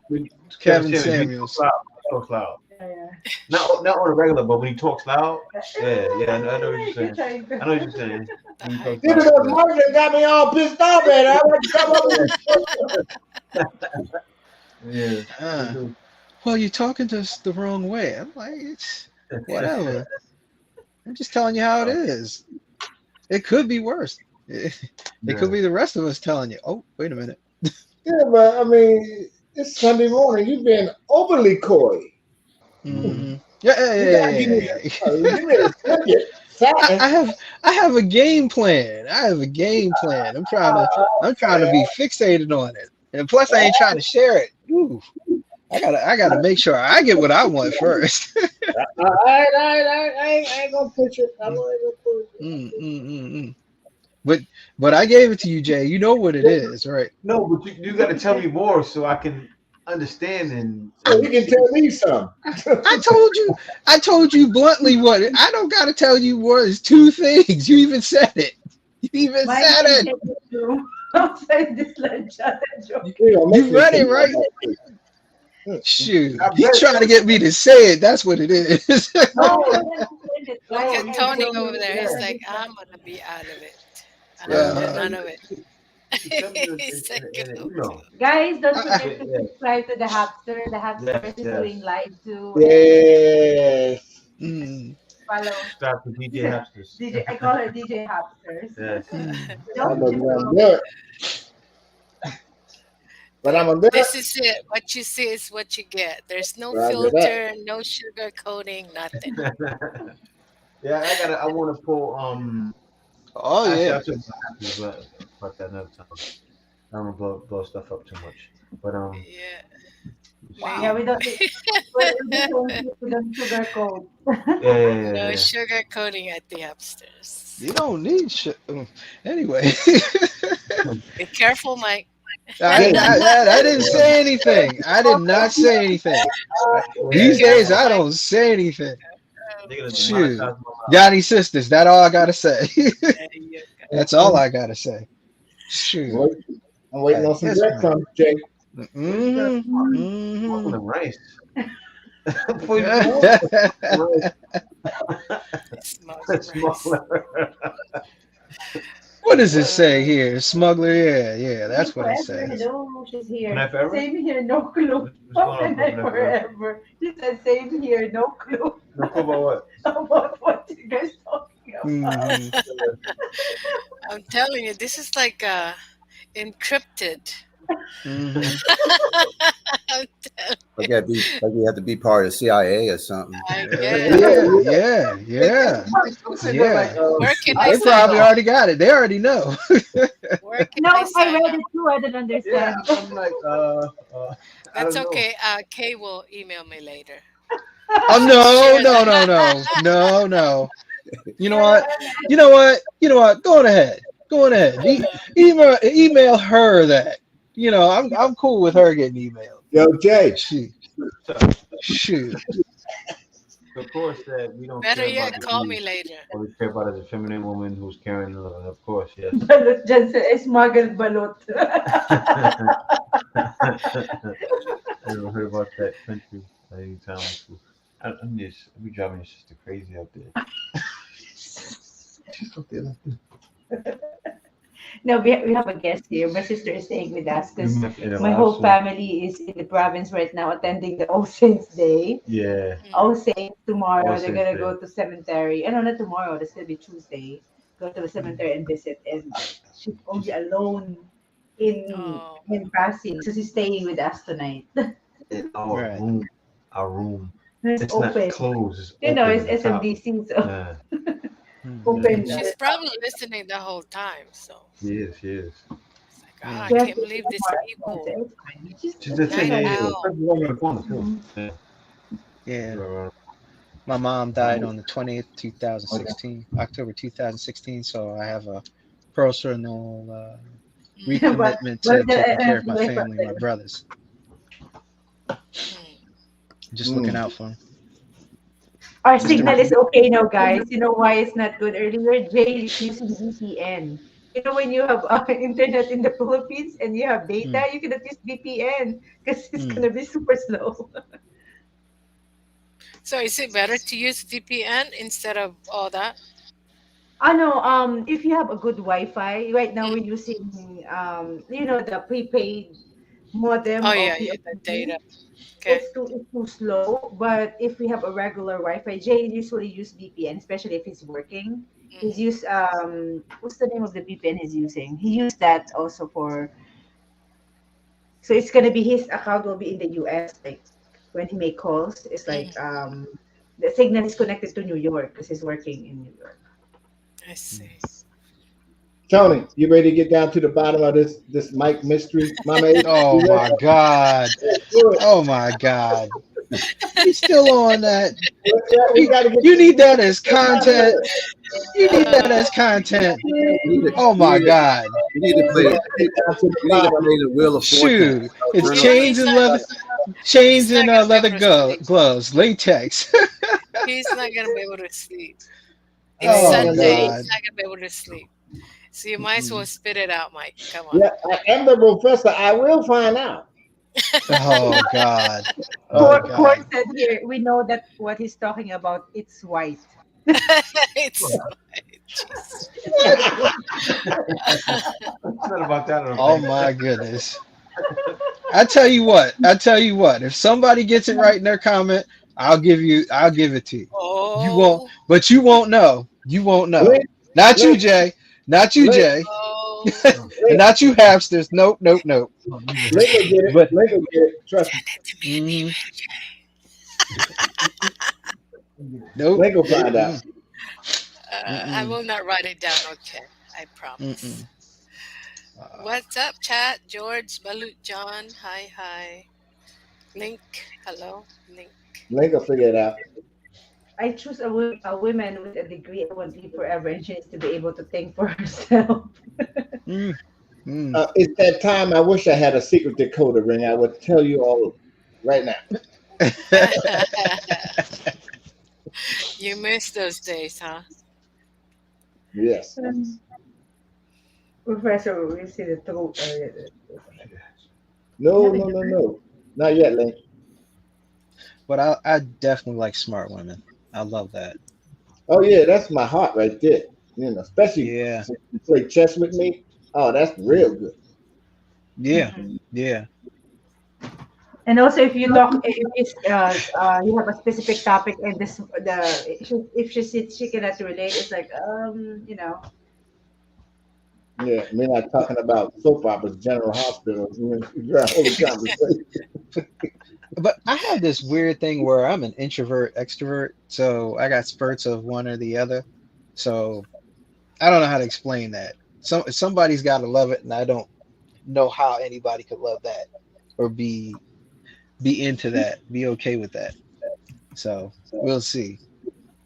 Kevin Kevin Samuels, when he talks Samuels. loud, he talks loud. Yeah, Not on a regular, but when he talks loud, yeah, yeah. I know what you're You're saying. trying to. I know what you're saying. When he I talks Yeah, loud, because yeah. Margaret got me all pissed off at her. I want to come up with Yeah, they Uh, do. well, you're talking to us the wrong way. I'm like, it's whatever. I'm just telling you how it is. It could be worse. It could Yeah. be the rest of us telling you, oh, wait a minute. Yeah, but I mean, it's Sunday morning. You've been overly coy. hmm Yeah, yeah, You yeah, gotta yeah, yeah. give me a second. I Satin. have a game plan. I have a game plan. I'm trying to be fixated on it. And plus I ain't trying to share it. Ooh, I gotta make sure I get what I want first. I ain't gonna push it. I'm not gonna push Mm, mm, mm, mm. But but I gave it to you, Jay. You know what it it. is, right? No, but you got to tell me more so I can understand So you and can see. tell me some. I told you bluntly what I don't gotta tell you what is two things. You even said it. You even Mine said can it. take you through outside this lunch joke. You know, make You me read it, think right? about it. Shoot. I He's bet. trying to get me to say it. That's what it is. No, No, I understand it. look no, at you I can Tony tell just me. over there. He's Yeah, like, understand it. I'm gonna be out of it. I don't want uh, no, none of it. you can tell me He's like, in an oh, email. Guys, don't I, forget Yeah, to yeah, subscribe to the Hapster. The yes, Hapster is yes. doing live too, and Yes. mm, follow Subscribe to DJ Hapsters. DJ. I call her DJ Hapsters. Yes. mm. I Don't know forget you to want to do it, but I'm look, gonna do it. this is it. What you see is what you get. There's no Roger that. filter, no sugar coating, nothing. Yeah, I want to pull. Oh Actually, yeah. I'll talk about that another time. I don't want to blow stuff up too much. But Yeah, wow. Yeah, me. we don't sugarcoat. No Yeah. sugar coating at the upstairs. You don't need shit. Anyway, Be careful, Mike. I, Jay, I didn't say anything. I did not say anything. Be These Yeah. days, careful, I Mike. don't say anything. Oh They're gonna boy. Shoot. demonetize my mouth. Got any sisters? That all I gotta say. There you go. That's all I gotta say. Shoot. I'm waiting on some Yes, man. breadcrumbs, Jay. Mm-hmm. Smoking Mm-hmm. the rice. Before you do rice. Smoking rice. Smaller. What does it say here? Smuggler? Yeah, yeah, Night that's what it forever. says. Hello, she's Good here. night forever. Same here, no clue. What's What going the on, night Good night forever? forever? She said same here, no clue No clue about what? about what you guys talking about. Mm-hmm. I'm telling you, this is like encrypted. Mm-hmm. I'm telling Like you have to be part of the CIA or something. I Yeah, guess. yeah, yeah, I'm sitting there like, yeah. Where can I They sign probably up? already got it. They already know. Where can No, I I sign read up? it too. I didn't yeah, understand. I'm like, I That's don't know. okay. Kay will email me later. Oh She'll no, share no, that. no, no, no, no. You know Yeah, what? You know what? You know what? Go on ahead. Go on ahead. Email her that. I'm cool with her getting emailed. Yo, Jay. Shoot, So, shoot. of course, that we don't Better care about yet, the call views. me later. All we care about is a feminine woman who's carrying love. Of course, yes. balot dyan sa smuggled balot. I never heard about that country anytime soon. I'm just, we driving this sister crazy out there. She's out there like this. No, we have a guest here. My sister is staying with us because In my whole Alaska. family is in the province right now attending the All Saints Day. Yeah. All Mm. Saints All tomorrow. They're Saints gonna Day. go to cemetery. No, not tomorrow. That's gonna be Tuesday. Go to the Mm. cemetery and visit. And she's only alone Oh, in Pasig, so she's staying with us tonight. In our Right. room. Our room. It's It's not open. closed. It's You know, open it's at the top. SMDC, so Yeah. Mm. open. Yeah. she's probably listening the whole time. So She is. She is. it's like, Mm. I She has can't to believe do these more at home, so people. it's fine. She's She's just she's saying, Night yeah, like, yeah. The owl. person around the corner too. mhm. Yeah. Yeah. Right, My mom right. died on the 20th, 2016, October 2016. So I have a personal Mm, but recommitment but to the taking care of my anyway, for family, my brothers, mm. just looking Mm. out for them. our Just signal to is okay now, guys. You know why it's not good earlier? Jay is using VPN. You know when you have internet in the Philippines and you have data, Mm. you cannot use VPN because it's Mm. gonna be super slow. So is it better to use VPN instead of all that? I know. If you have a good Wi-Fi, right now Mm. we're using the prepaid Oh modem yeah, of yeah, the PLDT. data. Okay. It's too slow. But if we have a regular Wi-Fi, Jay usually use VPN, especially if he's working. He's Hmm. used what's the name of the VPN he's using? He used that also for so it's gonna be his account will be in the US. Like when he make calls, it's like Hmm. the signal is connected to New York because he's working in New York. I Mm. see. Tony, you ready to get down to the bottom of this Mike mystery? Mama H, Oh you ready? my God. Let's do it. Oh my God. You still on that? We You, got to get you need that as this out of content. here. You need that as Uh, content. You need to, Oh you my need to, God. you need to We play. got to get down to the You need to bottom. play the Wheel of Fortune. Shoot. It's Turn you on. know, chains and leather, chains he's not and gonna be leather able to sleep. gloves, latex. He's not gonna be able to sleep. It's Man, Oh Sunday. God. He's not gonna be able to sleep. So you might as well Mm-mm. spit it out, Mike. Come on. yeah, I am the professor. I will find out. Oh God. Uh, My Court God. said here, we know that what he's talking about, it's white. It's jeez. It's not about that, I don't Oh think. my goodness. I tell you what. I tell you what. If somebody gets it right in their comment, I'll give it to you. You won't, Oh, but you won't know. You won't know. Link, Not you, link, Jay. Not you, link, Jay. oh. And link, not you, hamsters. Nope, nope, nope. Oh, you just link will get it. But Link will get it. Trust me. Send it to me in mm, English. nope. Link will find out. Mm-mm, I mm-mm, will not write it down. Okay, I promise. mm-mm. What's up, chat? George, Balut, John. Hi, hi. Link. Hello, Link. Link will figure it out. I choose a woman with a degree. I won't live forever, and she needs to be able to think for herself. Mm, mm. It's that time. I wish I had a secret decoder ring. I would tell you all right now. You miss those days, huh? Yes. Professor, we see the throat. No, Nothing. no, no, no. Not yet, Link. But I definitely like smart women. I love that. Oh yeah, that's my heart right there. You know, especially Yeah. if you play chess with me. Oh, that's real good. Yeah. Mhm. Yeah. And also, if you talk, if it's, you have a specific topic, and if she sits, she cannot relate. It's like, Yeah, we're not talking about soap operas, General Hospital. We're holding conversation. But I have this weird thing where I'm an introvert, extrovert. So I got spurts of one or the other. So I don't know how to explain that. Somebody's got to love it, and I don't know how anybody could love that or be into that, be okay with that. So we'll see.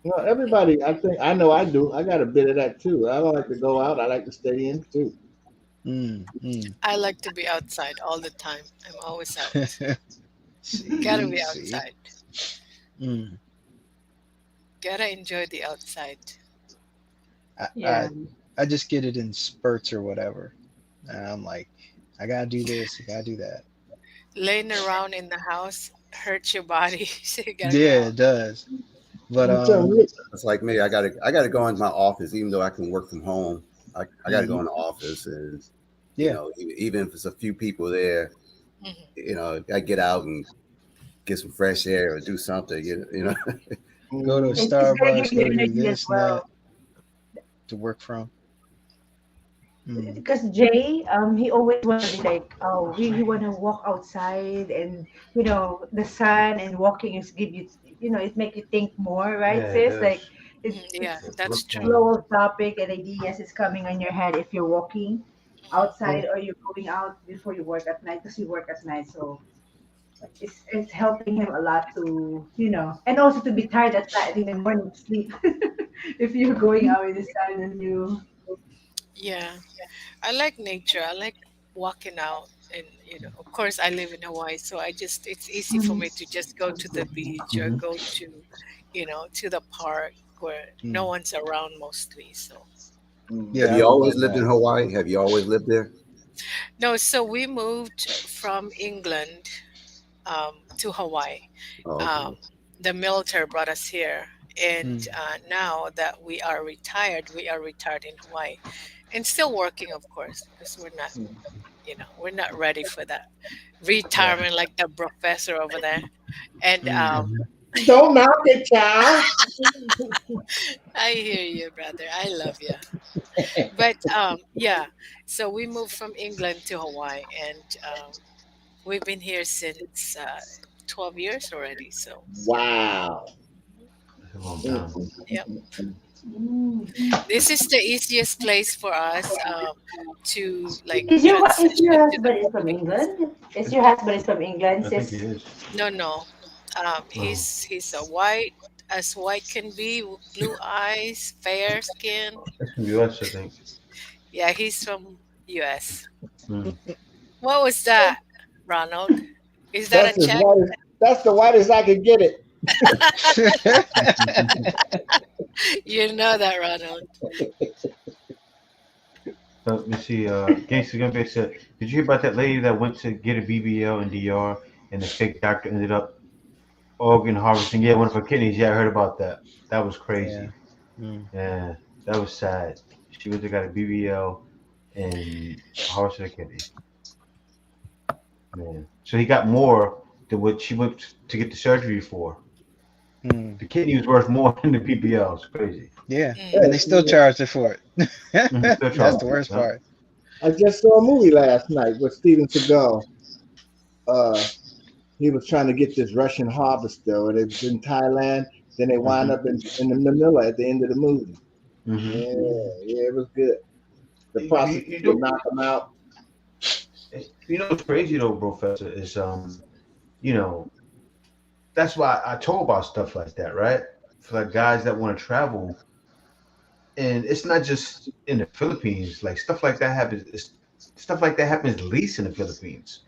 No, everybody, I think I know I do. I got a bit of that too. I don't like to go out. I like to stay in too. Mm, mm. I like to be outside all the time. I'm always out. Gotta See, be see. outside. Mm. Gotta enjoy the outside. I, yeah. I I just get it in spurts or whatever. And I'm like, I gotta do this, I gotta do that. Laying around in the house hurts your body, so you gotta go Yeah, out. it does. But You tell me. It's like me. I gotta go into my office, even though I can work from home. I got to go in the office, and you Yeah. know, even if it's a few people there, Mhm. you know, I get out and get some fresh air or do something. You know. Go to a Mm. It's gonna give Starbucks, you go do energy as this and that well. to work from. Mm. Because Jay, he always want to be like, oh, he want to walk outside, and the sun and walking is give you, it make you think more, right, Yeah, it sis? Like does. Yeah, it's that's Look true. more. flow of topic and ideas is coming on your head if you're walking outside or you're going out before you work at night because you work at night. So it's helping him a lot to, and also to be tired at night in the morning to sleep if you're going out in the sun and you. Yeah, I like nature. I like walking out, and of course, I live in Hawaii, so it's easy for me to just go to the beach or Hmm. go to, to the park where no Mm. one's around mostly. So Have Yeah, I you Mm. would always love lived in that. Hawaii? Have you always lived there? no, so we moved from England to Hawaii. Oh, Um, okay. the military brought us here, and Mm. now that we are retired in Hawaii, and still working, of course, because we're not ready for that Yeah. retirement like the professor over there. And Mm. Don't knock it, child. I hear you, brother. I love you. But yeah, so we moved from England to Hawaii, and we've been here since 12 years already. So Wow. It's a long Mm, time. mm, mm, yep, mm, mm. Mm. this is the easiest place for us to like Is your transition to the husband is from Philippines. England? Is your husband is from England, I think it sis? is. No, no, Oh, he's a white as white can be, blue eyes, fair skin. it's from US, I think. Yeah, he's from U.S. Mm. What was that, Ronald? Is that a That's as check? white as that's the whitest I could get it. You know that, Ronald. So let me see. Gangsta Gunbase said, "Did you hear about that lady that went to get a BBL in DR and the fake doctor ended up organ harvesting? Yeah, one of her kidneys. Yeah, I heard about that. That was Yeah. crazy. Mm. Yeah, that was sad. She went to got a BBL and harvested a kidney. Man, so he got more than what she went to get the surgery for. Mm. The kidney was worth more than the BBL. It's crazy. Yeah. Mm. And they still charged her for it. Mm-hmm. Still That's the charged. worst Huh? part. I just saw a movie last night with Steven Seagal. Uh, he was trying to get this Russian harvester, and it was in Thailand. Then they wind Mm-hmm. up in Manila at the end of the movie. Mm-hmm. Yeah, yeah, it was good. The You prosecutor know, knocked him out. what's crazy though, Professor, is you know, that's why I talk about stuff like that, right? For like guys that want to travel, and it's not just in the Philippines. Like stuff like that happens. Stuff like that happens least in the Philippines.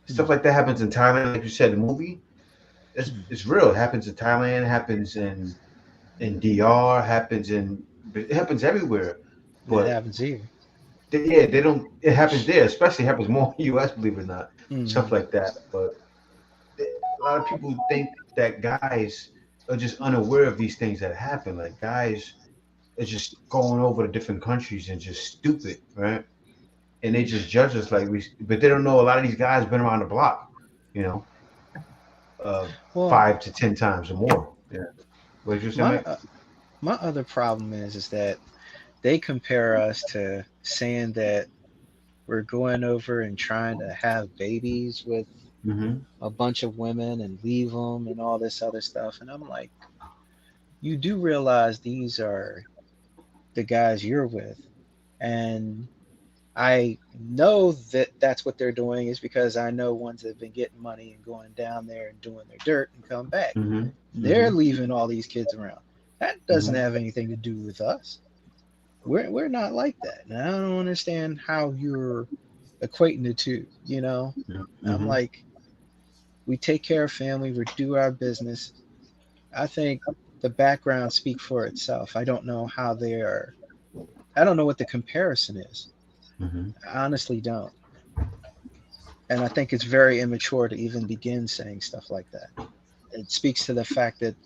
Stuff Mm. like that happens in Thailand, like you said, the movie. Mm. It's real. It happens in Thailand. Happens in DR. Happens in. It happens everywhere. It But happens here. yeah, they don't. It happens there. Especially happens more in the U.S. Believe it or not. Stuff Mm. like that. But a lot of people think that guys are just unaware of these things that happen. Like guys are just going over to different countries and just stupid, right? And they just judge us like we, but they don't know a lot of these guys been around the block, you know, uh, Well, 5 to 10 times or more. Yeah. What did you say, my Mike? my other problem is that they compare us to saying that we're going over and trying to have babies with Mm-hmm. a bunch of women and leave them and all this other stuff. And I'm like, you do realize these are the guys you're with. And I know that that's what they're doing is because I know ones that have been getting money and going down there and doing their dirt and come back. Mm-hmm. They're Mm-hmm. leaving all these kids around. That doesn't Mm-hmm. have anything to do with us. We're not like that. And I don't understand how you're equating the two, you know? I'm Mm-hmm. like, we take care of family, we do our business. I think the background speak for itself. I don't know how they are. I don't know what the comparison is. Mm-hmm. I honestly don't. And I think it's very immature to even begin saying stuff like that. It speaks to the fact that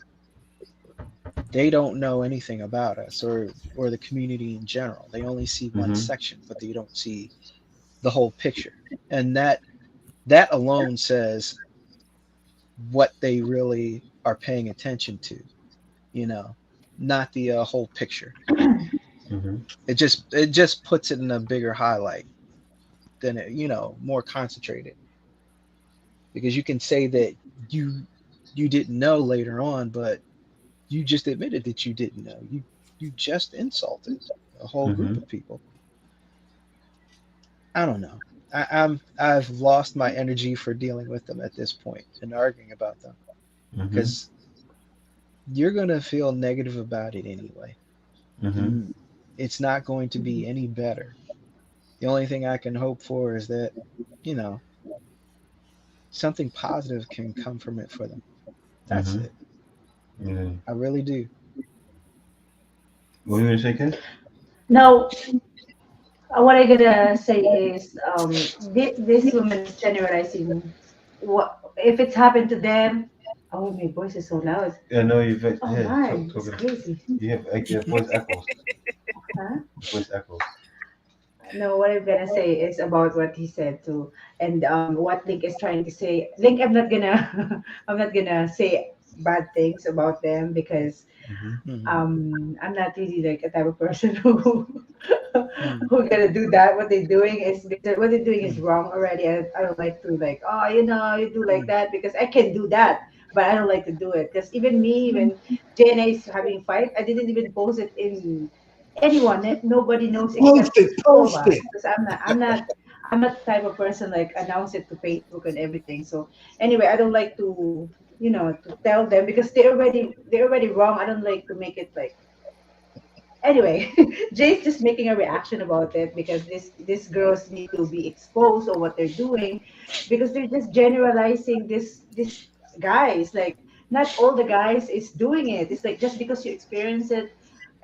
they don't know anything about us or the community in general. They only see one Mm-hmm. section, but they don't see the whole picture. And that alone says what they really are paying attention to, you know, not the whole picture. Mm-hmm. It just puts it in a bigger highlight than it, more concentrated, because you can say that you didn't know later on, but you just admitted that you didn't know. You just insulted a whole group Mm-hmm. of people. I don't know. I've lost my energy for dealing with them at this point and arguing about them, Mm-hmm. because you're gonna feel negative about it anyway. Mm-hmm. It's not going to be any better. The only thing I can hope for is that, you know, something positive can come from it for them. That's Mm-hmm. it. Yeah. I really do. What are you gonna say, Ken? Now, what I'm gonna say is, this woman is generalizing. What if it's happened to them? Oh, my voice is so loud. Yeah, no, you've Oh yeah, man, it's talking. crazy. You have your voice echoes. Huh? Your voice echoes. No, what I'm gonna say is about what he said too, and what Link is trying to say. Link, I'm not gonna, I'm not gonna say bad things about them because Mm-hmm. Mm, I'm not really like a type of person who mm, who gonna do that. What they're doing is because what they're doing is mm, wrong already. I don't like to like, oh, you know, you do like mm, that because I can do that, but I don't like to do it because even me, when JNA is having fight, I didn't even post it in anyone. Nobody knows Post except it, two of post us it. because I'm not the type of person like announce it to Facebook and everything. So anyway, I don't like to to tell them because they're already wrong. I don't like to make it like anyway. Jay's just making a reaction about it because these girls need to be exposed or what they're doing because they're just generalizing this guys like not all the guys is doing it. It's like just because you experience it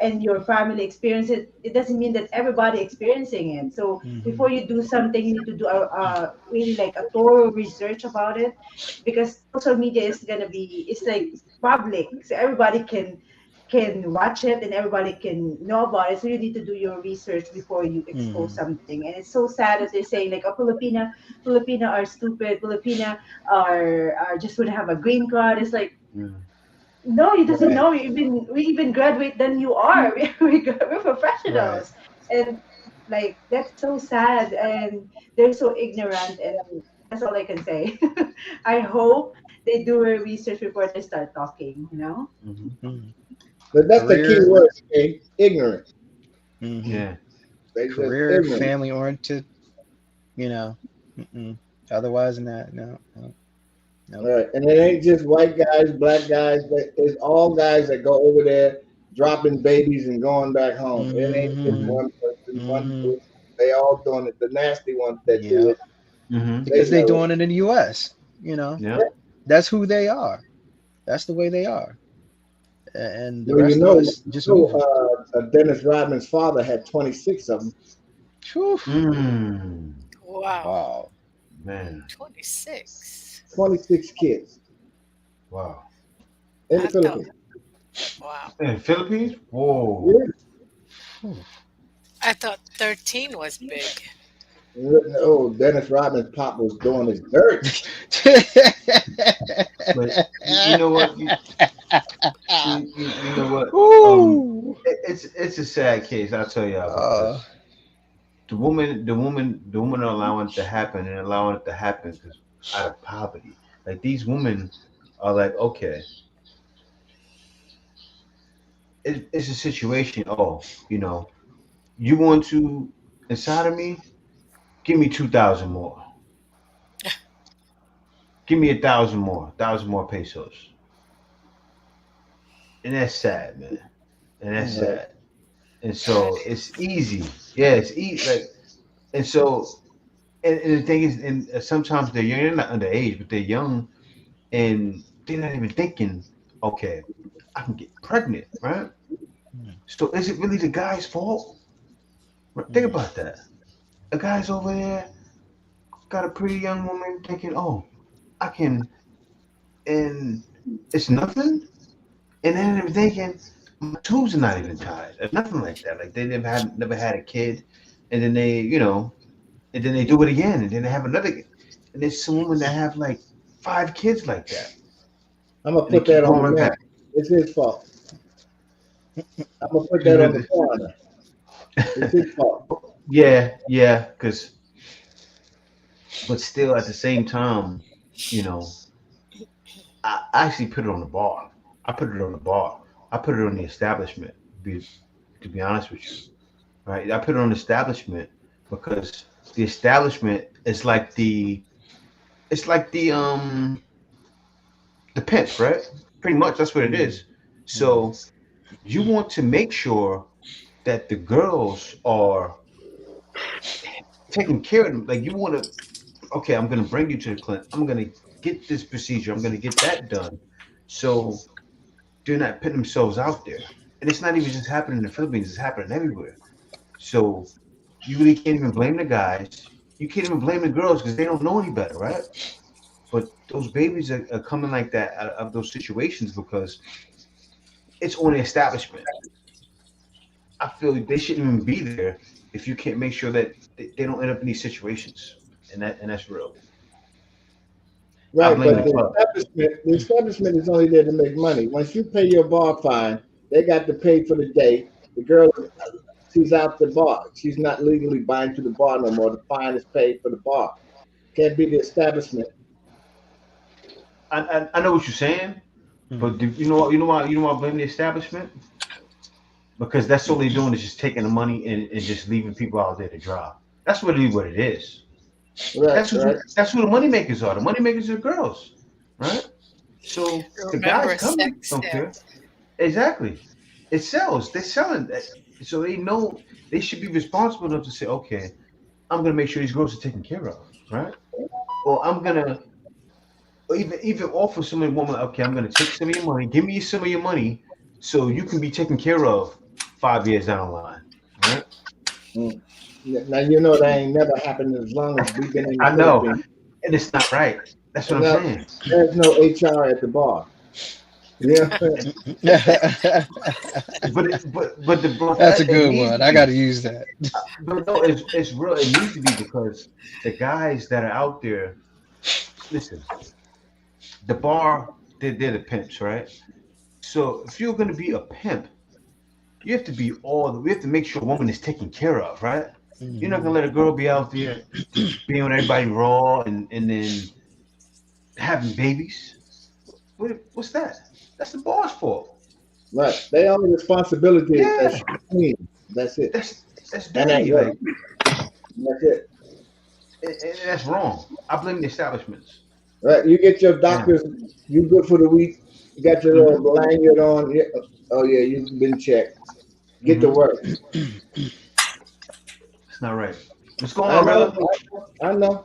and your family experience it, it doesn't mean that everybody experiencing it. So mhm, before you do something, you need to do a really like a thorough research about it because social media is gonna be it's like public, so everybody can watch it and everybody can know about it. So you need to do your research before you expose mhm, something. And it's so sad that they're saying like, "Oh, Filipina are stupid. Filipina are just would have a green card." It's like Mm. no, he doesn't Right. know. We even graduate than you are. We're right. professionals, and like that's so sad. And they're so ignorant, and that's all I can say. I hope they do a research before they start talking. You know. Mm-hmm. Mm. But that's the key Career, word, okay? Ignorant. mhm. Yeah. They just Career, ignorant. family oriented, you know. Mm-mm. Otherwise than that, no, no, All nope. right. And it ain't just white guys, black guys, but it's all guys that go over there dropping babies and going back home. It ain't just Mhm, Mm-hmm. one person, one mhm. group. They all doing it. The nasty ones that do Yep. it, Mm-hmm. they Because they know it. doing it in the U.S. You know, Yeah. that's who they are. That's the way they are, and the Well, rest of us just moving. Dennis Rodman's father had 26 of them. Whew. Mm. Wow. Wow. Man. 26. 26 kids Wow. in the I thought, Philippines. wow. In Philippines? Whoa. Yeah. Whew. I thought 13 was big. Oh, Dennis Rodman's pop was doing his dirt. But you know what? You know what? Ooh. It's a sad case. I'll tell y'all Uh, because the woman are allowing it to happen and allowing it to happen because out of poverty. Like these women are like, okay, it's a situation. Oh, you want to inside of me? Give me 2,000 more. Give me 1,000 more pesos. And that's sad, man. And that's mm, Right. sad. And That so it's is. easy. Yeah, it's easy. Like, and so, and the thing is, and sometimes they're young. They're not underage, but they're young, and they're not even thinking, okay, I can get pregnant, right? mm, So is it really the guy's fault? Think mm, about that. A guy's over there got a pretty young woman thinking, oh, I can, and it's nothing. And then I'm thinking, my tubes are not even tied, or nothing like that. Like they never had a kid, and then they, and then they do it again, and then they have another. And there's some women that have like 5 kids like that, I'm gonna and they put keep that on going the right man. back. It's his fault. I'm gonna put that on the Because- corner. It's his fault. yeah, but still at the same time, you know, I actually put it on the bar. I put it on the bar. I put it on the establishment. Be, to be honest with you, right? I put it on the establishment because the establishment is like the pimps, right? Pretty much that's what it is. So you want to make sure that the girls are taking care of them. Like you want to, okay, I'm going to bring you to the clinic. I'm going to get this procedure. I'm going to get that done. So they're not putting themselves out there. And it's not even just happening in the Philippines, it's happening everywhere. So you really can't even blame the guys. You can't even blame the girls because they don't know any better, right? But those babies are coming like that out of those situations because it's on the establishment. I feel they shouldn't even be there if you can't make sure that they don't end up in these situations. And that's real. I Right, blame but the club. the establishment is only there to make money. Once you pay your bar fine, they got to pay for the day. The girl, she's out the bar. She's not legally bound to the bar no more. The fine is paid for the bar. Can't be the establishment. I know what you're saying, but you know why I blame the establishment? Because that's all they're doing is just taking the money and just leaving people out there to dry. That's really what it is. Right, right. That's who the money makers are. The money makers are girls, right? So the guys Remember, coming sex don't care. sells. Exactly. It sells. They're selling that. So they know they should be responsible enough to say, okay, I'm gonna make sure these girls are taken care of, right? Or I'm gonna or even offer some woman, okay, I'm gonna take some of your money, give me some of your money, so you can be taken care of 5 years down the line, right? Mm. Now you know that ain't never happened as long as we've been in the I know, Philippines. and it's not right. That's what And I'm now saying. there's no HR at the bar. You know what I'm saying? But That's a it good needs one. to I got be. to use that. But no, it's real. It needs to be because the guys that are out there, listen, the bar, they're the pimps, right? So if you're gonna be a pimp, you have to be we have to make sure a woman is taken care of, right? You're not gonna Mhm. let a girl be out there being on everybody raw and then having babies. What's that? That's the bar's fault. Right. They only responsibility is that Yeah, she's clean. That's it. that's And that dirty. work. Like That's it. and that's wrong. I blame the establishments. Right. You get your Yeah. doctors, you good for the week, you got your hmm little lanyard on. Yeah. Oh yeah, you've been checked. Get to hmm work. It's not right. What's going I on, know, Rilla? I know.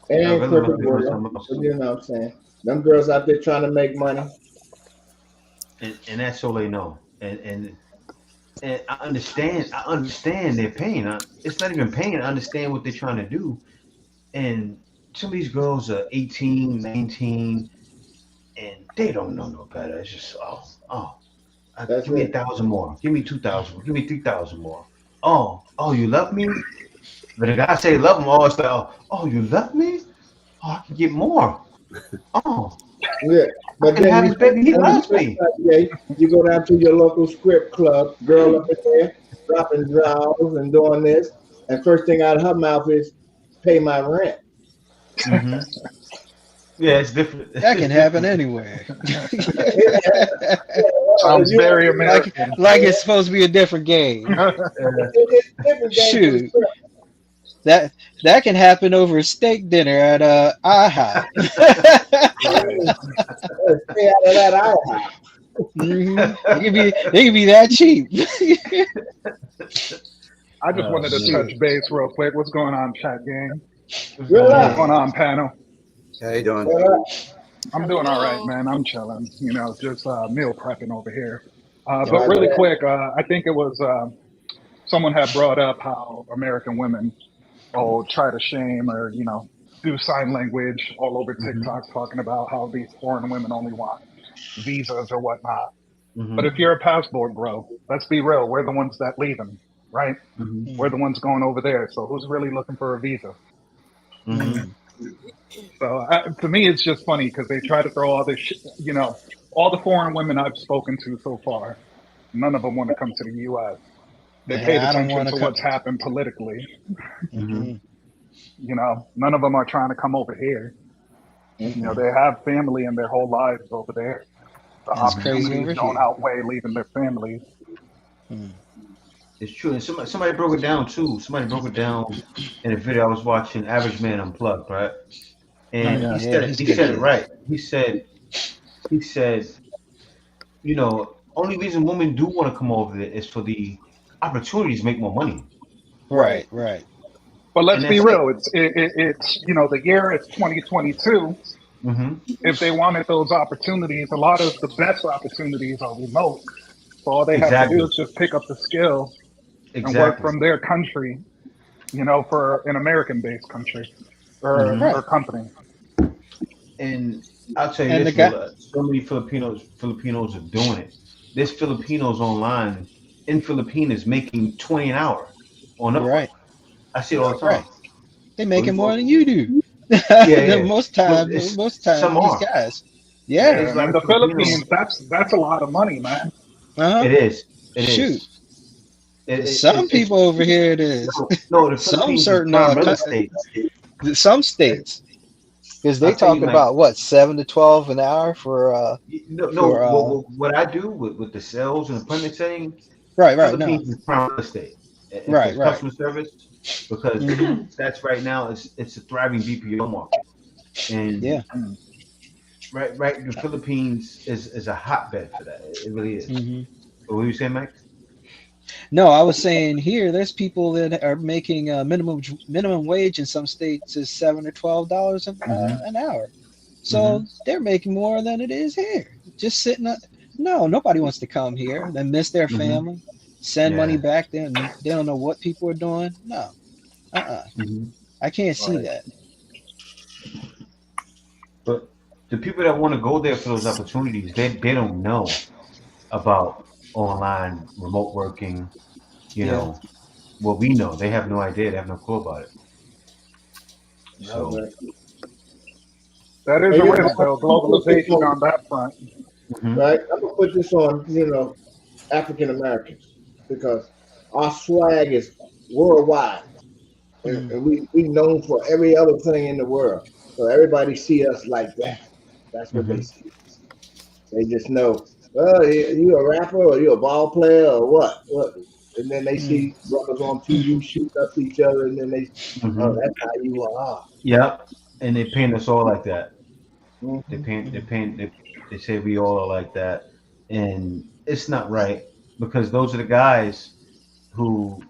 It Yeah, ain't Rilla must perfect, be doing William. something else. But you know what I'm saying. Them girls out there trying to make money. And that's all they know. And I understand their pain. It's not even pain. I understand what they're trying to do. And some of these girls are 18, 19, and they don't know no better. It's just That's give me it. 1,000 more. Give me 2,000. Give me 3,000 more. Oh, you love me? But the guy say love him. Oh, it's like, oh, you love me? Oh, I can get more. Oh, Yeah. I But can then have you his baby. He on the loves flip me. side, Jay, you go down to your local script club, girl up in there, dropping draws and doing this, and first thing out of her mouth is pay my rent. hmm Yeah, it's different. That It's can happen different. anywhere. Sounds You very like American. like it's supposed to be a different game. it's a different game for the Shoot, script. that that can happen over a steak dinner at IHOP. Right. Stay out of that IHOP. It can be that cheap. I just Oh wanted to man. touch base real quick. What's going on, chat gang? What's going What's Relax. on? going on, panel? How you doing? Relax. I'm doing all right, Hello. man. I'm chilling. Just meal prepping over here. But Roger really that. quick, I think it was someone had brought up how American women try to shame or do sign language all over hmm TikTok, talking about how these foreign women only want visas or whatnot. Mm-hmm. But if you're a passport bro, let's be real, we're the ones that leaving, right? Mm-hmm. We're the ones going over there. So who's really looking for a visa? Mm-hmm. So to me, it's just funny because they try to throw all this shit, all the foreign women I've spoken to so far, none of them want to come to the U.S. They paid I don't attention want to to come. what's happened politically. Mm-hmm. None of them are trying to come over here. They have family and their whole lives over there. The And it's crazy opportunities over don't here. outweigh leaving their families. It's true. And somebody broke it down too. Somebody broke it down in a video I was watching, Average Man Unplugged, right? And Yeah, he said he's he good said it dude. right. He said, only reason women do want to come over there is for the opportunities to make more money. Right. But let's And be that's it. real. It's the year is 2022. Mm-hmm. If they wanted those opportunities, a lot of the best opportunities are remote. So all they have to do Exactly. is just pick up the skill and work Exactly. from their country, for an American-based country Mm-hmm. or Right. company. And I'll tell you And the this, guy. Will, so many Filipinos are doing it. There's Filipinos online in Philippines making 20 an hour on Upwork. Right. I see it all the time. They Or making you more go, than you do. yeah. most Well, time, it's most some time, these are. guys. Yeah, Yeah. There's a and lot in of the Filipinos. Philippines, that's a lot of money, man. Uh-huh. It is. It Shoot. is. Some It's people over here it is. no. The Some Philippines is certain prime real estate. some states, because they I'll tell you, talking Mike. about what 7 to 12 an hour for No. for What I do with the sales and appointment setting, right no Philippines is prime real estate, and for the right. customer service, because Hmm. that's right now it's a thriving BPO market, and Yeah. right the Philippines is a hotbed for that. It really is. Hmm. What were you saying, Mike? No, I was saying here there's people that are making minimum wage in some states is $7 to $12 Mm-hmm. an hour. Mm-hmm. So they're making more than it is here. Just sitting up. No, nobody wants to come here. They miss their Mm-hmm. family, send money Yeah. back there, and they don't know what people are doing. No, Mm-hmm. I can't see Right. that. But the people that want to go there for those opportunities, they don't know about online remote working. You Yeah. know, what we know, they have no idea. They have no clue about it. All So, right. That is Hey, a listen, risk, I'm though. gonna put this Globalization on, on that front. mm-hmm. right? I'm gonna put this on, African Americans because our swag is worldwide, and, Mm. and we known for every other thing in the world. So everybody see us like that. That's what they Mm-hmm. see. They just know, well, you a rapper or you a ball player or what? What? And then they Mm. see brothers on TV shoot up each other, and then oh, Mm-hmm. that's how you are. Yep. And they paint us all like that. They Mm-hmm. paint. They paint. They say we all are like that, and it's not right because those are the guys who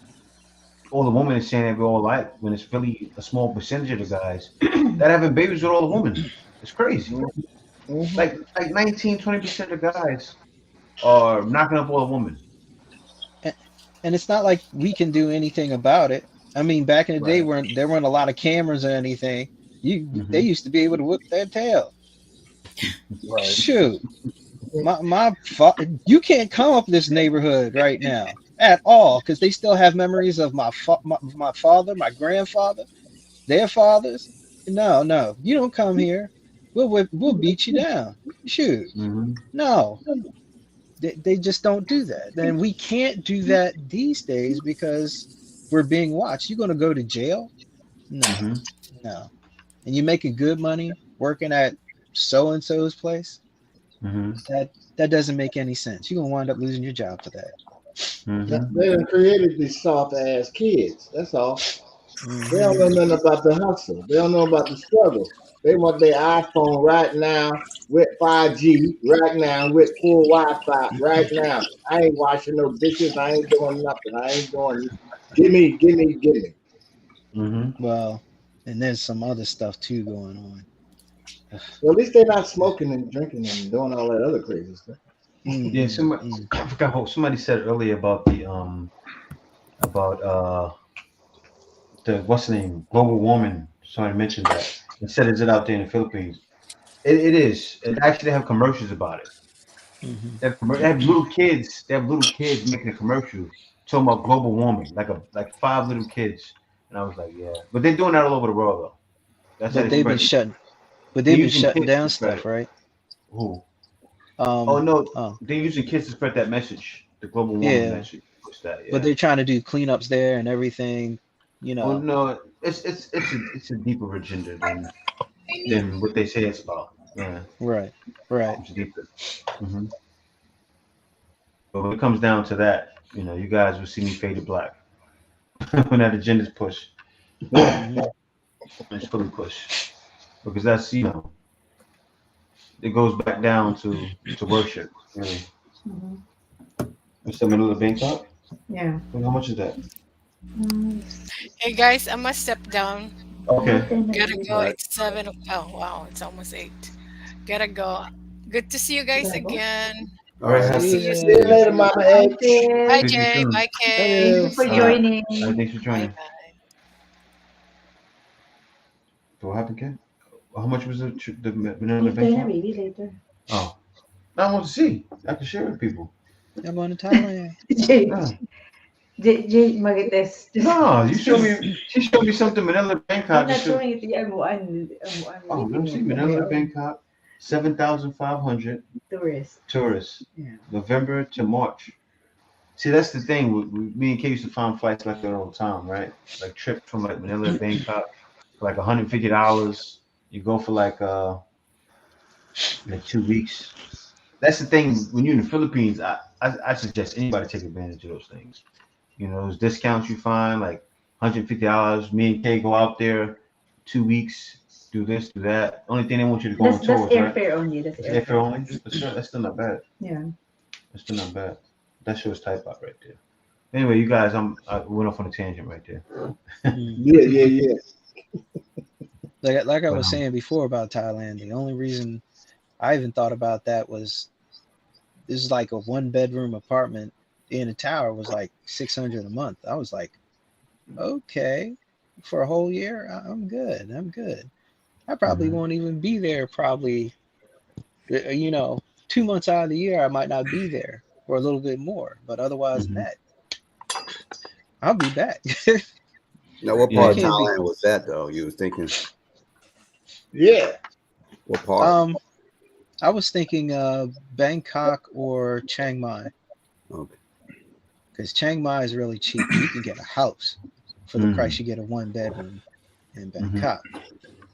all the women are saying that we all like when it's really a small percentage of the guys that having babies with all the women. It's crazy. Mm-hmm. Like 19-20% of the guys are knocking up all the women. And it's not like we can do anything about it. I mean, back in the day, Right. when there weren't a lot of cameras or anything, they Mm-hmm. used to be able to whip their tail. Right. Shoot, you can't come up this neighborhood right now at all because they still have memories of my father, my grandfather, their fathers. No, you don't come here. We'll beat you down. Shoot, Mm-hmm. no, they just don't do that. And we can't do that these days because we're being watched. You're gonna go to jail? No, Mm-hmm. no. And you're making good money working at so and so's place. Mm-hmm. That doesn't make any sense. You're gonna wind up losing your job for that. Mm-hmm. They done created these soft ass kids. That's all. They don't know Mhm. nothing about the hustle. They don't know about the struggle. They want their iPhone right now with 5G, right now with full Wi-Fi, right now. I ain't washing no dishes. I ain't doing nothing. I ain't doing. Give me, give me, give me. Mm-hmm. Well, and there's some other stuff too going on. Well, at least they're not smoking and drinking and doing all that other crazy stuff. Yeah, I forgot what somebody said earlier about the what's the name, global warming. Somebody mentioned that. They said is it out there in the Philippines. It is. And actually, they have commercials about it. Hmm. They have little kids. They have little kids making a commercial talking about global warming, like 5 little kids. And I was like, yeah. But they're doing that all over the world, though. That's how But they they've been spread it. shutting. But They're they've been using shutting kids down to spread stuff, it. right? Who? Oh Um. no, Oh, they're using kids to spread that message, the global warming yeah. message. What's that? But Yeah. they're trying to do cleanups there and everything. You Oh know. no, it's a deeper agenda than what they say it's about. Yeah, Right. Right. it's deeper. Hmm. But when it comes down to that, you guys will see me faded black when that agenda's pushed. Hmm. It's fully pushed because that's it goes back down to worship. Really. Mhm. What's the middle of Bangkok? Yeah. Well, how much is that? Mm, Hey guys, I must step down. Okay. Gotta definitely. go. All right. It's 7. Oh wow, it's almost 8. Gotta go. Good to see you guys again. All All right. right. Happy See See you See you ya. later, soon. Mama Hi, H. Bye Speak to you Jay. soon. Bye Thank Kay. you for All right. joining. All right. Thanks for Bye joining. bye. So what happened, Ken? How much was the Manila Later, Bangkok? baby, later. Oh, I want to see. I can share with people. I'm going to Thailand. Jay, No, Jay, Marites. no, you show me. She showed me something Manila I'm Bangkok. not It showed. showing it to you. I'm Oh, let waiting me see for my Manila own Bangkok, 7,500 tourist. tourists, Yeah. November to March. See, that's the thing. Me and Kay used to find flights like that all the time, right? Like trips from like Manila to Bangkok for like $150. You go for like 2 weeks. That's the thing. When you're in the Philippines, I suggest anybody take advantage of those things. Those discounts you find, like $150. Me and Kay go out there 2 weeks, do this, do that. Only thing they want you to go on That's tours, right? airfare only. That's It's airfare airfare. only. That's still not bad. Yeah. That's still not bad. That shows type out right there. Anyway, you guys, I went off on a tangent right there. Mm. Yeah, yeah, yeah. Like I But was saying before about Thailand, the only reason I even thought about that was this is like a 1 bedroom apartment in a tower was like 600 a month. I was like, okay, for a whole year, I'm good. I'm good. I probably mhm, won't even be there. Probably, 2 months out of the year, I might not be there or a little bit more. But otherwise than mhm. that, I'll be back. Now, what Yeah, I part of can't be. Thailand was that though? You was thinking Yeah. what part? Um, I was thinking Bangkok or Chiang Mai Okay. because Chiang Mai is really cheap. You can get a house for the price mm, you get a 1 bedroom in mhm, Bangkok.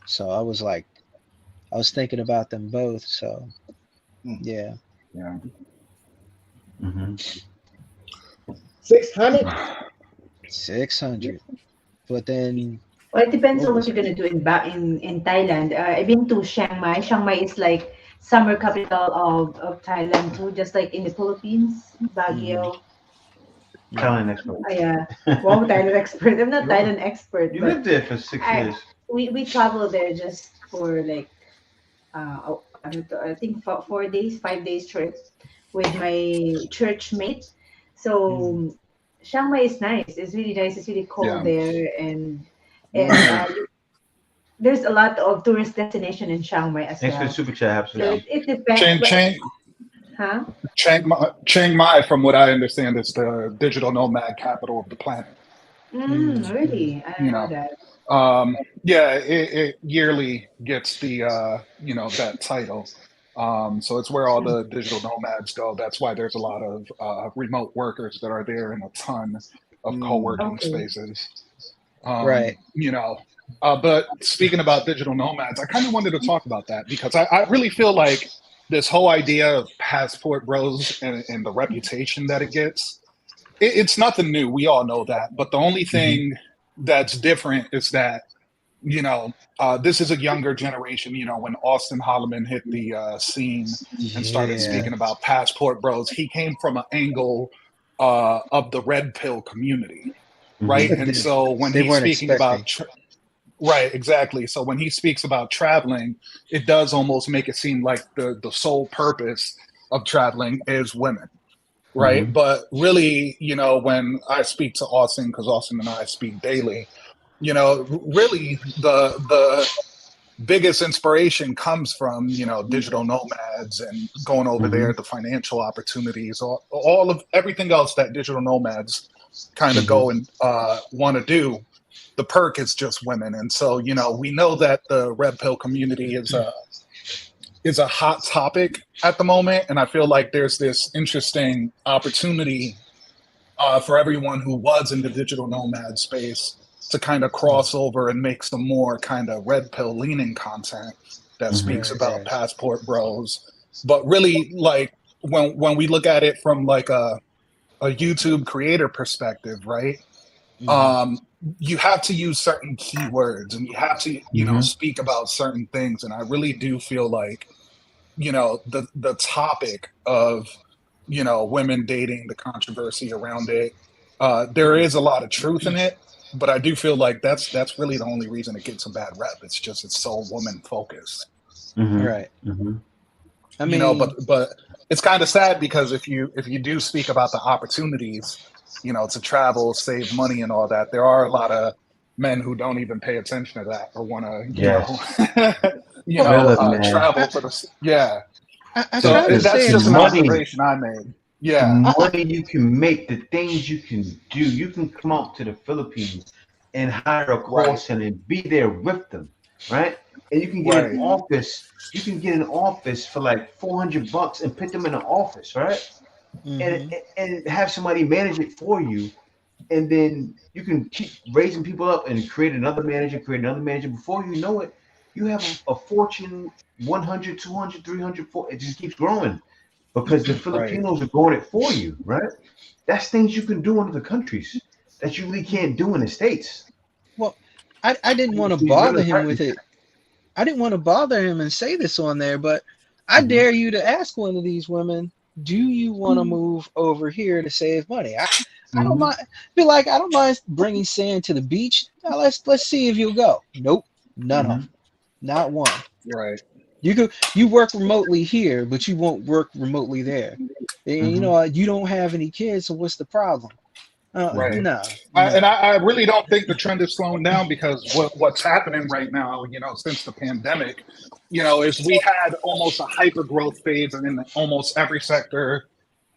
So I was thinking about them both. So Mm. yeah, Yeah. mhm. 600? 600. But then Well, it depends what on what was you're gonna do in Thailand. I've been to Chiang Mai. Chiang Mai is like summer capital of Thailand too, just like in the Philippines, mm, Baguio. mm, Thailand expert. Yeah. Wow, Thailand expert. I'm not You Thailand expert, you but lived there for 6 years. we travel there just for like I think 4 days, 5 days trip with my church mate. mm. So Chiang Mai is nice. It's really nice. It's really cold Yeah. there, and Mm. there's a lot of tourist destination in Chiang Mai as Thanks for the well. super chat, So Yeah. Hapsis. it depends. Chiang But Chiang huh? Chiang Mai, from what I understand, is the digital nomad capital of the planet. Mm, mm, Really? I don't You know know, that. yeah, it yearly gets the that title. So it's where all the digital nomads go. That's why there's a lot of remote workers that are there and a ton of Mm. co-working Okay. spaces. right. But speaking about digital nomads, I kind of wanted to talk about that because I really feel like this whole idea of passport bros and the reputation that it gets, it's nothing new. We all know that. But the only Hmm. thing that's different is that, this is a younger generation. When Austin Holloman hit the scene and started Yeah. speaking about passport bros, he came from an angle of the red pill community, Hmm. right? And They, so when they he's weren't speaking expecting. about right, exactly. So when he speaks about traveling, it does almost make it seem like the sole purpose of traveling is women, right? Hmm. But really, when I speak to Austin, because Austin and I speak daily, really the biggest inspiration comes from, you know, digital nomads and going over there, the financial opportunities, all of everything else that digital nomads kind of go and want to do. The perk is just women. And so, you know, we know that the red pill community is a hot topic at the moment. And I feel like there's this interesting opportunity for everyone who was in the digital nomad space to kind of cross over and make some more kind of red pill leaning content that speaks about passport bros. But really, like when we look at it from like a YouTube creator perspective, right? You have to use certain keywords and you have to, you know, speak about certain things. And I really do feel like, you know, the topic of, you know, women dating, the controversy around it, there is a lot of truth in it, but I do feel like that's really the only reason it gets a bad rep. It's just it's so woman focused. Right. I mean, you know, but it's kind of sad because if you do speak about the opportunities, you know, to travel, save money, and all that, there are a lot of men who don't even pay attention to that or want to, you know, travel for the I so tried to that's say just it. an observation I made. The money you can make, the things you can do. You can come out to the Philippines and hire a call center and be there with them, right? And you can get an office. You can get an office for like $400 and put them in an office, right? And have somebody manage it for you, and then you can keep raising people up and create another manager. Before you know it, you have a Fortune 100, 200, 300, 400. It just keeps growing because the Filipinos are growing it for you, right? That's things you can do in other countries that you really can't do in the States. Well, I didn't want to bother him with it. I didn't want to bother him and say this on there, but I dare you to ask one of these women, do you want to move over here to save money? I don't mind. Be like, I don't mind bringing sand to the beach. Now let's see if you'll go. Nope, none of them. Not one. Right. You work remotely here, but you won't work remotely there. And, you know, you don't have any kids, so what's the problem? No. And I really don't think the trend is slowing down because what's happening right now, you know, since the pandemic, you know, is we had almost a hyper growth phase in almost every sector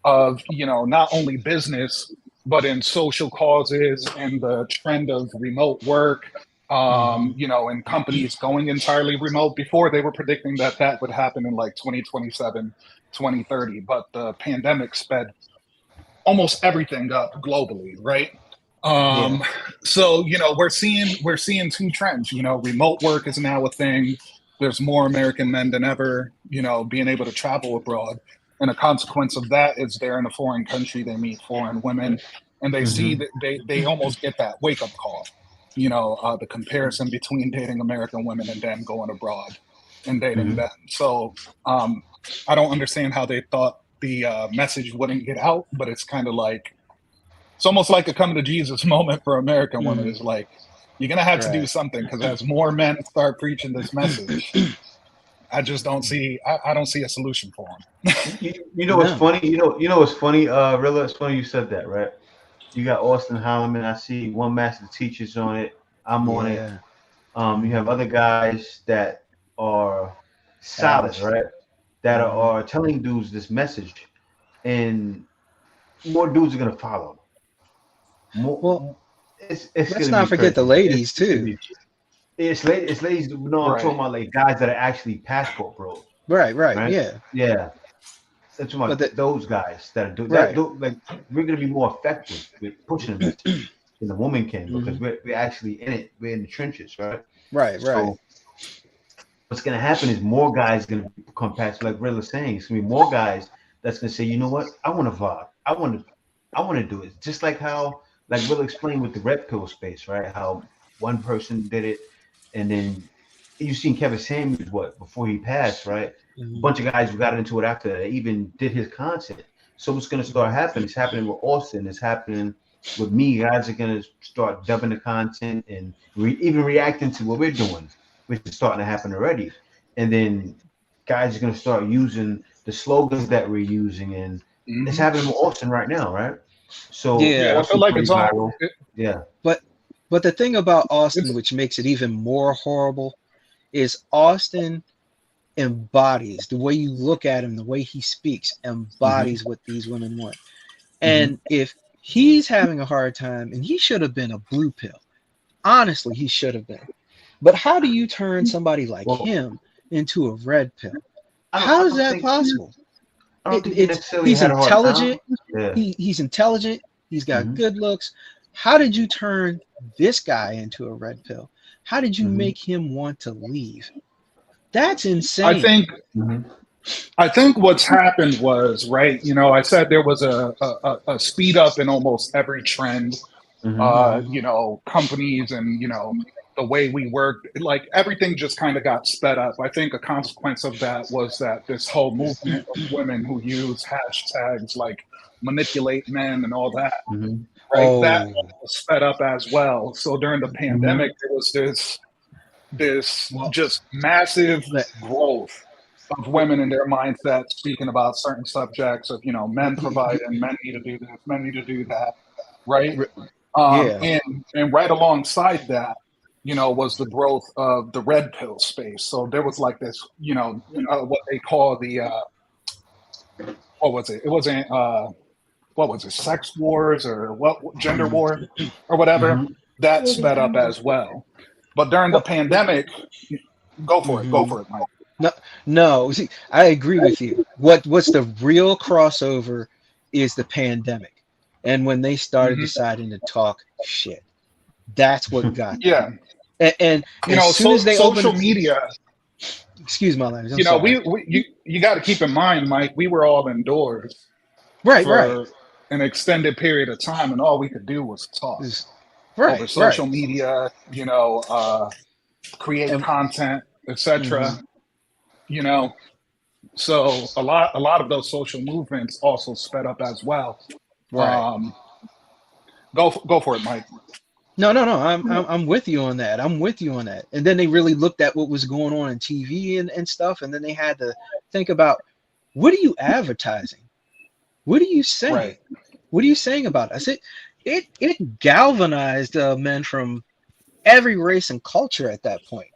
of, you know, not only business, but in social causes and the trend of remote work, you know, and companies going entirely remote. Before they were predicting that would happen in like 2027, 2030, but the pandemic sped almost everything up globally, right? So, you know, we're seeing two trends. You know, remote work is now a thing. There's more American men than ever, you know, being able to travel abroad. And a consequence of that is they're in a foreign country, they meet foreign women, and they see that they almost get that wake-up call. You know, the comparison between dating American women and then going abroad and dating them. So I don't understand how they thought the message wouldn't get out, but it's kind of like, it's almost like a come to Jesus moment for American women. It's like, you're going to have to do something because as more men start preaching this message, I just don't see, I don't see a solution for them. You know what's funny? You know what's funny, Rilla? It's funny you said that, right? You got Austin Holloman. I see One Master Teachers on it. I'm on it. You have other guys that are solid, right? That are telling dudes this message, and more dudes are gonna follow. Let's not forget the ladies too. It's ladies. No, I'm talking about like guys that are actually passport bros. Right. Yeah. That's about those guys that are doing that. Like we're gonna be more effective with pushing them than the woman can because we're actually in it. We're in the trenches, right? So what's gonna happen is more guys gonna become passport. Like Red was saying, it's gonna be more guys that's gonna say, you know what? I want to vlog. I want to do it. Just like how, like Will explained with the red pill space, right? How one person did it, and then you've seen Kevin Samuels before he passed, right? A bunch of guys who got into it after that even did his content. So what's going to start happening? It's happening with Austin. It's happening with me. Guys are going to start dubbing the content and even reacting to what we're doing, which is starting to happen already. And then guys are going to start using the slogans that we're using, and it's happening with Austin right now, right? So I feel like it's viral. But the thing about Austin, which makes it even more horrible, is Austin embodies the way you look at him, the way he speaks embodies what these women want. And if he's having a hard time, and he should have been a blue pill, honestly, he should have been. But how do you turn somebody like him into a red pill? How is that possible? I don't think he necessarily He's had a hard time. intelligent. Yeah. He's intelligent. He's got good looks. How did you turn this guy into a red pill? How did you make him want to leave? That's insane. I think what's happened was, right, you know, I said there was a speed up in almost every trend. You know, companies and, you know, the way we work, like everything just kind of got sped up. I think a consequence of that was that this whole movement of women who use hashtags like manipulate men and all that, right? That was sped up as well. So during the pandemic, there was this just massive growth of women in their mindset speaking about certain subjects of, you know, men providing, men need to do this, men need to do that, right? And right alongside that, you know, was the growth of the red pill space. So there was like this, you know, what they call the, what was it? It wasn't, what was it? Sex wars or what? Gender war or whatever. That sped up as well. But during the pandemic, go for it, Mike. No. See, I agree with you. What's the real crossover is the pandemic, and when they started deciding to talk shit, that's what got them. And you know, as soon as they social opened, media. Excuse my language. You know, you got to keep in mind, Mike. We were all indoors, for an extended period of time, and all we could do was talk over social media. You know, create content, etc. You know, so a lot of those social movements also sped up as well. Go for it, Mike. No. I'm with you on that. And then they really looked at what was going on in TV and stuff, and then they had to think about, what are you advertising? What are you saying? What are you saying about us? It galvanized men from every race and culture at that point.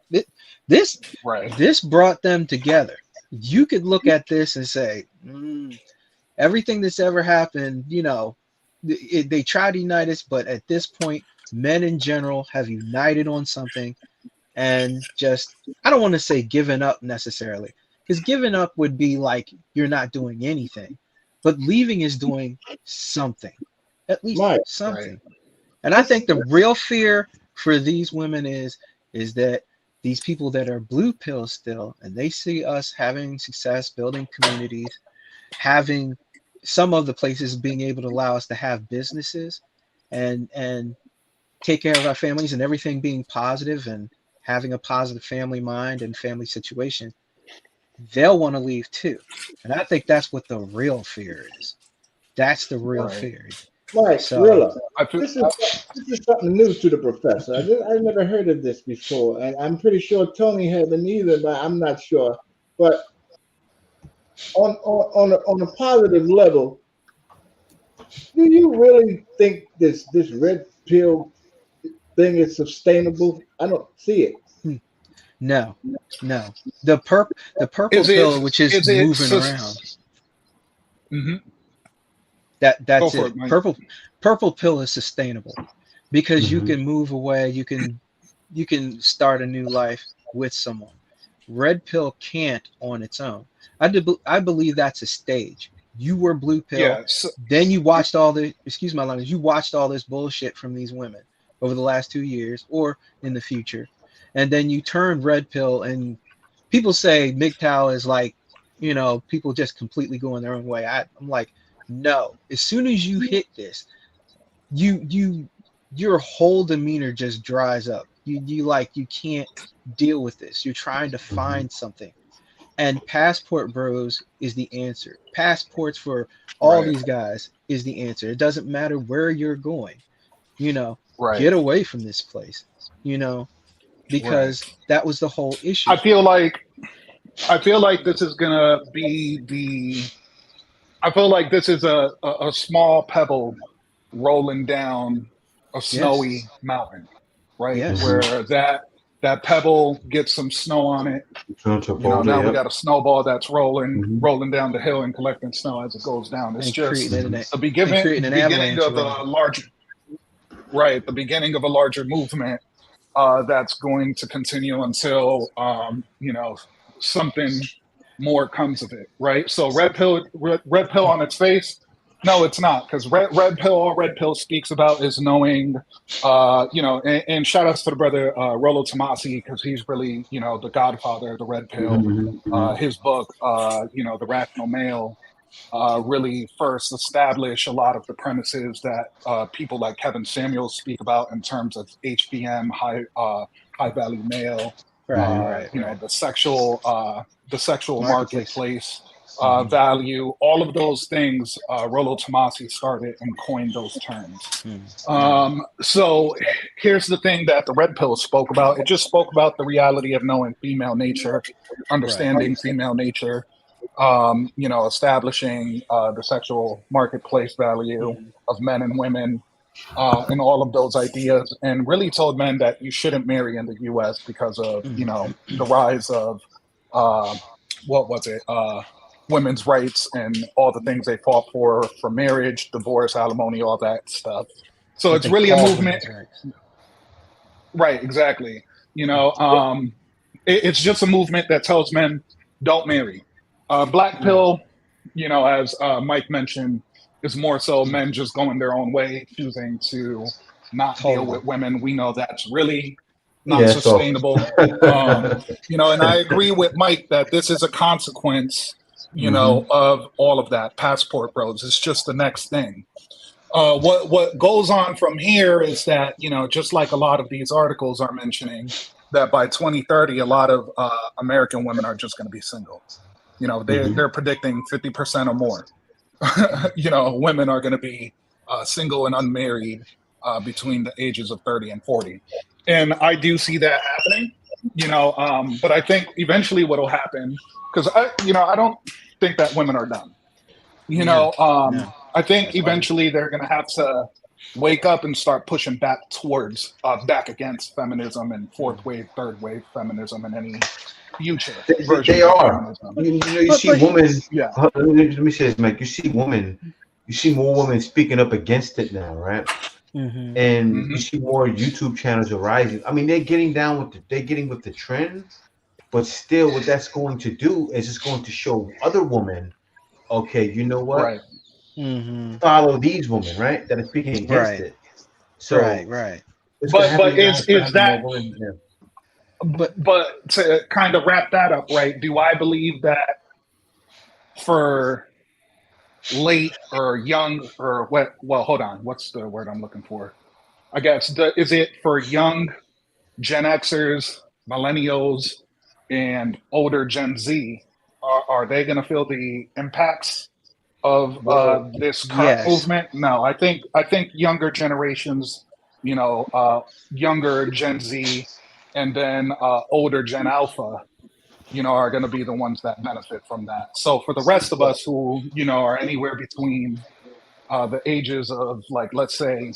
This brought them together. You could look at this and say, everything that's ever happened, you know, they tried to unite us, but at this point, men in general have united on something, and just, I don't want to say given up necessarily, because giving up would be like you're not doing anything, but leaving is doing something, at least something. And I think the real fear for these women is that these people that are blue pills still, and they see us having success, building communities, having some of the places being able to allow us to have businesses and take care of our families and everything being positive and having a positive family mind and family situation, they'll want to leave too. And I think that's what the real fear is. That's the real fear. Mike, So, this is something new to the professor. I never heard of this before, and I'm pretty sure Tony hasn't either, but I'm not sure. But on a positive level, do you really think this red pill thing is sustainable? I don't see it. No. The purple pill, which is moving around. That's it. Purple pill is sustainable because you can move away. You can start a new life with someone. Red pill can't on its own. I believe that's a stage. You were blue pill, then you watched all the, excuse my language, you watched all this bullshit from these women over the last 2 years or in the future, and then you turned red pill. And people say MGTOW is like, you know, people just completely going their own way. I'm like, no. As soon as you hit this, your whole demeanor just dries up. You can't deal with this. You're trying to find something. And passport bros is the answer. Passports for all these guys is the answer. It doesn't matter where you're going, you know, get away from this place, you know, because that was the whole issue. I feel like this is gonna be I feel like this is a small pebble rolling down a snowy mountain, right? Where that pebble gets some snow on it. Turn to a You know, boulder, now we yep. got a snowball that's rolling Mhm. down the hill and collecting snow as it goes down. It's And just creating an, the beginning an avalanche of around a it. larger, right, the beginning of a larger movement that's going to continue until you know, something more comes of it, right? So red pill on its face, no, it's not, because all red pill speaks about is knowing, you know, and shout outs to the brother Rollo Tomasi, because he's really, you know, the godfather of the red pill. Mhm, mhm. His book, you know, The Rational Male, really first establish a lot of the premises that people like Kevin Samuels speak about in terms of HVM, high value male, Right. you know, the sexual marketplace Mhm. value, all of those things. Rollo Tomasi started and coined those terms. So here's the thing that the red pill spoke about. It just spoke about the reality of knowing female nature, understanding female nature, you know, establishing the sexual marketplace value of men and women, and all of those ideas, and really told men that you shouldn't marry in the U.S. because of, you know, the rise of what was it, women's rights and all the things they fought for marriage, divorce, alimony, all that stuff. So What it's they really a call movement, women's rights. right? Exactly. You know, it's just a movement that tells men don't marry. Black pill, you know, as Mike mentioned, is more so men just going their own way, choosing to not deal with women. We know that's really not Yeah, so sustainable. You know, and I agree with Mike that this is a consequence, you know, of all of that. Passport bros, it's just the next thing. What goes on from here is that, you know, just like a lot of these articles are mentioning, that by 2030, a lot of American women are just going to be single. You know, they're predicting 50% or more. You know, women are going to be single and unmarried between the ages of 30 and 40. And I do see that happening, you know, but I think eventually what will happen, because I don't think that women are done. You know, I think eventually they're going to have to wake up and start pushing back towards, back against feminism and fourth wave, third wave feminism and any future versions they of are. feminism. You know, you see women. Yeah. Let me say this, Mike. You see women. You see more women speaking up against it now, right? And you see more YouTube channels arising. I mean, they're getting with the trend, but still, what that's going to do is it's going to show other women, okay, you know what? Right. Follow these women, right? That are speaking against it. So Right. it's gonna happen. But is that? More women, yeah. But to kind of wrap that up, right? Do I believe that for late or young or what? Well, hold on. What's the word I'm looking for? I guess is it for young Gen Xers, millennials, and older Gen Z? Are they going to feel the impacts of this current movement? No, I think younger generations, you know, younger Gen Z, and then older Gen Alpha, you know, are going to be the ones that benefit from that. So for the rest of us who, you know, are anywhere between the ages of, like, let's say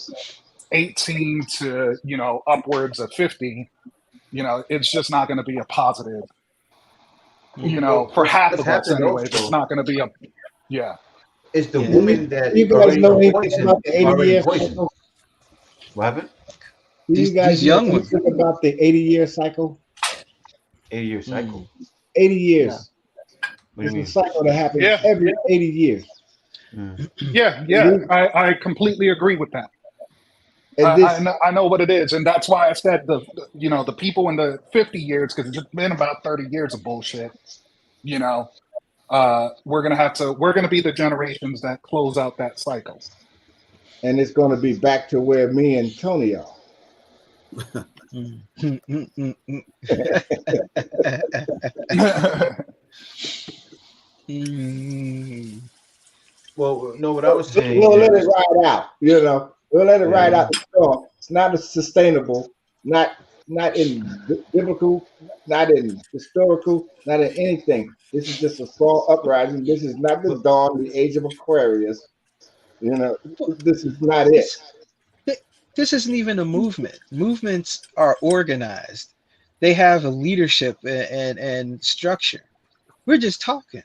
18 to, you know, upwards of 50, you know, it's just not going to be a positive, you know, for half of us anyways. It's not going to be a, It's the women that you guys know anything about the 80-year cycle? What happened? Do you guys know anything about the 80-year cycle? 80-year cycle. 80 years. What do you It's a cycle that happens every 80 years. I completely agree with that. I know what it is, and that's why I said the people in the 50 years, because it's been about 30 years of bullshit. You know, we're gonna be the generations that close out that cycle, and it's going to be back to where me and Tony are. Well, no, what I was saying. We'll let it ride out. You know, we'll let it ride out the storm. It's not as sustainable. Not in biblical, not in historical, not in anything. This is just a small uprising. This is not the dawn, the age of Aquarius. You know, this is not it. This isn't even a movement. Movements are organized. They have a leadership and structure. We're just talking.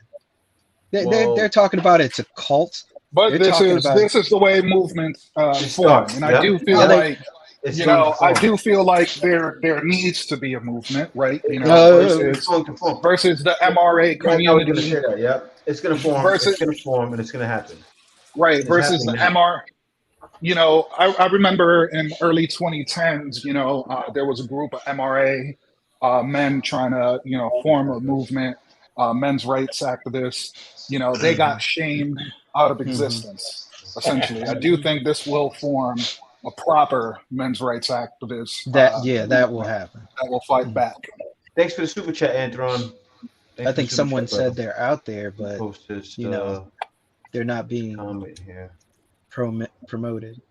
They're Well, talking about it's a cult. But They're talking about this is the way movements it form, starts. and I Yep. do feel yeah. Yep. like It's going to I form. do feel like there needs to be a movement, right? It's going to form. Versus the MRA Yeah, I was going to community say that. Yep. It's going to form. It's versus going to form, and it's going to happen. right It's versus happening the now. MR. I remember in early 2010s, there was a group of MRA men trying to, form a movement, men's rights activists. They got shamed out of existence, essentially. I do think this will form a proper men's rights activist that will movement happen. that will fight back. Thanks for the super chat, Anthron. Thanks I for the think super someone chat, brother. said they're out there, but Post this they're not being comment here. promoted.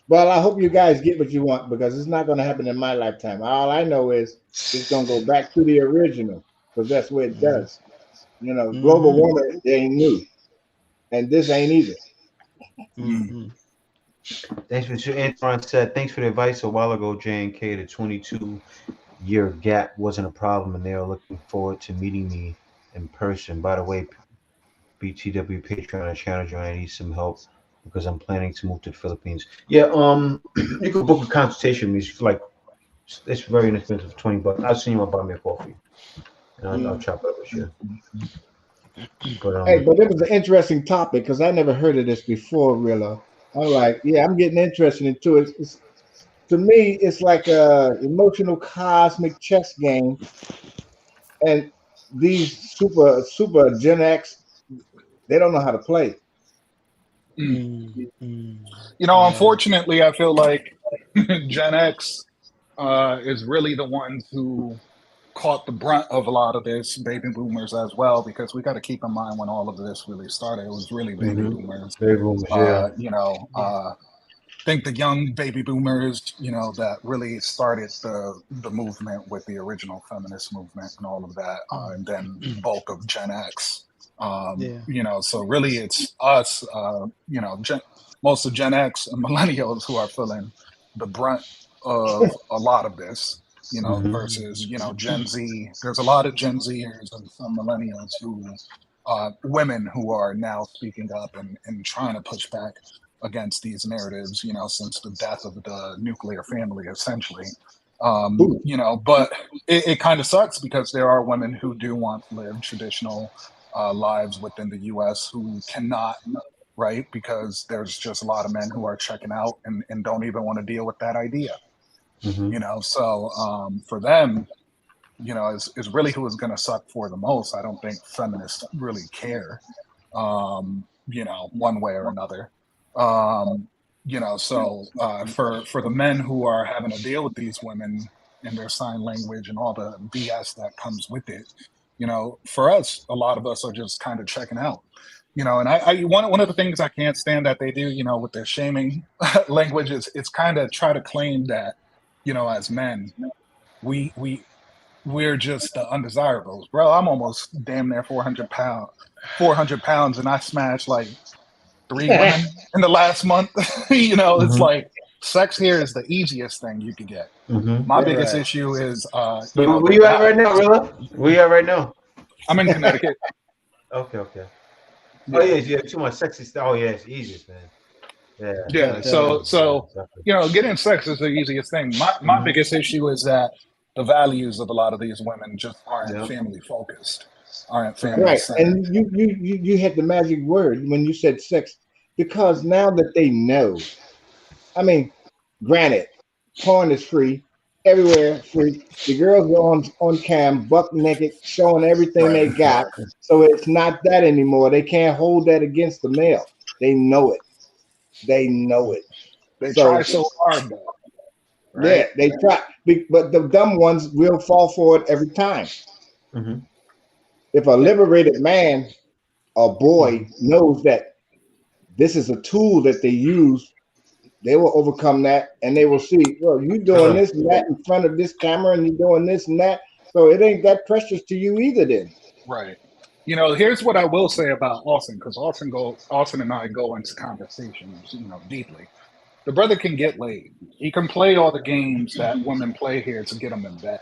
Well, I hope you guys get what you want because it's not going to happen in my lifetime. All I know is it's going to go back to the original because that's what it does. Global warming ain't new, and this ain't either. Mm-hmm. Thanks for Antoine said. Thanks for the advice a while ago, J&K. The 22-year gap wasn't a problem, and they are looking forward to meeting me in person. By the way, BTW Patreon channel join. I need some help because I'm planning to move to the Philippines. Yeah, you could book a consultation with me. It's like it's very inexpensive, $20. I'll see you. I'll buy me a coffee, and I'll chop it up with you. But Hey, but it was an interesting topic because I never heard of this before, Rilla. I'm like, yeah, I'm getting interested into it. To me, it's like a emotional cosmic chess game, and these super Gen X, they don't know how to play. Unfortunately, I feel like Gen X is really the ones who caught the brunt of a lot of this, baby boomers as well, because we got to keep in mind when all of this really started, it was really baby boomers. Baby boomers, yeah. I think the young baby boomers, that really started the movement with the original feminist movement and all of that, and then bulk of Gen X. So really it's us, most of Gen X and millennials who are feeling the brunt of a lot of this, versus, Gen Z. There's a lot of Gen Zers and some millennials women who are now speaking up and trying to push back against these narratives, since the death of the nuclear family, essentially. But it kind of sucks because there are women who do want to live traditional lives within the U.S. who cannot, right? Because there's just a lot of men who are checking out and don't even want to deal with that idea. So for them, is really who is going to suck for the most. I don't think feminists really care, one way or another. So for the men who are having to deal with these women and their sign language and all the BS that comes with it, for us, a lot of us are just kind of checking out. And one of the things I can't stand that they do, with their shaming language is it's kind of try to claim that, as men, we're just undesirables, bro. I'm almost damn near 400 pounds, and I smashed like 3 women in the last month. It's like sex here is the easiest thing you could get. My biggest issue is, where you at right now, Rilla? Where you at right now? I'm in Connecticut. Okay. Yeah. Oh yeah, too much sexy stuff. Oh yeah, it's the easiest, man. Yeah. So getting sex is the easiest thing. My biggest issue is that the values of a lot of these women just aren't family focused, aren't family right. centered. And you had the magic word when you said sex, because now that they know, I mean, granted, porn is free everywhere, free. The girls are on cam, buck naked, showing everything they got. So it's not that anymore. They can't hold that against the male. They know it. They try so hard though. Right? Yeah, they try, but the dumb ones will fall for it every time. If a liberated man or boy knows that this is a tool that they use, they will overcome that, and they will see, well, you doing this and that in front of this camera, and you're doing this and that, so it ain't that precious to you either then. Right. Here's what I will say about Austin, because Austin and I go into conversations, deeply. the brother can get laid. He can play all the games that women play here to get him in bed,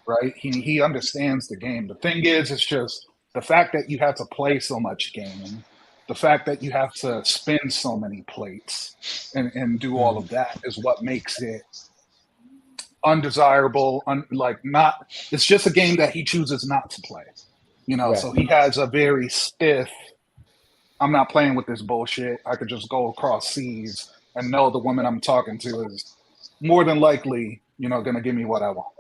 right? He understands the game. The thing is, it's just the fact that you have to play so much game, the fact that you have to spin so many plates and do all of that is what makes it undesirable. Not. It's just a game that he chooses not to play. You know, Right. so he has a very stiff. I'm not playing with this bullshit. I could just go across seas and know the woman I'm talking to is more than likely, you know, going to give me what I want.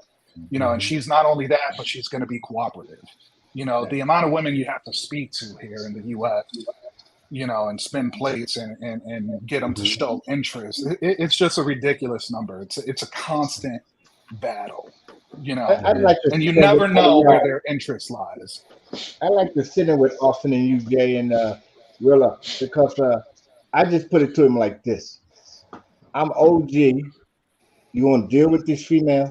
You know, and she's not only that, but she's going to be cooperative. You know, the amount of women you have to speak to here in the U.S., you know, and spin plates and get them to show interest. It's just a ridiculous number. It's a constant battle, you know, I'd like to and you sit never with- know where their interest lies. I like to sit in with Austin and you, Jay, and Rilla, because I just put it to him like this. I'm OG. You want to deal with this female?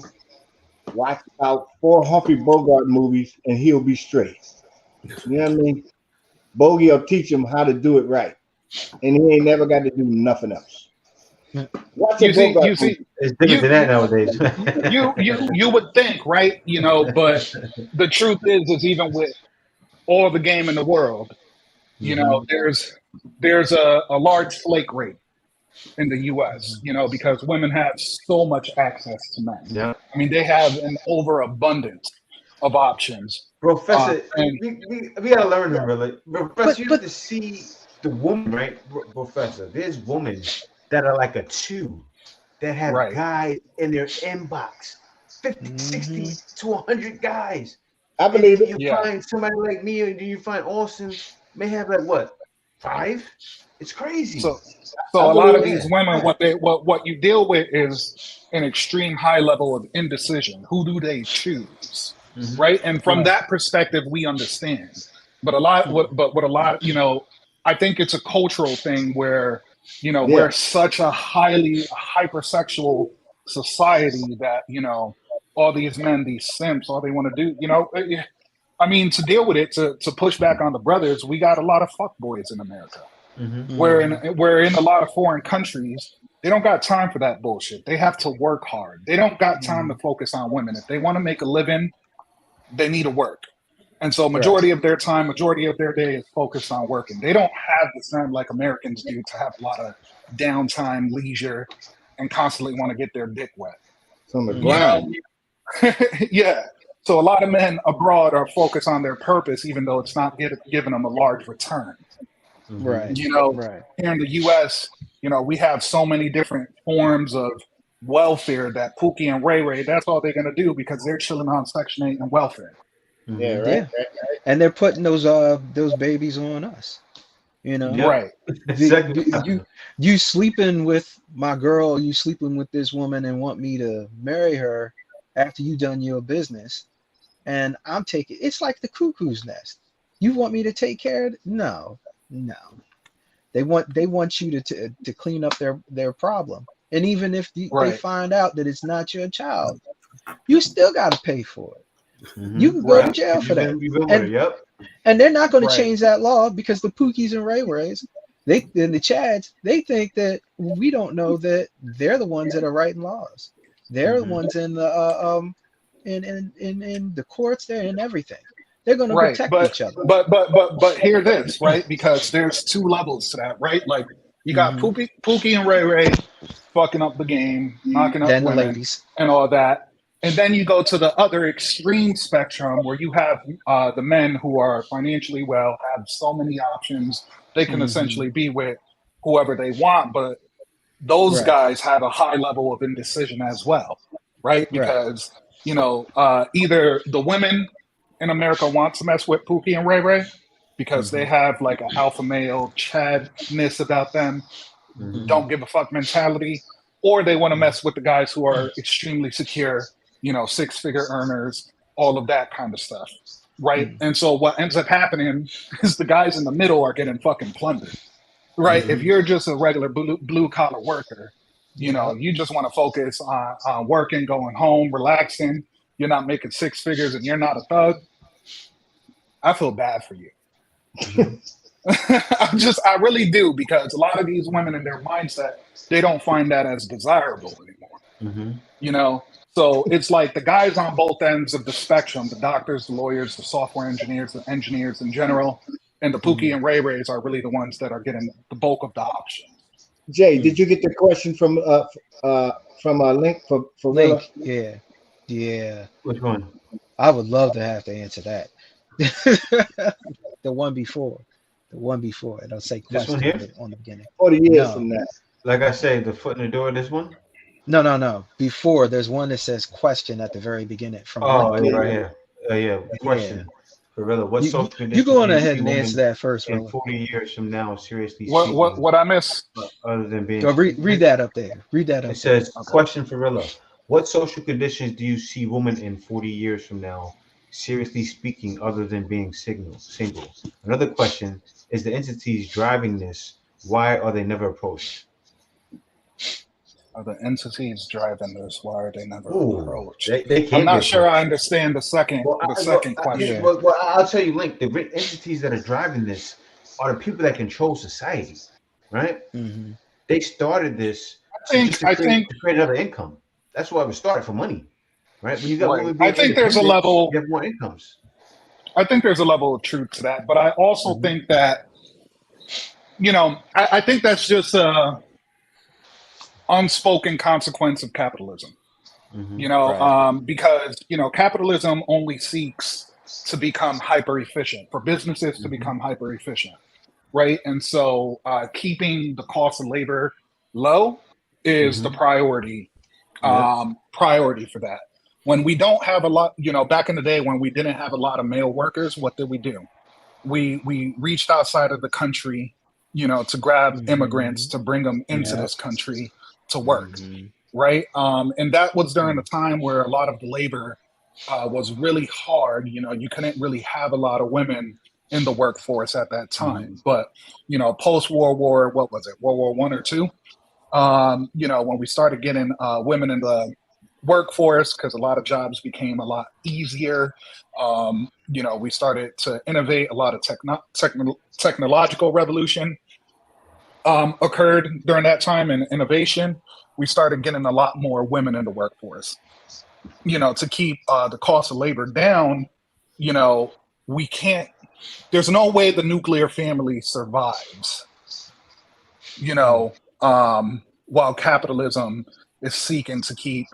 Watch about 4 Humphrey Bogart movies and he'll be straight. You know what I mean? Bogey will teach him how to do it right. And he ain't never got to do nothing else. Watch a Bogart movie. It's different than that nowadays. You would think, right? You know, but the truth is even with all the game in the world, you know, there's a large flake rate in the U.S., you know, because women have so much access to men. Yeah. I mean, they have an overabundance of options. Professor, and- we gotta learn them, really. Professor, you have to see the woman, right? Professor, there's women that are like a 2 that have guys in their inbox, 50, 60 to 100 guys. I believe it. You find somebody like me, or do you find Austin may have like what, 5? It's crazy. So a lot of these women, what you deal with is an extreme high level of indecision. Who do they choose, right? And from that perspective, we understand. But a lot, you know, I think it's a cultural thing where, you know, we're such a highly hypersexual society that, you know, all these men, these simps, all they want to do, you know. I mean, to deal with it, to push back on the brothers, we got a lot of fuckboys in America. Where in a lot of foreign countries, they don't got time for that bullshit. They have to work hard. They don't got time to focus on women. If they want to make a living, they need to work. And so majority of their time, majority of their day is focused on working. They don't have the time like Americans do to have a lot of downtime, leisure, and constantly want to get their dick wet. It's on the ground. Yeah. So a lot of men abroad are focused on their purpose, even though it's not giving them a large return. Right. You know, Right. here in the U.S., you know, we have so many different forms of welfare that Pookie and Ray Ray, that's all they're going to do because they're chilling on Section 8 and welfare. Yeah, right. Yeah. And they're putting those babies on us. You know, Right. You sleeping with my girl, you sleeping with this woman and want me to marry her after you done your business. And I'm taking, it's like the cuckoo's nest. You want me to take care of it? No. They want you to clean up their problem. And even if they find out that it's not your child, you still got to pay for it. You can go to jail for that. And they're not going to change that law because the Pookies and Ray Rays, and the Chads, they think that we don't know that they're the ones that are writing laws. They're the ones in the in the courts, they're in everything. They're going to protect each other. But hear this, right? Because there's 2 levels to that, right? Like you got Pookie and Ray Ray fucking up the game, knocking up women, ladies, and all that. And then you go to the other extreme spectrum where you have the men who are financially well, have so many options. They can essentially be with whoever they want, but those guys have a high level of indecision as well, right? Because, you know, either the women in America want to mess with Pookie and Ray Ray because they have like an alpha male chadness about them, don't give a fuck mentality, or they want to mess with the guys who are extremely secure, you know, 6-figure earners, all of that kind of stuff, right? And so what ends up happening is the guys in the middle are getting fucking plundered, right? If you're just a regular blue collar worker, you know, you just want to focus on working, going home, relaxing, you're not making 6 figures and you're not a thug, I feel bad for you. I really do, because a lot of these women in their mindset, they don't find that as desirable anymore. Mm-hmm. You know, so it's like the guys on both ends of the spectrum, the doctors, the lawyers, the software engineers, the engineers in general, and the Pookie and Ray Rays are really the ones that are getting the bulk of the options. Jay, did you get the question from a link for Rilla? Link, yeah, yeah. Which one? I would love to have to answer that. The one before, it'll say This one question here? on the beginning. 40 years No. from now. Like I say, the foot in the door. This one. No. Before, there's one that says question at the very beginning from Oh, Link. yeah, right here. Yeah. Question. Gorilla, what social You conditions go on do you ahead see and women answer that first, in Rilla. 40 years from now, seriously speaking, What I miss? other than being Go read that up there. Read that up It there. says, question for Rilla. What social conditions do you see women in 40 years from now, seriously speaking, other than being single? Another question, is the entities driving this, why are they never approached? Are the entities driving this? Why are they never Ooh, approached? they I'm can't not be sure I approached. understand the second question. Well, I'll tell you, Link, the entities that are driving this are the people that control society, right? Mm-hmm. They started this I to think create another income. That's why it was started, for money, right? When you got Right. women being I think there's a independent, level. you have more incomes. I think there's a level of truth to that, but I also think that, you know, I think that's just a unspoken consequence of capitalism. Mhm. You know, Right. because capitalism only seeks to become hyper efficient, for businesses to become hyper efficient, right? And so keeping the cost of labor low is the priority priority for that. When we don't have a lot, back in the day when we didn't have a lot of male workers, what did we do? We reached outside of the country, to grab immigrants to bring them into this country to work, right? And that was during a time where a lot of the labor was really hard. You couldn't really have a lot of women in the workforce at that time. But post World War, what was it, World War One or two? When we started getting women in the workforce, because a lot of jobs became a lot easier. We started to innovate. A lot of technological revolution occurred during that time, and innovation. We started getting a lot more women in the workforce. To keep the cost of labor down. We can't. There's no way the nuclear family survives. While capitalism is seeking to keep,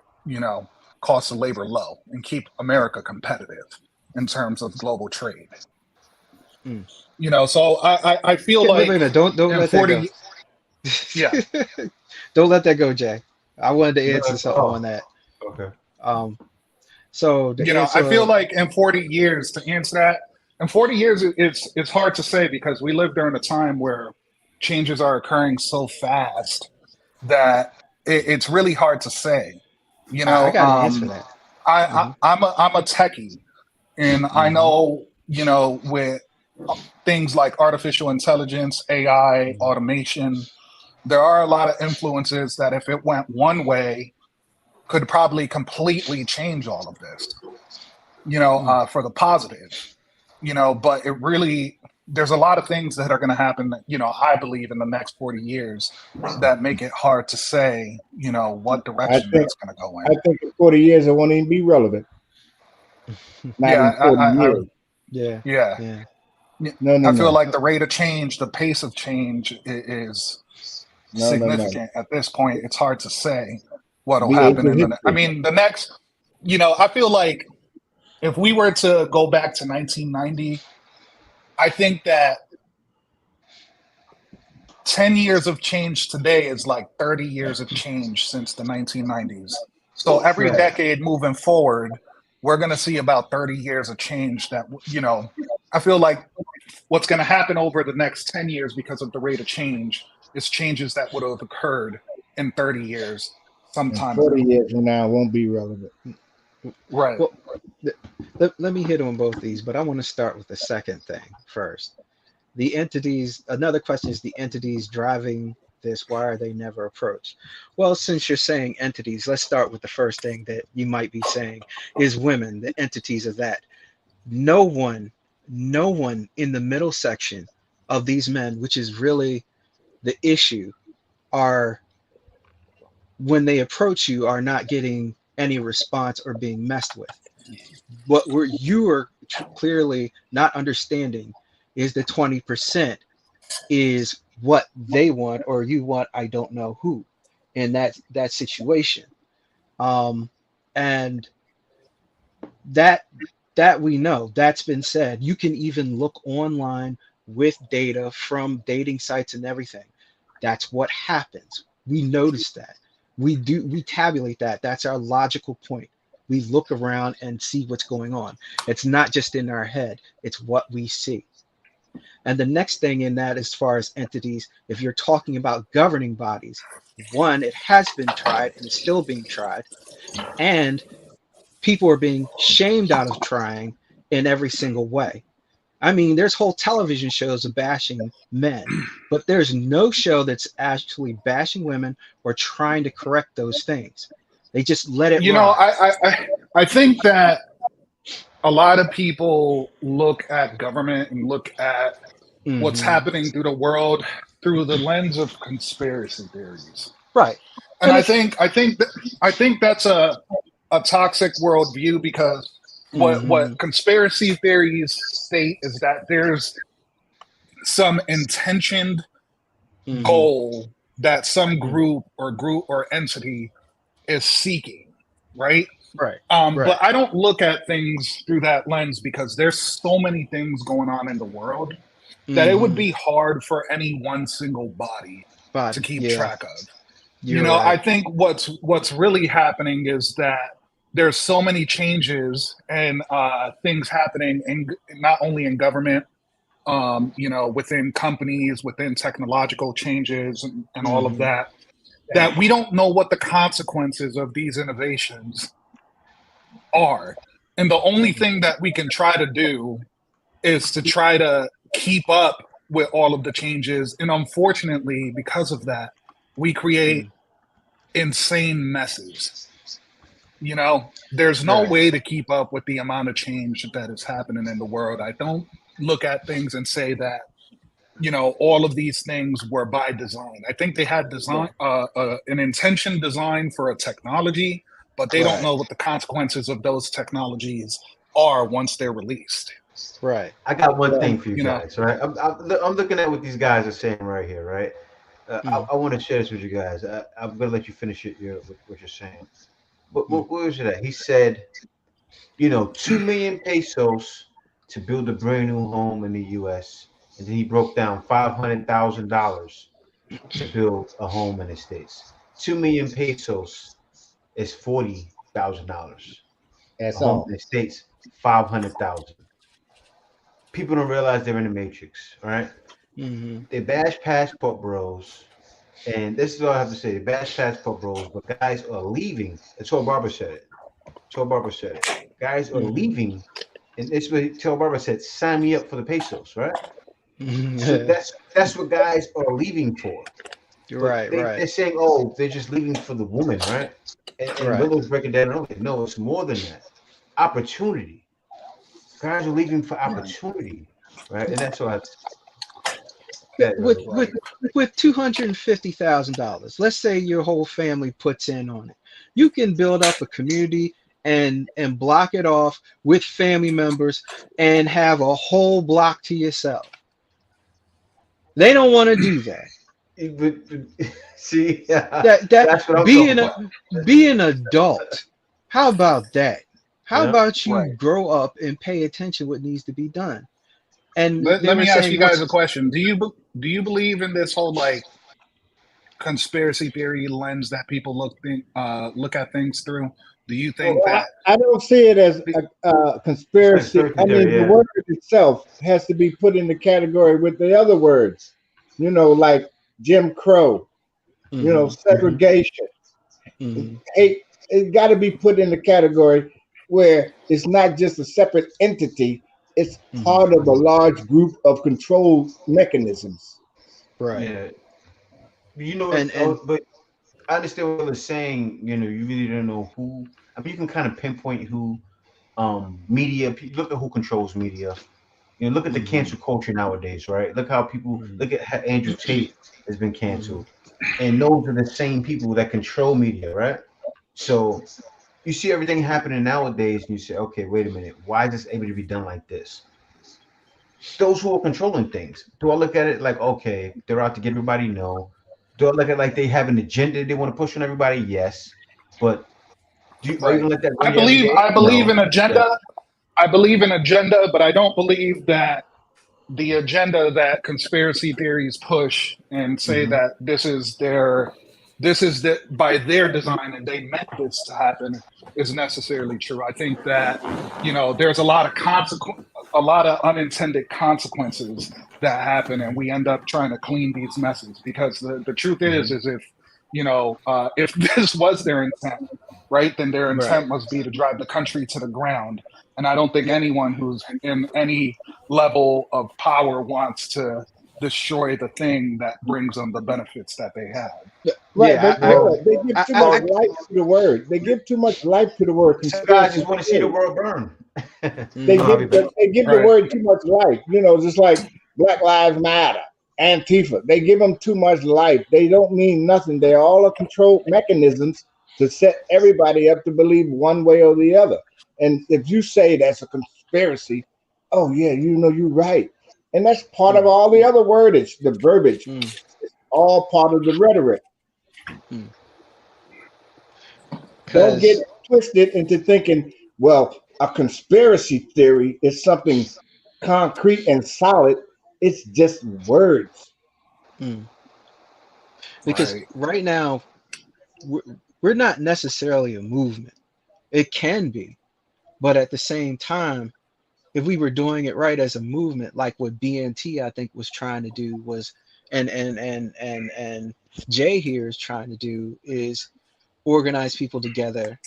cost of labor low and keep America competitive in terms of global trade. So I feel like Wait, don't let 40, that go. Yeah. Don't let that go, Jay. I wanted to answer something on that. Okay. So I feel like in 40 years, to answer that, in 40 years, it's hard to say, because we live during a time where changes are occurring so fast that it's really hard to say. I got an answer for that. I'm a techie, and I know, with things like artificial intelligence, AI, automation, there are a lot of influences that, if it went one way, could probably completely change all of this, for the positive, but it really, there's a lot of things that are going to happen, I believe, in the next 40 years that make it hard to say, what direction that's going to go in. I think in 40 years it won't even be relevant. Not in 40 years. Yeah. No. I feel like the rate of change, the pace of change is significant at this point. It's hard to say what'll happen in the next, I feel like if we were to go back to 1990, I think that 10 years of change today is like 30 years of change since the 1990s. So every decade moving forward, we're going to see about 30 years of change that, I feel like what's going to happen over the next 10 years because of the rate of change is changes that would have occurred in 30 years sometime. 40 years from now won't be relevant. Right. Well, let me hit on both these, but I want to start with the second thing first. The entities, another question is the entities driving this, why are they never approached? Well, since you're saying entities, let's start with the first thing that you might be saying is women, the entities of that. No one in the middle section of these men, which is really the issue, are when they approach you are not getting any response or being messed with. What you are clearly not understanding is the 20% is what they want or you want, I don't know who, in that situation. And that we know, that's been said. You can even look online with data from dating sites and everything. That's what happens. We notice that. We tabulate that. That's our logical point. We look around and see what's going on. It's not just in our head, it's what we see. And the next thing in that, as far as entities, if you're talking about governing bodies, one, it has been tried and is still being tried, and people are being shamed out of trying in every single way. I mean, there's whole television shows of bashing men, but there's no show that's actually bashing women or trying to correct those things. They just let it You know, ride. I think that a lot of people look at government and look at what's happening through the world through the lens of conspiracy theories. Right. And I think that's a toxic worldview, because what conspiracy theories state is that there's some intentioned goal that some group or entity is seeking, right? Right. But I don't look at things through that lens, because there's so many things going on in the world that it would be hard for any one single body to keep track of. You're right. I think what's really happening is that there's so many changes and things happening, not only in government, within companies, within technological changes and all of that, that we don't know what the consequences of these innovations are. And the only thing that we can try to do is to try to keep up with all of the changes. And unfortunately, because of that, we create insane messes. There's no way to keep up with the amount of change that is happening in the world. I don't look at things and say that, all of these things were by design. I think they had an intention design for a technology, but they don't know what the consequences of those technologies are once they're released. Right. I got one thing for you guys, right? I'm looking at what these guys are saying right here, right? I want to share this with you guys. I'm going to let you finish what you're saying. But where was it at? He said, 2 million pesos to build a brand new home in the U.S. And then he broke down $500,000 to build a home in the States. 2 million pesos is $40,000. That's A home all. in the States, 500,000. People don't realize they're in the matrix, all right? They bash passport bros, and this is all I have to say. They bash passport bros, but guys are leaving. That's what Barbara said it. Guys are leaving, and this what Tell Barbara said, sign me up for the pesos, right? So that's what guys are leaving for. They're saying, oh, they're just leaving for the woman, right? And Willow's breaking down. Okay, no, it's more than that. Opportunity. Guys are leaving for opportunity, right? And that's what with $250,000, let's say your whole family puts in on it, you can build up a community and block it off with family members and have a whole block to yourself. They don't want to do that. See, that's what I'm talking about. Be an adult. How about that? How about you grow up and pay attention what needs to be done? And let me ask you guys a question. Do you believe in this whole conspiracy theory lens that people look at things through? Do you think that I don't see it as a conspiracy? I mean, the word itself has to be put in the category with the other words, like Jim Crow, segregation, hate. It got to be put in the category where it's not just a separate entity, it's part of a large group of control mechanisms. Right. Yeah. But I understand what they're saying. You really don't know who. I mean, you can kind of pinpoint who media. Look at who controls media. You know, look at the cancel culture nowadays, right? Look how people look at how Andrew Tate has been canceled, and those are the same people that control media, right? So you see everything happening nowadays, and you say, okay, wait a minute, why is this able to be done like this? Those who are controlling things. Do I look at it like, okay, they're out to get everybody? No. Do I look at it like they have an agenda they want to push on everybody? Yes. But are you Right. gonna let that I run you every believe day? I believe No. in agenda. I believe in agenda, but I don't believe that the agenda that conspiracy theories push and say Mm-hmm. that this is the by their design and they meant this to happen is necessarily true. I think that there's a lot of a lot of unintended consequences that happen, and we end up trying to clean these messes because the truth is if this was their intent, right, then their Right. intent must be to drive the country to the ground. And I don't think anyone who's in any level of power wants to destroy the thing that brings them the benefits that they have. Right, Yeah, but Well, they give too much life to the word. They give too much life to the word some guys conspiracy just want to see the theory. world burn. They I'll give be back. the right. word too much life. Just like Black Lives Matter, Antifa. They give them too much life. They don't mean nothing. They're all a control mechanisms to set everybody up to believe one way or the other. And if you say that's a conspiracy, oh yeah, you're right. And that's part of all the other wordage, the verbiage, all part of the rhetoric. Don't get Because twisted into thinking, well, a conspiracy theory is something concrete and solid. It's just words. because Right. right now we're, we're not necessarily a movement. It can be, but at the same time, if we were doing it right as a movement, like what BNT I think was trying to do was, and Jay here is trying to do is organize people together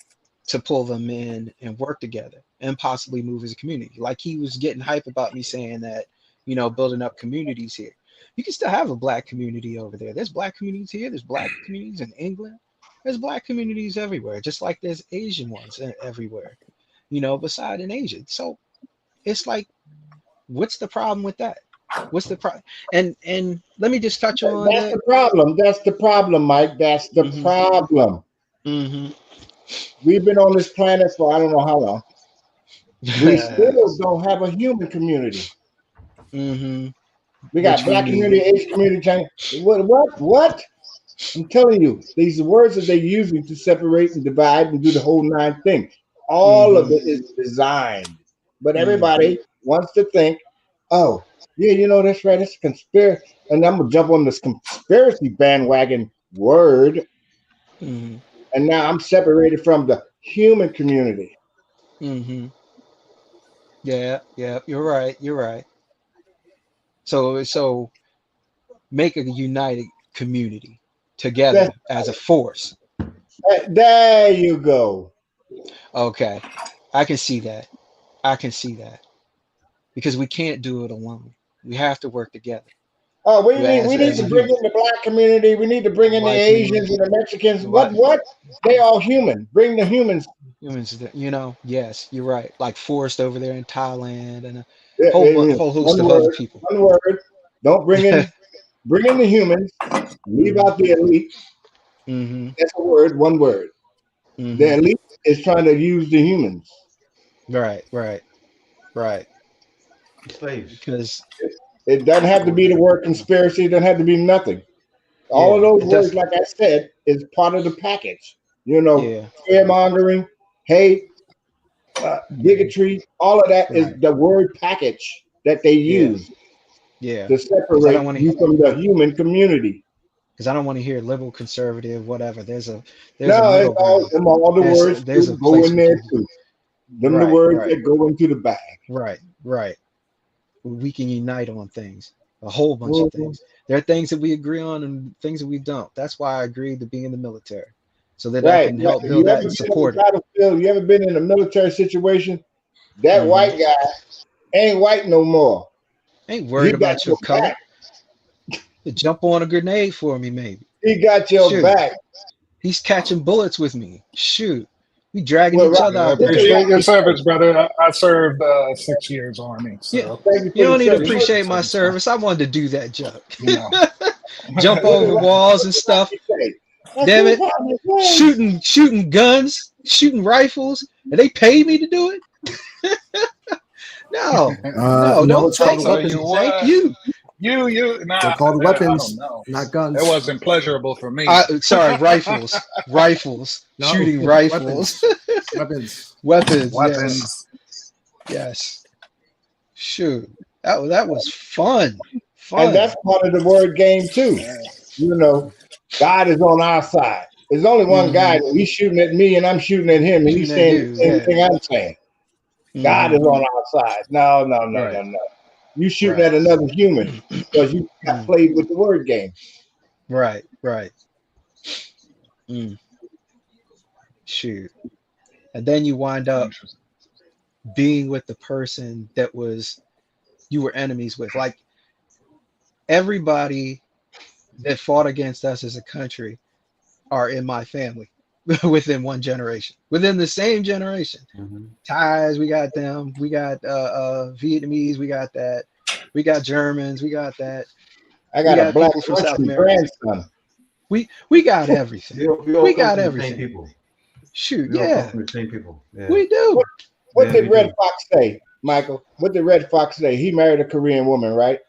to pull them in and work together and possibly move as a community. Like he was getting hype about me saying that, building up communities here. You can still have a black community over there. There's black communities here. There's black communities in England. There's black communities everywhere, just like there's Asian ones everywhere, beside in Asia. So it's like, what's the problem with that? What's the problem? And let me just touch on That's that. the problem. That's the problem, Mike. That's the Mm-hmm. problem. Mm-hmm. We've been on this planet for I don't know how long. We still don't have a human community. Mm-hmm. We Which got we black need. community, Asian community, Chinese. What? I'm telling you, these are words that they're using to separate and divide and do the whole nine thing. All of Mm-hmm. it is designed. But Mm-hmm. everybody wants to think, oh, yeah, that's right, it's a conspiracy. And I'm going to jump on this conspiracy bandwagon word. Mm-hmm. And now I'm separated from the human community. Mm-hmm. Yeah, you're right. You're right. So make a united community That's, together as a force. there you go. Okay. I can see that. I can see that. Because we can't do it alone. We have to work together. Oh, we need As to a bring unit. in the black community. We need to bring in the White Asians community. and the Mexicans. What What? They all human. Bring the humans. humans yes, you're right. Like Forrest over there in Thailand and a Yeah. whole host One of other word. people. One word. Don't bring in the humans. Leave Mm-hmm. out the elite. Mm-hmm. That's a word. One word. Mm-hmm. The elite is trying to use the humans. Right. Slaves. Because It doesn't have to be the word conspiracy. It doesn't have to be nothing. All of yeah, those it words, does. like I said, is part of the package. Yeah, Fear mongering, hate, yeah, bigotry, all of that is right. the word package that they Yeah, use yeah. to Because I don't separate want to. you from the human community. Because I don't want to hear liberal, conservative, whatever. There's a No, it's middle ground. all the words There's a too go place in we there can. too. Them the Right, words right, that go into the bag. right. We can unite on things, a whole bunch of Mhm. things. There are things that we agree on and things that we don't. That's why I agreed to be in the military, so that I Right. can Right. help build You that ever and been on the support it. battlefield? You ever been in a military situation? That Hmm. white guy ain't white no more. Ain't He worried got about your your color. back. Jump on a grenade for me, maybe. He got your Shoot, back. he's catching bullets with me. Shoot, We dragging Well, each right. other I out there. appreciate your service, brother. I served 6 years Army, Yeah, so Thank you you for the don't need to service. appreciate my so it's fine. service. I wanted to do that junk. You know. Jump What did over walls and stuff. Rocky say? I Damn think it. I'm the same. Shooting guns, shooting rifles, and they paid me to do it? No, no, No, don't it's I'll thank called tell me. you weapons. Thank what. you. Nah, They're called I weapons, don't know. not It guns. wasn't pleasurable for me. Sorry, rifles. No, Shooting it's rifles. weapons. Weapons. Weapons, yes. Weapons. Yes. Shoot. That was fun. And that's part of the word game too. You know, God is on our side. There's only one guy. He's shooting at me, and I'm shooting at him, and he's Shooting at saying you, the same yeah. thing I'm saying. God is on our side. No. Right. You shooting Right. at another human because you got played with the word game. Right. Shoot. And then you wind up being with the person that you were enemies with. Like everybody that fought against us as a country are in my family within one generation, within the same generation. Thais, we got them. We got Vietnamese, we got that. We got Germans, we got that. I got a black people from South Russian America. grandson. We got everything. We all We come got from the everything. same people. Shoot, We all yeah, come from the same people. Yeah. we do. What Yeah, did we Red do. Fox say, Michael? What did Red Fox say? He married a Korean woman, right?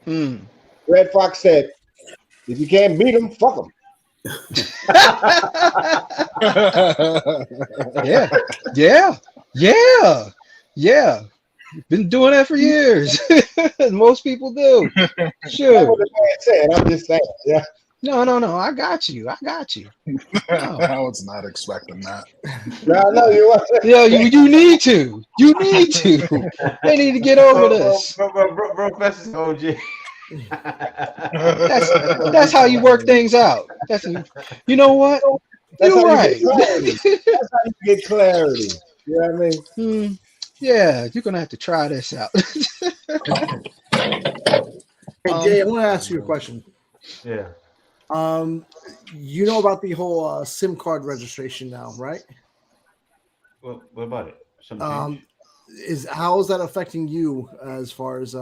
Red Fox said, if you can't beat them, fuck them. Yeah. Been doing that for years. Most people do. That's Sure. what the man said. I'm just saying. Yeah. No. I got you. No. I was not expecting that. No, you wasn't. Yeah, you need to. They need to get over this. Bro, that's his OG. That's how you work things out. You know what? That's You're how right. you get clarity. That's how you get clarity. You know what I mean? Yeah, you're gonna have to try this out. Hey Jay, I want to ask you a question. Yeah. You know about the whole SIM card registration now, right? Well, what about it? Something How is that affecting you as far as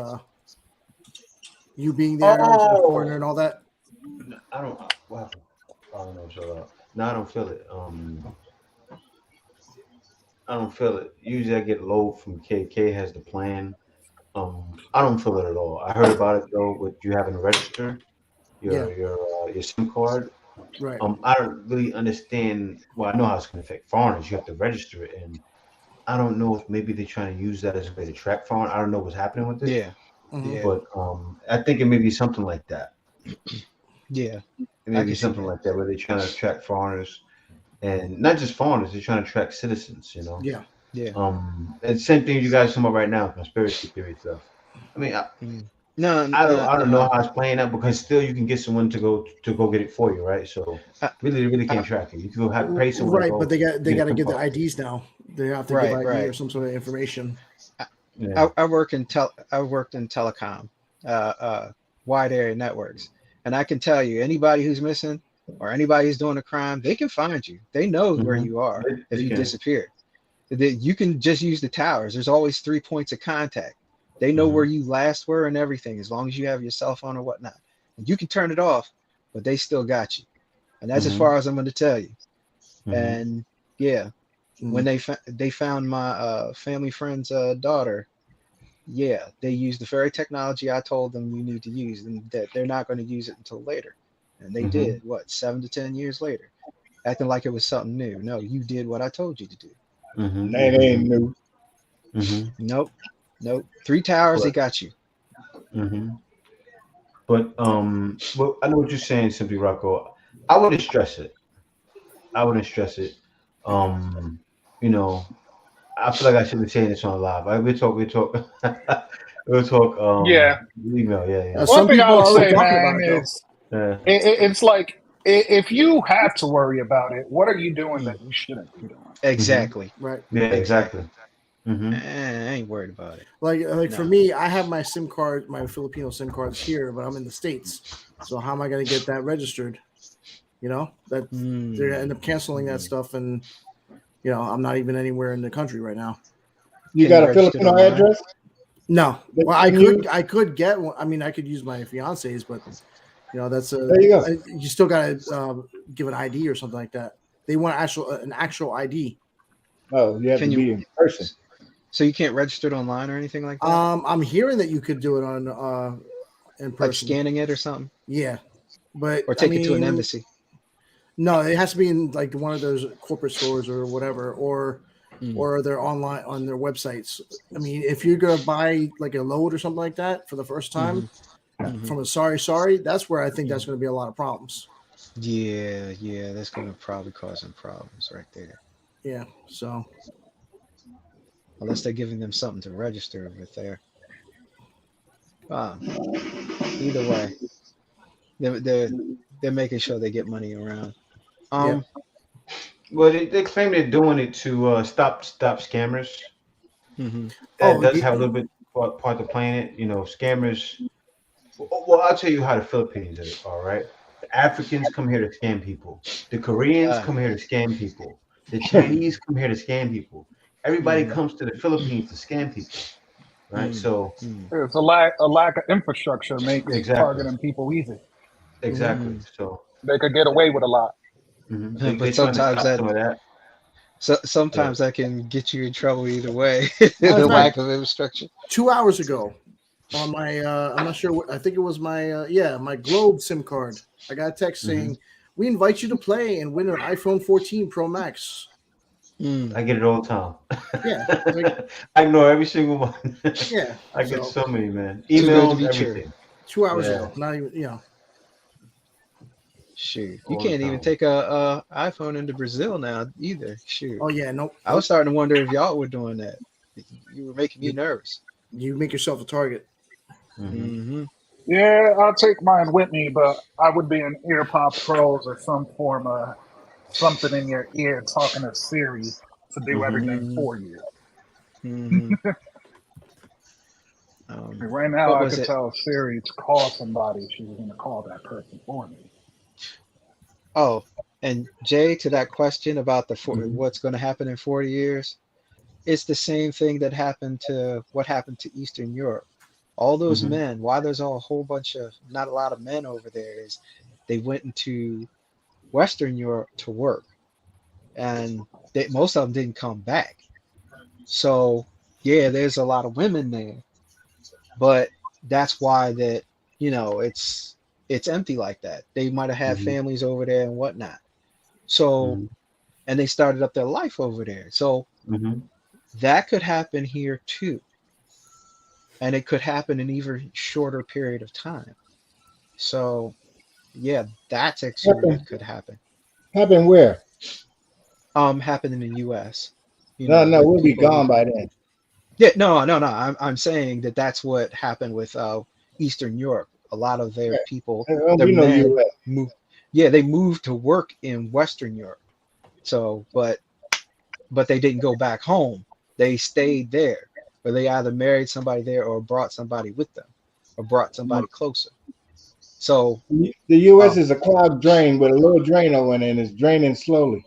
you being there as a foreigner and all that? I don't. Wow. I don't know. So, no, I don't feel it. I don't feel it. Usually, I get low from K. K has the plan. I don't feel it at all. I heard about it though, with you having to register your SIM card. Right. I don't really understand. Well, I know how it's going to affect foreigners. You have to register it, and I don't know if maybe they're trying to use that as a way to track foreigners. I don't know what's happening with this. Yeah. But I think it may be something like that. Yeah. It may be something like that where they're trying to track foreigners, and not just foreigners. They're trying to track citizens. You know. Yeah. And same thing you guys talking about right now, conspiracy theory stuff. I mean, I don't know how it's playing out, because still you can get someone to go get it for you, right? So they really can't track it. You can have pay someone. Right, but they got to give their IDs now. They have to give ID or some sort of information. I worked in telecom, wide area networks, and I can tell you, anybody who's missing or anybody who's doing a crime, they can find you. They know where you are if you disappeared. You can just use the towers. There's always 3 points of contact. They know where you last were and everything, as long as you have your cell phone or whatnot. And you can turn it off, but they still got you. And that's as far as I'm going to tell you. And yeah, when they found my family friend's daughter, yeah, they used the very technology I told them you need to use, and that they're not going to use it until later. And they did, 7 to 10 years later, acting like it was something new. No, you did what I told you to do. That ain't new. Nope. 3 towers, they got you. But well, I know what you're saying, Simply Rocco. I wouldn't stress it. You know, I feel like I should be saying this on live. We'll talk. We'll talk. Email. Yeah. One thing I would say, talking man, about it, is it's like, if you have to worry about it, what are you doing that you shouldn't be doing? Exactly. Right. Yeah, exactly. I ain't worried about it. Like for me, I have my SIM card, my Filipino SIM cards here, but I'm in the States. So how am I going to get that registered? You know, that they're going to end up canceling that stuff, and I'm not even anywhere in the country right now. You Can got you a register it Filipino online? address? No. That Well, you can use? I could get one. I mean, I could use my fiance's, but that's There you go. you still gotta give an ID or something like that. They want an actual ID. Oh, you have Can to you? be in person. So you can't register it online or anything like that? I'm hearing that you could do it on in person. Like scanning it or something? Yeah, but Or take it to an embassy? No, it has to be in like one of those corporate stores or whatever, or they're online on their websites. I mean, if you're gonna buy like a load or something like that for the first time from a sorry, that's where I think that's gonna be a lot of problems. Yeah, that's gonna probably cause some problems right there. Yeah, so Unless they're giving them something to register with there. Either way, they're making sure they get money around. yeah. Well, they claim they're doing it to stop scammers. Mhm. That does have a little bit part to play in it. Scammers. Well, I'll tell you how the Philippines are. All right, the Africans come here to scam people. The Koreans come here to scam people. The Chinese come here to scam people. Everybody comes to the Philippines to scam people, right? So There's a lack of infrastructure makes exactly, targeting people easy. exactly. So They could get away with a lot. they're But trying to sometimes stop some of that. sometimes that can get you in trouble either way. Matter The of lack fact, of infrastructure. 2 hours ago on my I'm not sure what, I think it was my my Globe SIM card. I got a text saying, "We invite you to play and win an iPhone 14 Pro Max." I get it all the time. Yeah, like, I ignore every single one. yeah. I get so many, man. Too good to Emails, be true. everything. 2 hours Yeah. ago, not even. Shoot, you All the can't even time. take a iPhone into Brazil now either. Shoot. Oh yeah, nope. I was starting to wonder if y'all were doing that. You were making me nervous. You make yourself a target. Yeah, I'll take mine with me, but I would be in EarPod Pros or some form of something in your ear talking to Siri to do everything for you. Right now, What I was could it? tell Siri to call somebody. She was going to call that person for me. Oh, and Jay, to that question about what's going to happen in 40 years, it's the same thing that happened to what happened to Eastern Europe. All those men, why there's a whole bunch of not a lot of men over there is they went into Western Europe to work, and most of them didn't come back. So yeah, there's a lot of women there, but that's why it's empty like that. They might have had families over there and whatnot. So and they started up their life over there. So that could happen here too. And it could happen in even shorter period of time. So yeah, that's actually what could happen. Happen where? Happen in the US. No, we'll be gone by then. Yeah, no. I'm saying that's what happened with Eastern Europe. A lot of their people, their men moved. Yeah, they moved to work in Western Europe. So, but they didn't go back home. They stayed there. Or they either married somebody there or brought somebody with them or brought somebody closer. So the U.S. is a clogged drain with a little drainer in it, and it's draining slowly.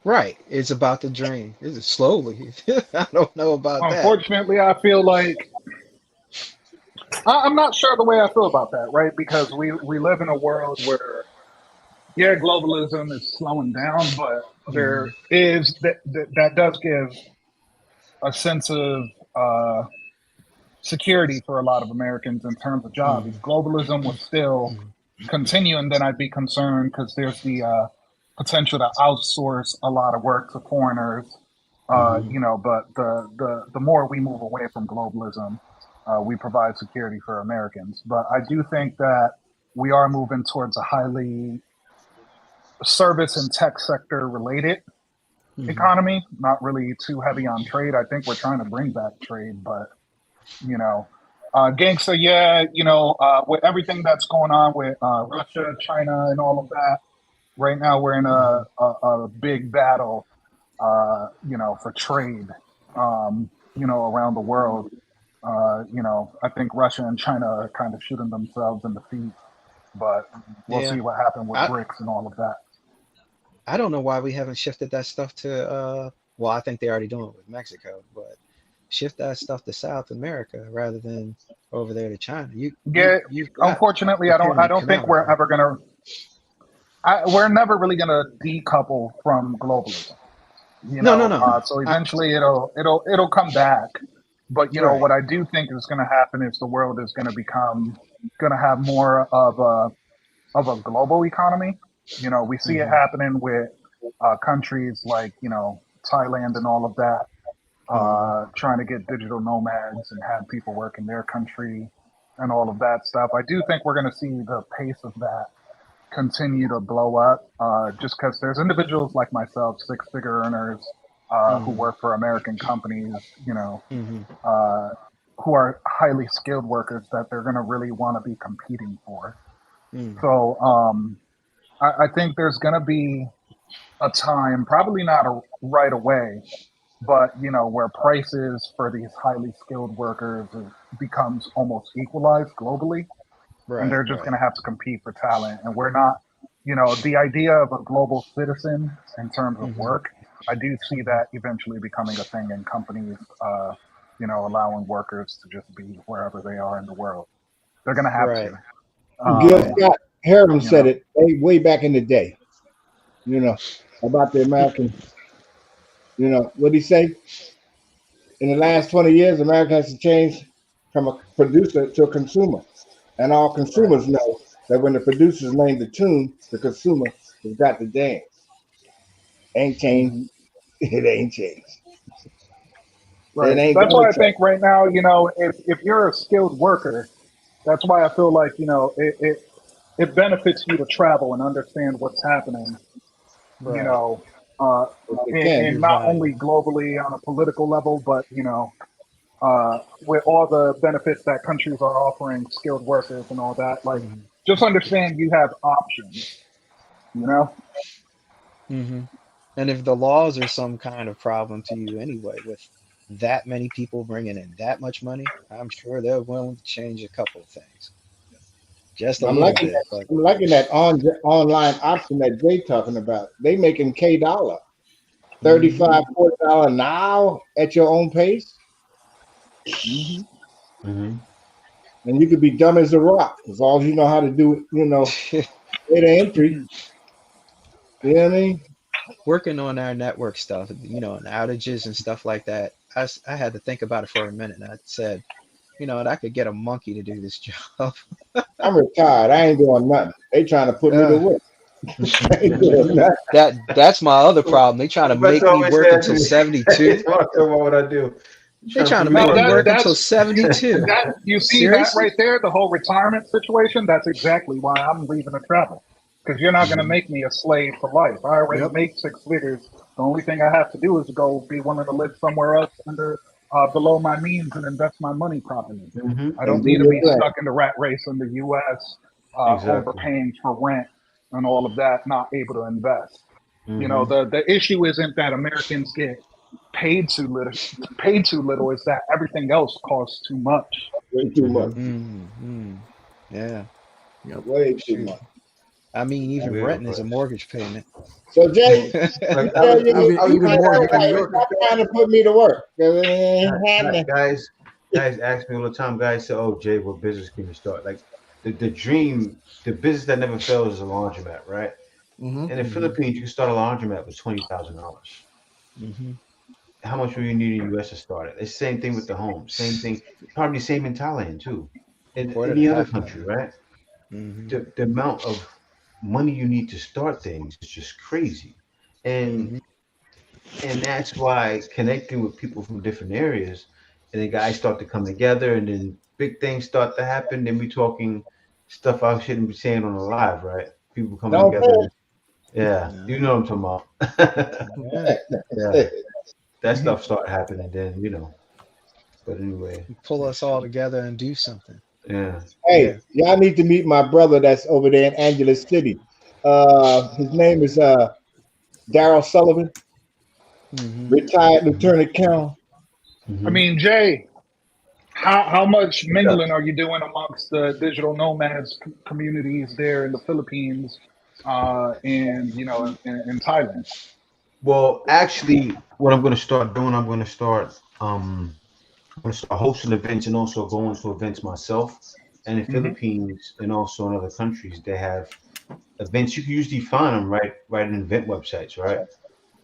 Right. It's about to drain. It's slowly. I don't know about that. Unfortunately, I feel like I'm not sure the way I feel about that, right? Because we live in a world where, yeah, globalism is slowing down, but there is that does give a sense of security for a lot of Americans in terms of jobs. If globalism was still continuing, then I'd be concerned because there's the potential to outsource a lot of work to foreigners. But the more we move away from globalism, we provide security for Americans. But I do think that we are moving towards a highly service and tech sector related economy, not really too heavy on trade. I think we're trying to bring back trade, but gangster, with everything that's going on with Russia, China, and all of that, right now we're in a big battle, for trade, around the world. I think Russia and China are kind of shooting themselves in the feet, but we'll see what happens with BRICS and all of that. I don't know why we haven't shifted that stuff to Well, I think they're already doing it with Mexico, but shift that stuff to South America rather than over there to China. Yeah, You've got unfortunately, I procurement don't think canal we're there. ever gonna. We're never really gonna decouple from globalism. No. So eventually it'll come back. But Right. what I do think is going to happen is the world is going to have more of a global economy. We see it Mm-hmm. happening with countries like Thailand and all of that, Mm-hmm. trying to get digital nomads and have people work in their country and all of that stuff. I do think we're going to see the pace of that continue to blow up, just because there's individuals like myself, six-figure earners, who Mm-hmm. work for American companies, Mm-hmm. uh, who are highly skilled workers that they're going to really want to be competing for. Mm. So I think there's going to be a time, probably not right away, but where prices for these highly skilled workers becomes almost equalized globally, and Right. they're just Right. going to have to compete for talent. And we're not, the idea of a global citizen in terms of Mm-hmm. work, I do see that eventually becoming a thing in companies, allowing workers to just be wherever they are in the world. They're going to have Right. to. Gil Right. Scott Heron You said know, it way back in the day, about the American, what did he say? In the last 20 years, America has changed from a producer to a consumer. And all Right. consumers know that when the producers name the tune, the consumer has got to dance. Ain't changed. mhm. It ain't changed. It Right. ain't That's gonna why I change. think right now, if you're a skilled worker, that's why I feel like, it benefits you to travel and understand what's happening, you Right. know, uh, If they and can. You're not vital. only globally on a political level, but, with all the benefits that countries are offering skilled workers and all that, like, Mm-hmm. just understand you have options, you know? Mm-hmm. And if the laws are some kind of problem to you anyway, with that many people bringing in that much money, I'm sure they're willing to change a couple of things, just a I'm little liking bit. that. But I'm liking that online option that Jay talking about. They making K dollar, mm-hmm. 35, $40 now at your own pace, Hmm. Mm-hmm. and you could be dumb as a rock as long as you know how to do, data entry. You know what I mean? Working on our network stuff, and outages and stuff like that, I had to think about it for a minute, and I said, and I could get a monkey to do this job. I'm retired. I ain't doing nothing. They trying to put me to Uh, work. I ain't doing nothing. that's my other problem. They trying to That's make me always work said to until me. 72. It's talking about what I do. They Trying to trying put to me make No, to me that work work. until that's you 72. that you see that Seriously? right there, the whole retirement situation. That's exactly why I'm leaving to travel, because you're not going to Hmm. make me a slave for life. I already Yep. make six figures. The only thing I have to do is go be willing to live somewhere else under below my means and invest my money properly. Mm-hmm. I And don't do need to your be thing. stuck in the rat race in the U.S. Exactly. Overpaying for rent and all of that, not able to invest. Mm-hmm. The issue isn't that Americans get paid too little. Paid too little is that everything else costs too much. Way too much. Mm-hmm. Mm-hmm. Yeah, Yep. Way too shoot. much. I mean, even Way renting is a overpriced. mortgage payment. So Jay, Like I tell you, Even I was you even gonna might more ask here your in New wife you, York. stop trying to put me to work because it ain't happening. guys ask me all the time. Guys say, "Oh, Jay, what business can you start?" Like the dream, the business that never fails is a laundromat, right? Mm-hmm. In the Hmm. Philippines, you can start a laundromat with $20,000. Hmm. How much will you need in the US to start it? It's the same thing with the home. Same thing, probably same in Thailand too. In Quarter to any other half country, million. right? Hmm. The amount of money you need to start things is just crazy. And Hmm. and that's why connecting with people from different areas and the guys start to come together and then big things start to happen. Then we talking stuff I shouldn't be saying on the live, right? People coming Don't together. say Yeah, you No. know what I'm talking about. Yeah. Yeah, it. that stuff started happening then. But anyway, Pull yeah, us all together and do something. yeah. Yeah. Hey, y'all need to meet my brother that's over there in Angeles City. His name is Daryl Sullivan, Hmm. retired Mhm, lieutenant colonel. I mhm. mean, Jay, how much What's up? mingling are you doing amongst the digital nomads communities there in the Philippines, and in Thailand? Well, actually, what I'm going to start doing, I'm going to start hosting events and also going to events myself. And in Hmm. Philippines and also in other countries, they have events. You can usually find them right in event websites, right?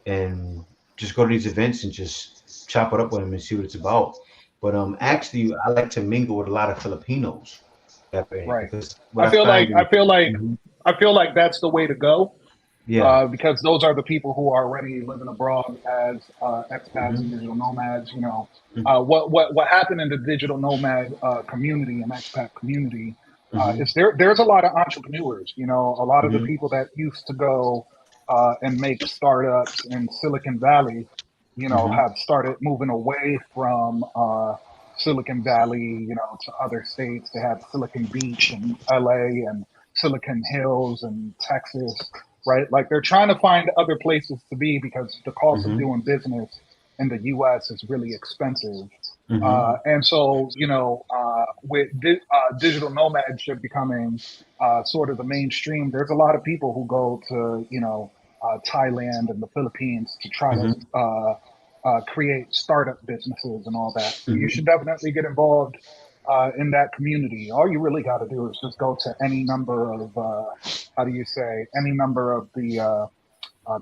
And just go to these events and just chop it up with them and see what it's about. But Yeah, actually, I like to mingle with a lot of Filipinos that way right. because what I I feel like find I is, feel like Mhm. I feel like that's the way to go. Yeah, Because those are the people who are already living abroad as expats and hmm digital nomads. hmm What happened in the digital nomad community and expat community hmm is there's a lot of entrepreneurs. A lot of the hmm people that used to go and make startups in Silicon Valley, hmm have started moving away from Silicon Valley, to other states. They have Silicon Beach and LA and Silicon Hills and Texas, right? Like they're trying to find other places to be because the cost of hmm doing business in the U.S. is really expensive. hmm And so, with digital nomadship becoming sort of the mainstream, there's a lot of people who go to, Thailand and the Philippines to try to hmm create startup businesses and all that. So you hmm should definitely get involved in that community. All you really got to do is just go to any number of, how do you say, any number of the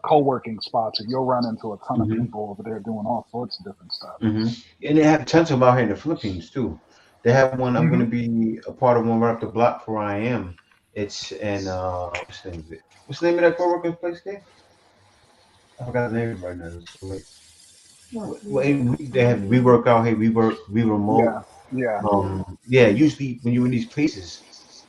co-working spots, and you'll run into a ton of hmm people over there doing all sorts of different stuff. hmm And they have tons of them out here in the Philippines too. They have one. I'm going Hmm. to be a part of one right up the block from where I am. It's in what's the name of it? What's the name of that co-working place there? I forgot the name right now. So wait. Well, they have we work out here. We remote. Yeah, yeah, Yeah. Usually when you're in these places,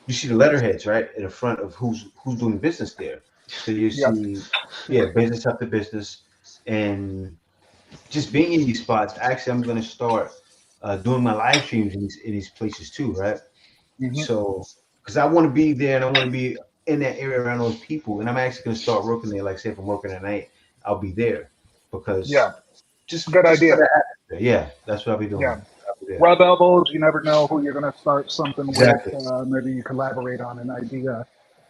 you see the letterheads right in the front of who's doing business there. So you yep. see, yeah, business after business, and just being in these spots. Actually, I'm gonna start doing my live streams in these places too, right? Hmm. So, because I want to be there and I want to be in that area around those people, and I'm actually gonna start working there. Like, say, if I'm working at night, I'll be there because Yeah, good just for idea. that atmosphere. Yeah, that's what I'll be doing. Yeah, I'll be there. rub elbows. You never know who you're going to start something with. Exactly. Maybe you collaborate on an idea,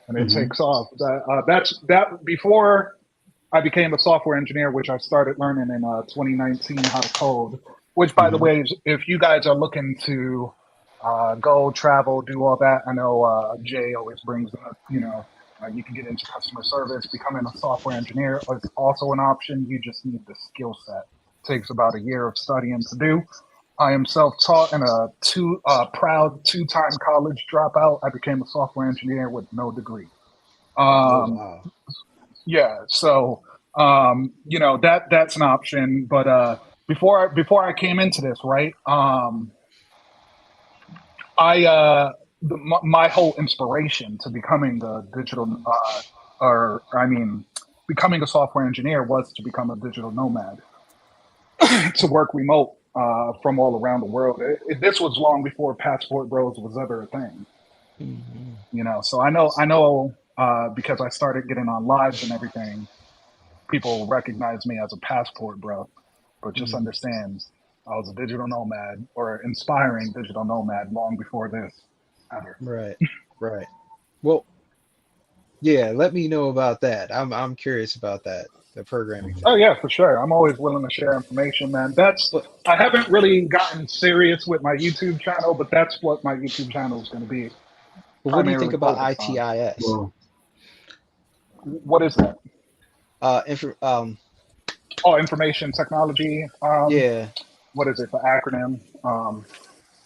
and it hmm takes off. That before I became a software engineer, which I started learning in 2019 how to code. Which, by the hmm way, if you guys are looking to go travel, do all that, I know Jay always brings up, you can get into customer service. Becoming a software engineer is also an option. You just need the skill set. Takes about a year of studying to do. I am self-taught and a proud two-time college dropout. I became a software engineer with no degree. Oh Um, wow. yeah, so that's an option. But before I came into this, right? I my whole inspiration to becoming the digital or I mean becoming a software engineer was to become a digital nomad, to work remote from all around the world. This was long before Passport Bros was ever a thing. Mhm. So I know because I started getting on lives and everything, people recognize me as a passport bro. But just Mhm. understand, I was a digital nomad or inspiring digital nomad long before this ever. Right. Right. Well, yeah, let me know about that. I'm curious about that, the programming Oh thing. yeah, for sure. I'm always willing to share information, man. But I haven't really gotten serious with my YouTube channel, but that's what my YouTube channel is going to be what do you think primarily about focused on. ITIS? Well, What is that? Inf Oh, information technology. yeah, What is it? The acronym.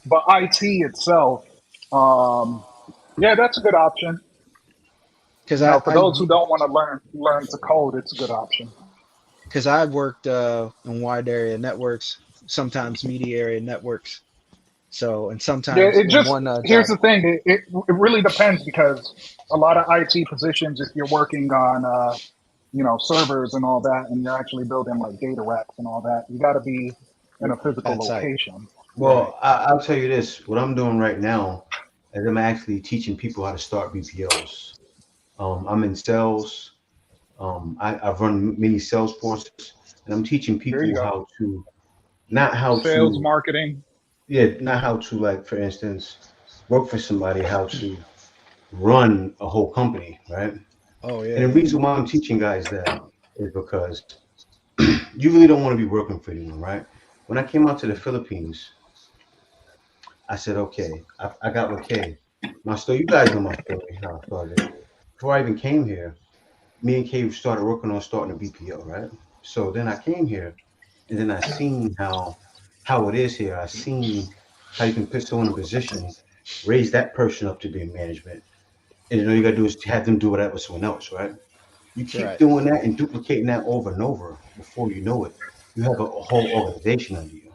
But IT itself, um, yeah, that's a good option. because For those who don't want to learn to code, it's a good option. I worked in wide area networks, sometimes media area networks. So and Yeah, sometimes it in just one here's job. the thing. It really depends because a lot of IT positions, if you're working on servers and all that, and you're actually building like data racks and all that, you got to be in a physical At site. location. Right. I'll tell you this. What I'm doing right now is I'm actually teaching people how to start BPOs. I'm in sales. I've run many sales forces, and I'm teaching There you people go. how to not how Sales, to marketing. yeah, not how to, like, for instance, work for somebody, how to run a whole company, right? Oh And yeah, the yeah. reason why I'm teaching guys that is because you really don't want to be working for anyone, right? When I came out to the Philippines, I said, okay, I got with Kay. My story, you guys know my story, how I started. Before I even came here, me and Kay started working on starting a BPO, right? So then I came here, and then I seen how it is here. I seen how you can put someone in a position, raise that person up to be in management, and then all you gotta do is have them do whatever with someone else, right? You keep Right. doing that and duplicating that over and over. Before you know it, you have a whole organization under you,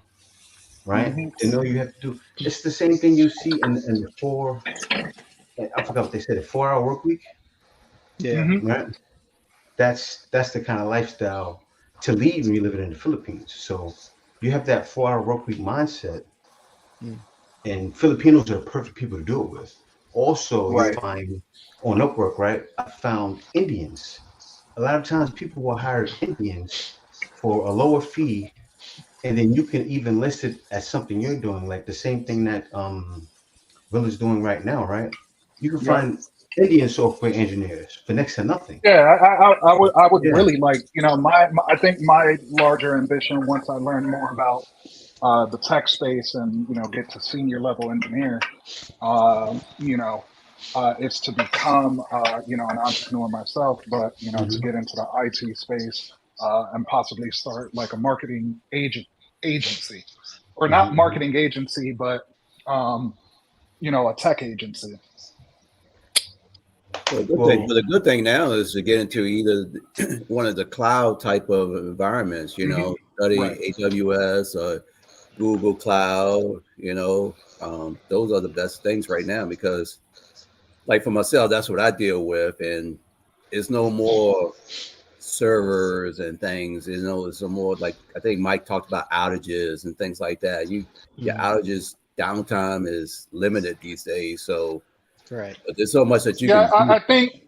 right? Hmm. And all you have to do, it's the same thing you see in the four. I forgot what they said, a 4 hour work week, Yeah. Hmm. right? That's the kind of lifestyle to lead when you live in the Philippines. So you have that 4 hour work week mindset, Mm. and Filipinos are the perfect people to do it with. Also, you'll Right. find on Upwork, right? I found Indians. A lot of times people will hire Indians for a lower fee, and then you can even list it as something you're doing, like the same thing that Will is doing right now, right? You can Right. find Indian software engineers for next to nothing. Yeah, I would Yeah. really like, I think my larger ambition once I learn more about the tech space and get to senior level engineer, you know, is to become an entrepreneur myself, but to Hmm. get into the IT space and possibly start like a marketing agency, or not Hmm. marketing agency, but um, a tech agency. Well, the good thing, Well, but the good thing now is to get into either one of the cloud type of environments. Hmm. Right. Study AWS or Google Cloud. Those are the best things right now because, like for myself, that's what I deal with, and it's no more servers and things. It's no more like I think Mike talked about outages and things like that. Your Mm. outages downtime is limited these days, so Right. but there's so much that you Yeah, can do. I think.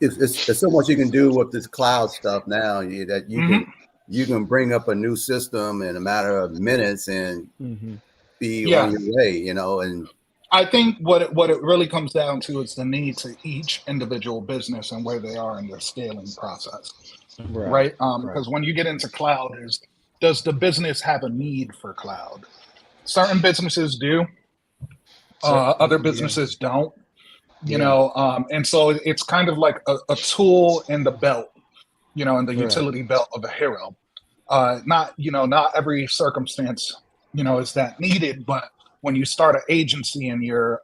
There's so much you can do with this cloud stuff now that Mhm. you can bring up a new system in a matter of minutes and Mm-hmm. be on Yeah, your way. And I think what it really comes down to is the needs of each individual business and where they are in their scaling process, Right. right? Right. Because when you get into cloud, does the business have a need for cloud? Certain businesses do, So other yeah. businesses don't. Yeah. And so it's kind of like a tool in the belt, in the Right. utility belt of a hero. Not every circumstance, is that needed, but when you start an agency and you're,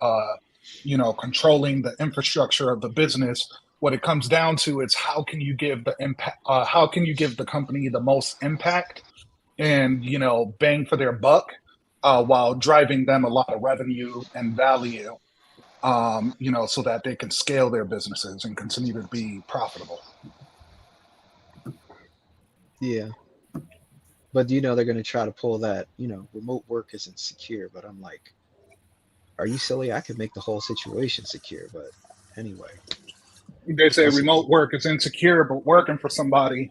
controlling the infrastructure of the business, what it comes down to is how can you give the impact, how can you give the company the most impact and, bang for their buck, while driving them a lot of revenue and value, so that they can scale their businesses and continue to be profitable. Yeah. But they're going to try to pull that, remote work isn't secure. But I'm like, are you silly? I could make the whole situation secure. But anyway, They say that's remote work is insecure, but working for somebody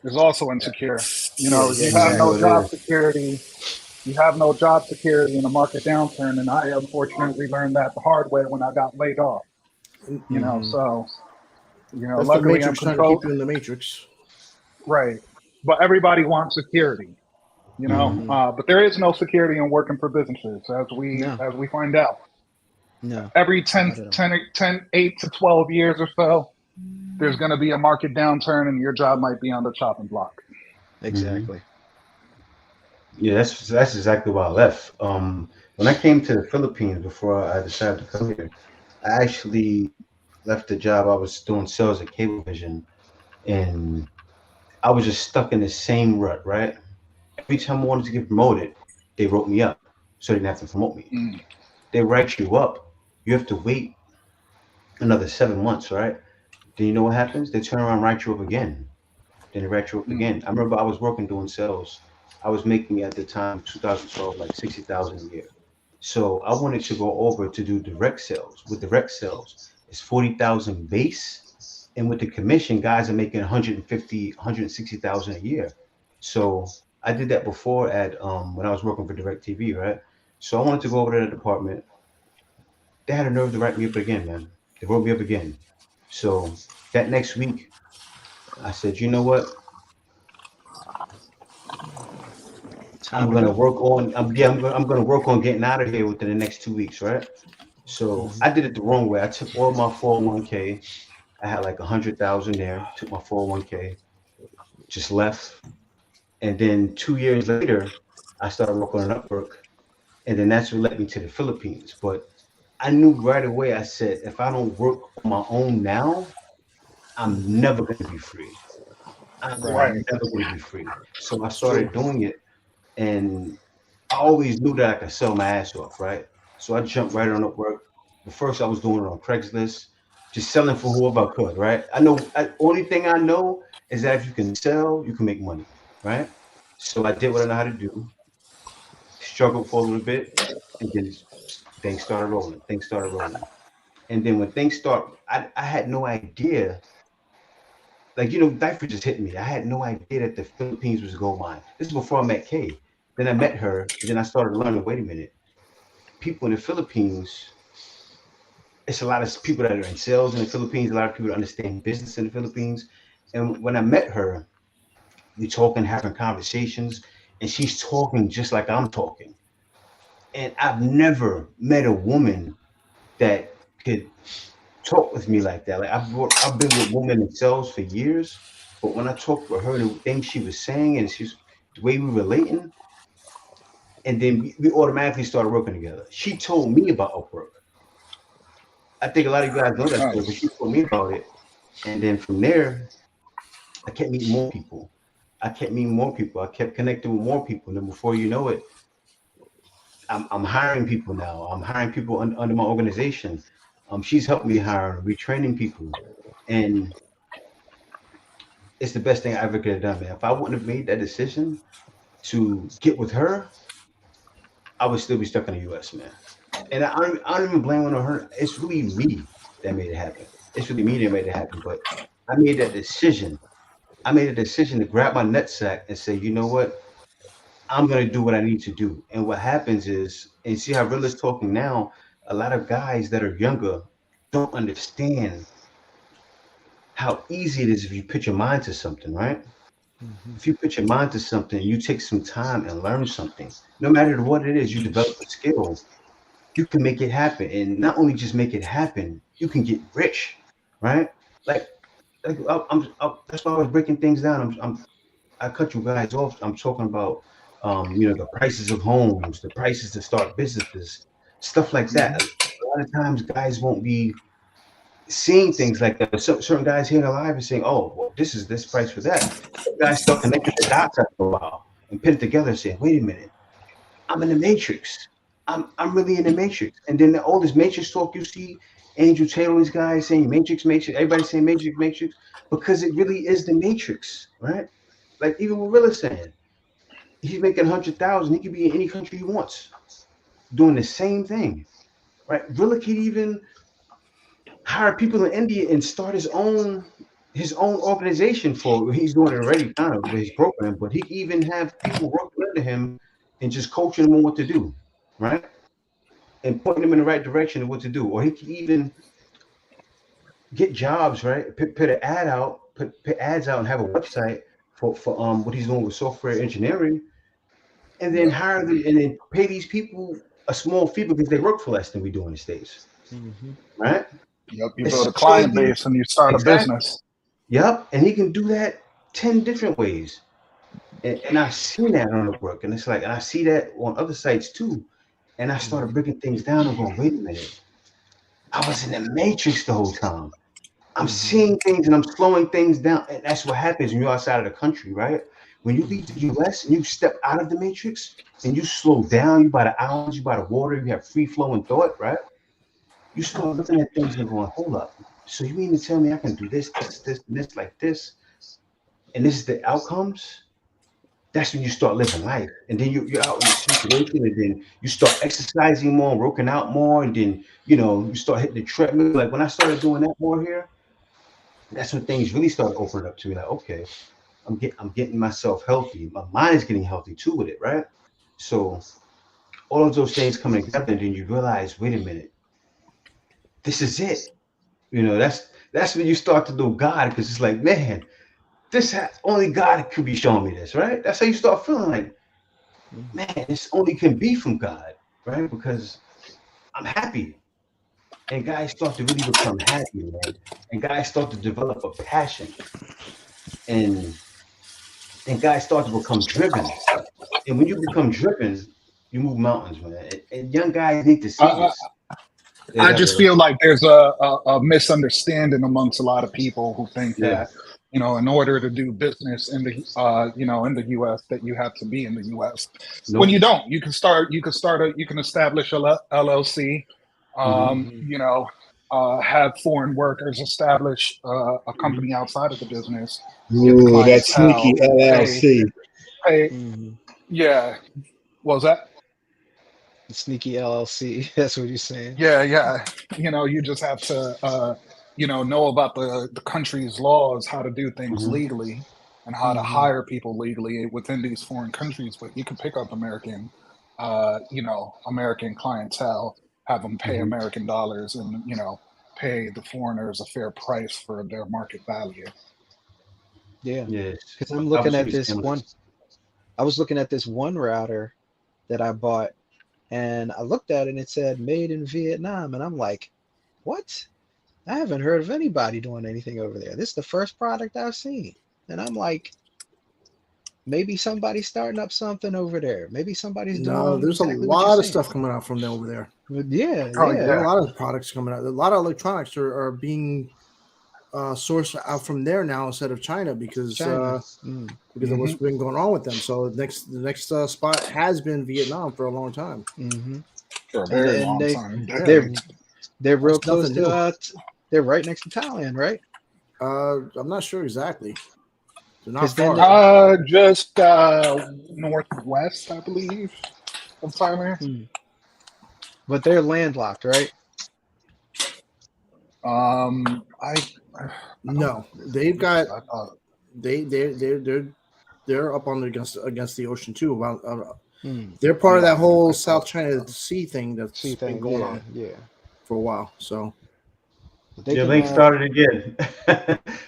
is also insecure. yeah, If yeah, you have mhm, no exactly. it job is. security, you have no job security in a market downturn. And I unfortunately learned that the hard way when I got laid off. Mm-hmm. So, That's the luckily I'm Matrix trying to controlled. keep you in the Matrix. Right. But everybody wants security, Hmm. Mm-hmm. but there is no security in working for businesses No, as we find out. no, Every 10, not at all. 10, 10, 8 to 12 years or so, there's going to be a market downturn and your job might be on the chopping block. Hmm. Exactly. Yeah, that's exactly why I left. When I came to the Philippines before I decided to come here, I actually left the job. I was doing sales at Cablevision, and I was just stuck in the same rut, right? Every time I wanted to get promoted, they wrote me up, so they didn't have to promote me. Mm, They write you up. You have to wait another 7 months, right? Then you know what happens? They turn around and write you up again. Then they write you up mm, again. I remember I was working doing sales. I was making at the time, 2012, like 60,000 a year. So I wanted to go over to do direct sales. With direct sales, it's 40,000 base, and with the commission, guys are making 150, 160,000 a year. So I did that before at when I was working for Direct TV, right? So I wanted to go over to the department. They had a nerve to write me up again, man. They wrote me up again. So that next week, I said, you know what? I'm gonna work on. I'm gonna work on getting out of here within the next 2 weeks, right? So I did it the wrong way. I took all my 401k. I had like 100,000 there. Took my 401k, just left, and then 2 years later, I started working on Upwork, and then that's what led me to the Philippines. But I knew right away. I said, if I don't work on my own now, I'm never gonna be free. I'm Right. never gonna be free. So I started doing it, and I always knew that I could sell my ass off, right? So I jumped right on Upwork. But first, I was doing it on Craigslist, just selling for whoever I could, right? Only thing I know is that if you can sell, you can make money, right? So I did what I know how to do, struggled for a little bit, and then things started rolling. Things started rolling. And then when things start, I had no idea. Like, Diaper just hit me. I had no idea that the Philippines was a gold mine. This is before I met Kay. Then I met her, and then I started learning, wait a minute, people in the Philippines, it's a lot of people that are in sales in the Philippines, a lot of people that understand business in the Philippines. And when I met her, we talking, having conversations, and she's talking just like I'm talking. And I've never met a woman that could talk with me like that. Like I've been with women in sales for years, but when I talked with her, the things she was saying and the way we were relating, and then we automatically started working together. She told me about Upwork. I think a lot of you guys know that story, but she Nice. told me about it. And then from there, I kept meeting more people. I kept meeting more people. I kept connecting with more people. And then before you know it, I'm hiring people now. I'm hiring people under my organization. She's helped me hire, retraining people. And it's the best thing I ever could have done, man. If I wouldn't have made that decision to get with her, I would still be stuck in the US, man. And I don't even blame it on her. It's really me that made it happen. It's really me that made it happen. But I made that decision. I made a decision to grab my nutsack and say, you know what? I'm gonna do what I need to do. And what happens is, and see how Real is talking now, a lot of guys that are younger don't understand how easy it is if you put your mind to something, right? If you put your mind to something, you take some time and learn something. No matter what it is, you develop a skill, you can make it happen. And not only just make it happen, you can get rich, right? Like, that's why I was breaking things down. I cut you guys off. I'm talking about, the prices of homes, the prices to start businesses, stuff like that. A lot of times, guys won't be seeing things like that. But certain guys here in the live are saying, "Oh, well, this is this price for that." Guys start connecting the dots after a while and put it together and saying, "Wait a minute, I'm in the matrix. I'm really in the matrix." And then all this matrix talk you see, Angel Taylor, these guys saying matrix, matrix, everybody saying matrix, matrix, because it really is the matrix, right? Like even what Will is saying, he's making 100,000. He could be in any country he wants, doing the same thing, right? Willa could even hire people in India and start his own organization for. He's doing it already, kind of with his program, but he could even have people working under him and just coaching them on what to do, right? And pointing them in the right direction of what to do. Or he could even get jobs, right? Put an ad out, put ads out, and have a website for what he's doing with software engineering, and then hire them and then pay these people a small fee because they work for less than we do in the States, right? Yep. You It's build a so client easy. base and you start a Exactly. business. Yep. And he can do that 10 different ways. And I've seen that on the work. And it's like, and I see that on other sites too. And I started breaking things down and going, wait a minute. I was in the matrix the whole time. I'm seeing things and I'm slowing things down. And that's what happens when you're outside of the country, right? When you leave the US and you step out of the matrix and you slow down, you by the islands, you by the water, you have free flowing thought, right? You start looking at things and going, hold up. So you mean to tell me I can do this, and this like this, and this is the outcomes? That's when you start living life. And then you're out in the situation, and then you start exercising more, working out more, and then you start hitting the treadmill. Like when I started doing that more here, that's when things really started opening up to me. Like, okay, I'm getting myself healthy. My mind is getting healthy too with it, right? So all of those things coming together, and then you realize, wait a minute, this is it. That's when you start to know God, because it's like, man, only God could be showing me this, right? That's how you start feeling like, man, this only can be from God, right? Because I'm happy. And guys start to really become happy, man. And guys start to develop a passion. And guys start to become driven. And when you become driven, you move mountains, man. And young guys need to see I, this. Yeah, I go ahead, just brother. feel like there's a misunderstanding amongst a lot of people who think Yeah. that, in order to do business in the in the U.S. that you have to be in the U.S. When Nope. you don't, you can establish a LLC, Mm-hmm. have foreign workers establish a company outside of the business, get the Ooh, that sneaky clientele, LLC. pay. Mm-hmm. Yeah, what was that? The sneaky LLC. That's what you're saying. Yeah. You just have to, know about the country's laws, how to do things Mm-hmm. legally, and how to Mm-hmm. hire people legally within these foreign countries. But you can pick up American clientele, have them pay Mm-hmm. American dollars, and pay the foreigners a fair price for their market value. Yeah. Yes. Because I'm I looking was at really this one. I was looking at this one router that I bought, and I looked at it and it said made in Vietnam, and I'm like, what? I haven't heard of anybody doing anything over there. This is the first product I've seen, and I'm like, maybe somebody's starting up something over there. Maybe somebody's No, doing there's a exactly what you're lot of saying. stuff coming out from there over there. But yeah, Oh There are yeah. a lot of products coming out. A lot of electronics are being sourced out from there now instead of China because China. of what's been going on with them. So the next spot has been Vietnam for a long time. Mm-hmm. For a And very and long they time, they're decades. they're real That's close nothing to new. they're right next to Thailand, right? I'm not sure exactly. They're not 'Cause then far. Just northwest, I believe, of Thailand. But they're landlocked, right? I No, they've got I thought, they're up on against the ocean too. About Hmm. they're part of yeah, that whole I South thought China so. Sea thing See that's been thing, going yeah, on yeah. for a while. So But they Yeah, can Link started again.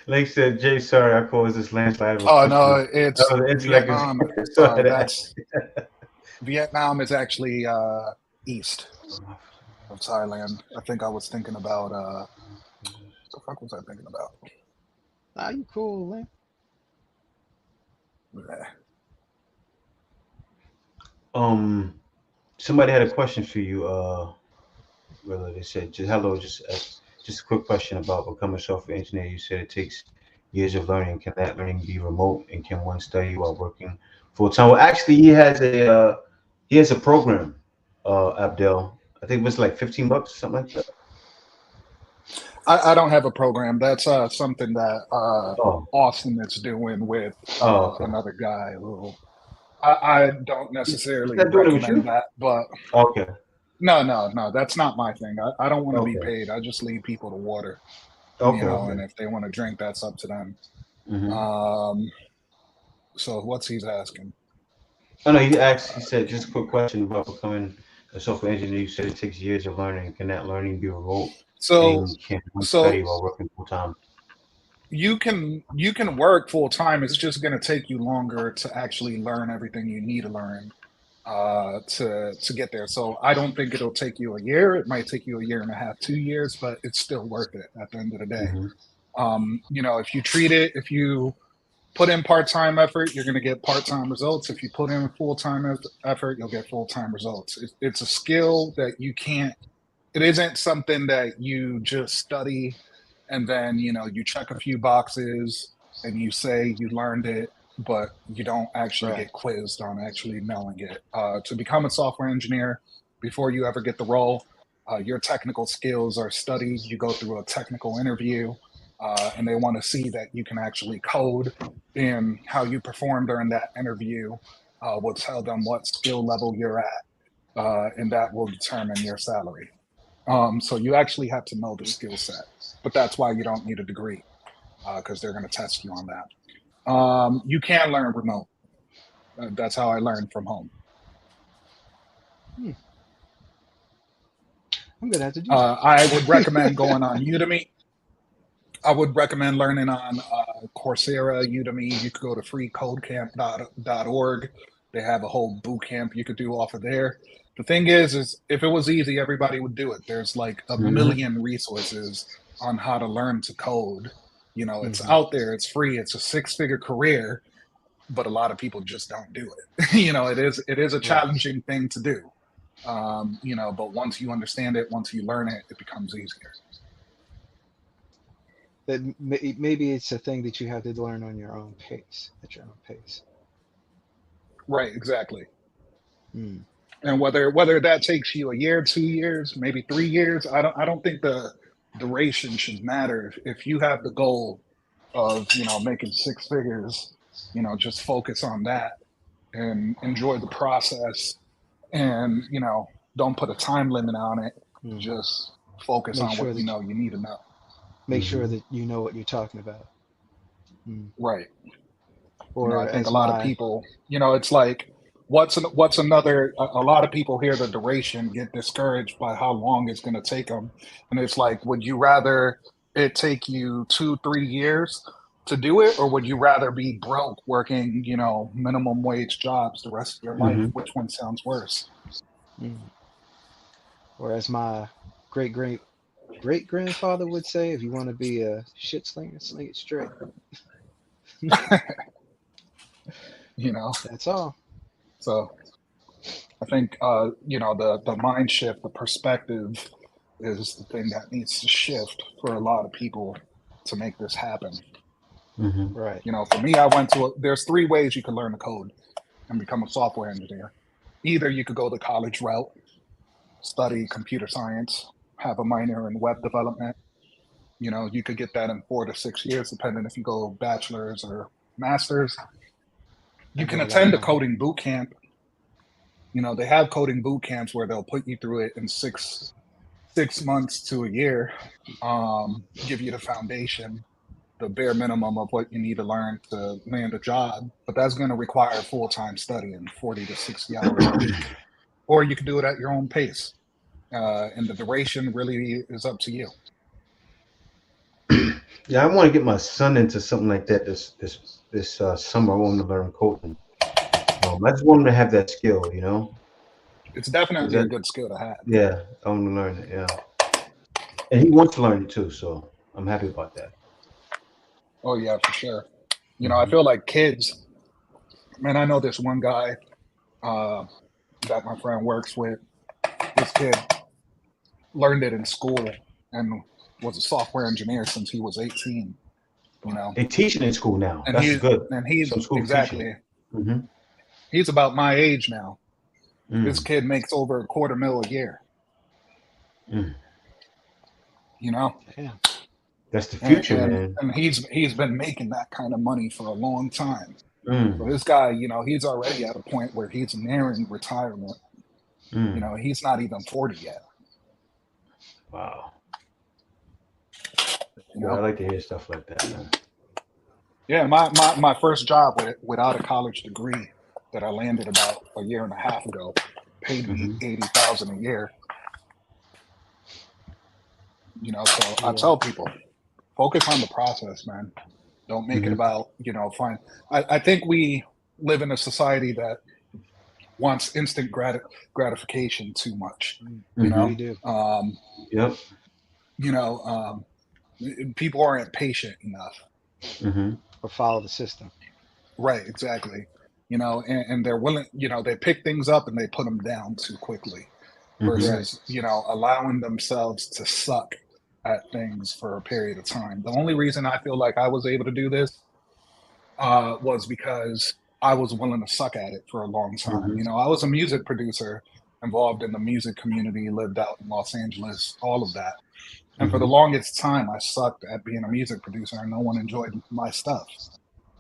Link said, Jay, sorry, I caused this landslide of a Oh question. no, it's The intellect is Vietnam. so I had to ask. That's Vietnam is actually east of Thailand. I think I was thinking about what the fuck was I thinking about? you cool, man. Yeah. Somebody had a question for you, brother. They said, just hello, just a quick question about becoming a software engineer. You said it takes years of learning. Can that learning be remote, and can one study while working full time? Well, actually, he has a program, Abdel. I think it was like $15, something like that. I don't have a program. That's something that Oh, Austin is doing with okay. another guy who I don't He's necessarily not doing it with recommend you? that, but Okay. no, that's not my thing. I don't want to be Okay. paid. I just lead people to water, Okay. and Okay. if they want to drink, that's up to them. Mm-hmm. So what's he's asking? Oh no, he asked. He said, just a quick question about becoming a software engineer. You said it takes years of learning. Can that learning be remote? So And can one so study while working full time? you can work full time. It's just going to take you longer to actually learn everything you need to learn to get there. So I don't think it'll take you a year. It might take you a year and a half, 2 years, but it's still worth it at the end of the day. If you put in part-time effort, you're going to get part-time results. If you put in full-time effort, you'll get full-time results. It's a skill that you can't. It isn't something that you just study and then you check a few boxes and you say you learned it, but you don't actually Right. get quizzed on actually knowing it. To become a software engineer, before you ever get the role, your technical skills are studied. You go through a technical interview, and they want to see that you can actually code, and how you perform during that interview will tell them what skill level you're at, and that will determine your salary. So you actually have to know the skill set, but that's why you don't need a degree, because they're going to test you on that. You can learn remote. That's how I learned from home. I'm gonna have to do that. I would recommend going on Udemy. I would recommend learning on Coursera, Udemy. You could go to freecodecamp.org. They have a whole boot camp you could do off of there. The thing is if it was easy, everybody would do it. There's like a million resources on how to learn to code. You know, it's out there, it's free, it's a 6-figure career, but a lot of people just don't do it. You know, it is a challenging thing to do. You know, but once you understand it, once you learn it, it becomes easier. That maybe it's a thing that you have to learn on your own pace, at your own pace. Right, exactly. Mm. And whether that takes you a year, 2 years, maybe 3 years, I don't think the duration should matter. If you have the goal of, you know, making 6 figures, you know, just focus on that and enjoy the process, and, you know, don't put a time limit on it. Just focus on what you know you need to know. Make sure that you know what you're talking about. Right. Or you know, I think a lot of people, you know, it's like, what's another, a lot of people hear the duration, get discouraged by how long it's going to take them. And it's like, would you rather it take you 2-3 years to do it? Or would you rather be broke working, you know, minimum wage jobs the rest of your life? Which one sounds worse? Or as my great-grandfather would say, if you want to be a shit slinger, sling it straight. You know, that's all. So I think, you know, the mind shift, the perspective is the thing that needs to shift for a lot of people to make this happen. Right. You know, for me, there's 3 ways you can learn to code and become a software engineer. Either you could go the college route, study computer science, have a minor in web development. You know, you could get that in 4 to 6 years, depending if you go bachelor's or master's. You can attend a coding boot camp. You know, they have coding boot camps where they'll put you through it in 6 months to a year, give you the foundation, the bare minimum of what you need to learn to land a job. But that's going to require full-time studying, 40 to 60 hours a week. Or you can do it at your own pace. And the duration really is up to you. Yeah, I want to get my son into something like that this summer. I want him to learn coding. I just want him to have that skill, you know. It's definitely a good skill to have. Yeah, I want to learn it. Yeah, and he wants to learn it too, so I'm happy about that. Oh yeah, for sure. You know, I feel like kids. Man, I know this one guy that my friend works with. This kid learned it in school and was a software engineer since he was 18. You know, they teaching in school now. And that's good. And he's exactly. Mm-hmm. He's about my age now. This kid makes over $250,000 a year. You know, that's the future, man. And he's been making that kind of money for a long time. So this guy, you know, he's already at a point where he's nearing retirement. You know, he's not even 40 yet. Wow. You know? I like to hear stuff like that, man. Yeah, my first job without a college degree that I landed about a year and a half ago paid me $80,000 a year. You know, so I tell people, focus on the process, man. Don't make it about, you know, I think we live in a society that wants instant gratification too much. You know, we do. Yep. You know, people aren't patient enough. Or follow the system. Right, exactly. You know, and they're willing, you know, they pick things up and they put them down too quickly versus, you know, allowing themselves to suck at things for a period of time. The only reason I feel like I was able to do this was because I was willing to suck at it for a long time. You know, I was a music producer involved in the music community, lived out in Los Angeles, all of that. And for the longest time, I sucked at being a music producer and no one enjoyed my stuff,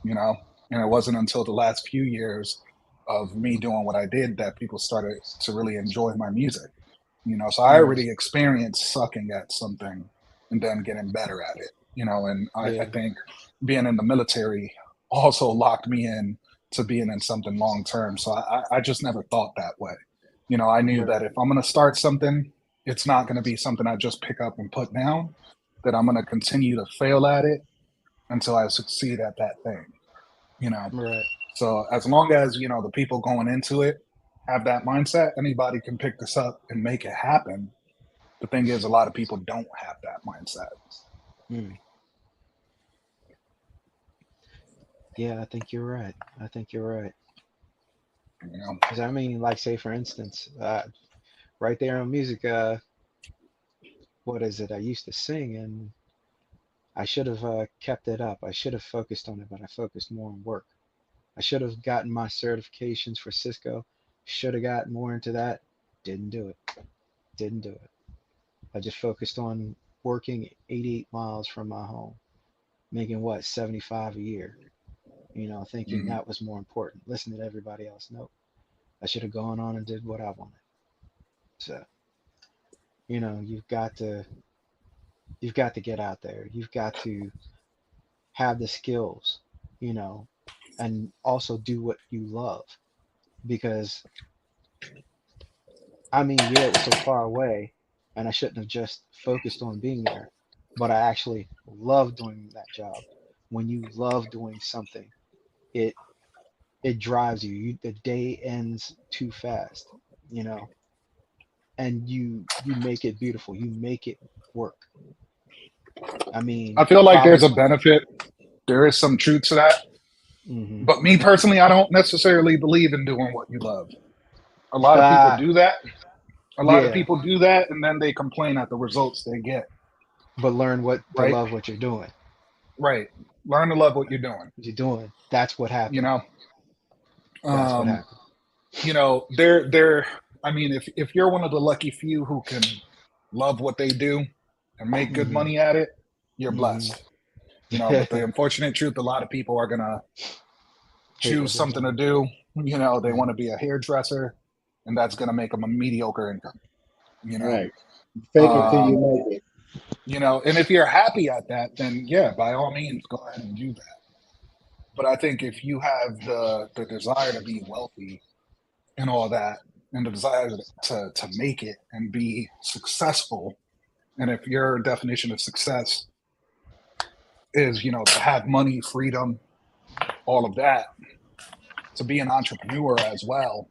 you know? And it wasn't until the last few years of me doing what I did that people started to really enjoy my music, you know? So I already experienced sucking at something and then getting better at it, you know? And I think being in the military also locked me in to being in something long-term. So I just never thought that way. You know, I knew that if I'm going to start something, it's not going to be something I just pick up and put down, that I'm going to continue to fail at it until I succeed at that thing, you know? So as long as, you know, the people going into it have that mindset, anybody can pick this up and make it happen. The thing is, a lot of people don't have that mindset. Hmm. Yeah, I think you're right. I think you're right. You know, Because I mean, like, say for instance, right there on music, what is it? I used to sing, and I should have kept it up. I should have focused on it, but I focused more on work. I should have gotten my certifications for Cisco. Should have gotten more into that. Didn't do it. Didn't do it. I just focused on working 88 miles from my home, making what, 75 a year. You know, thinking Mhm. that was more important. Listen to everybody else. Nope. I should have gone on and did what I wanted. So, you know, you've got to get out there. You've got to have the skills, you know, and also do what you love. Because I mean, yeah, it was so far away, and I shouldn't have just focused on being there, but I actually love doing that job. When you love doing something, it it drives you. The day ends too fast, you know, and you make it beautiful. You make it work. I mean, I feel like there's probably. a benefit. There is some truth to that. Hmm. But me personally, I don't necessarily believe in doing what you love. A lot of people do that. A lot of Yeah, people do that, and then they complain at the results they get. but learn what to Right? love what you're doing. Right. Learn to love what you're doing. What you're doing. That's what You happened. know. That's what Um, happened. you know, they're. I mean, if you're one of the lucky few who can love what they do and make good Hmm. money at it, you're Hmm. blessed. You know, but the unfortunate truth, a lot of people are gonna Hate choose what they're something to doing. do. You know, they Hmm. want to be a hairdresser, and that's gonna make them a mediocre income. You know, Right. Fake it till you um, make it. you know, and if you're happy at that, then yeah, by all means, go ahead and do that. But I think if you have the desire to be wealthy and all that, and the desire to make it and be successful, and if your definition of success is, you know, to have money, freedom, all of that, to be an entrepreneur as well,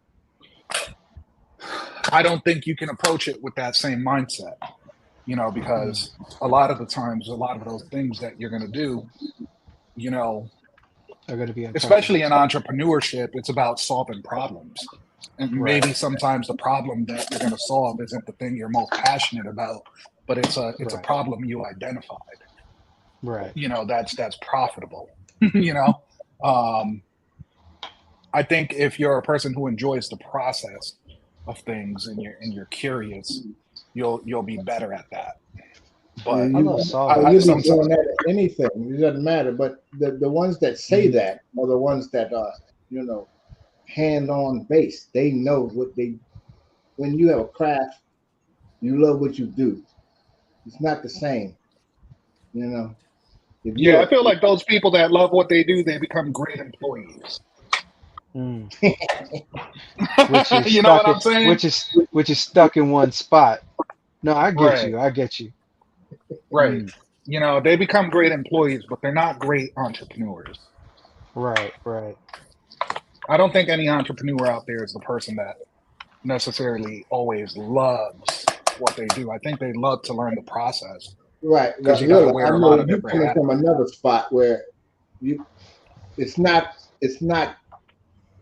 I don't think you can approach it with that same mindset, you know, Mm. because a lot of the times, a lot of those things that you're going to do, you know, Are going to be especially uncomfortable. in entrepreneurship, it's about solving problems. And Right. maybe sometimes the problem that you're going to solve isn't the thing you're most passionate about, but it's a Right. problem you identified. Right. You know, that's profitable. You know, um, I think if you're a person who enjoys the process of things and you're curious, you'll be better at that. Yeah, But I love well, solving I you'll be problems. sometimes doing that at anything. It doesn't matter. But the ones that say Hmm. that are the ones that are, you know, hand on base. They know what they. When you have a craft, you love what you do. It's not the same, you know. If yeah, you're, I feel like those people that love what they do, they become great employees. Mm. Which is You know what stuck in I'm saying? which is stuck in one spot. No, I get Right, you. I get you. right. Mm. You know, they become great employees, but they're not great entrepreneurs. Right. Right. I don't think any entrepreneur out there is the person that necessarily always loves what they do. I think they love to learn the process right, because but you got to look, I wear a lot know of you different coming hats. from another spot where you. It's not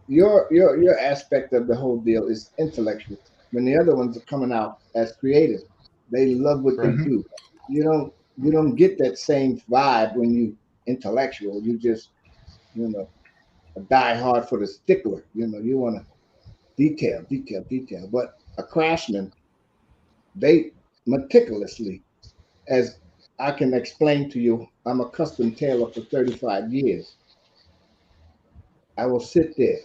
your aspect of the whole deal is intellectual. When the other ones are coming out as creative, they love what they Right. Hmm. do. You don't get that same vibe when you intellectual. You just you know a die hard for the stickler. You want to detail, detail, detail. But a craftsman, they meticulously, as I can explain to you, I'm a custom tailor for 35 years. I will sit there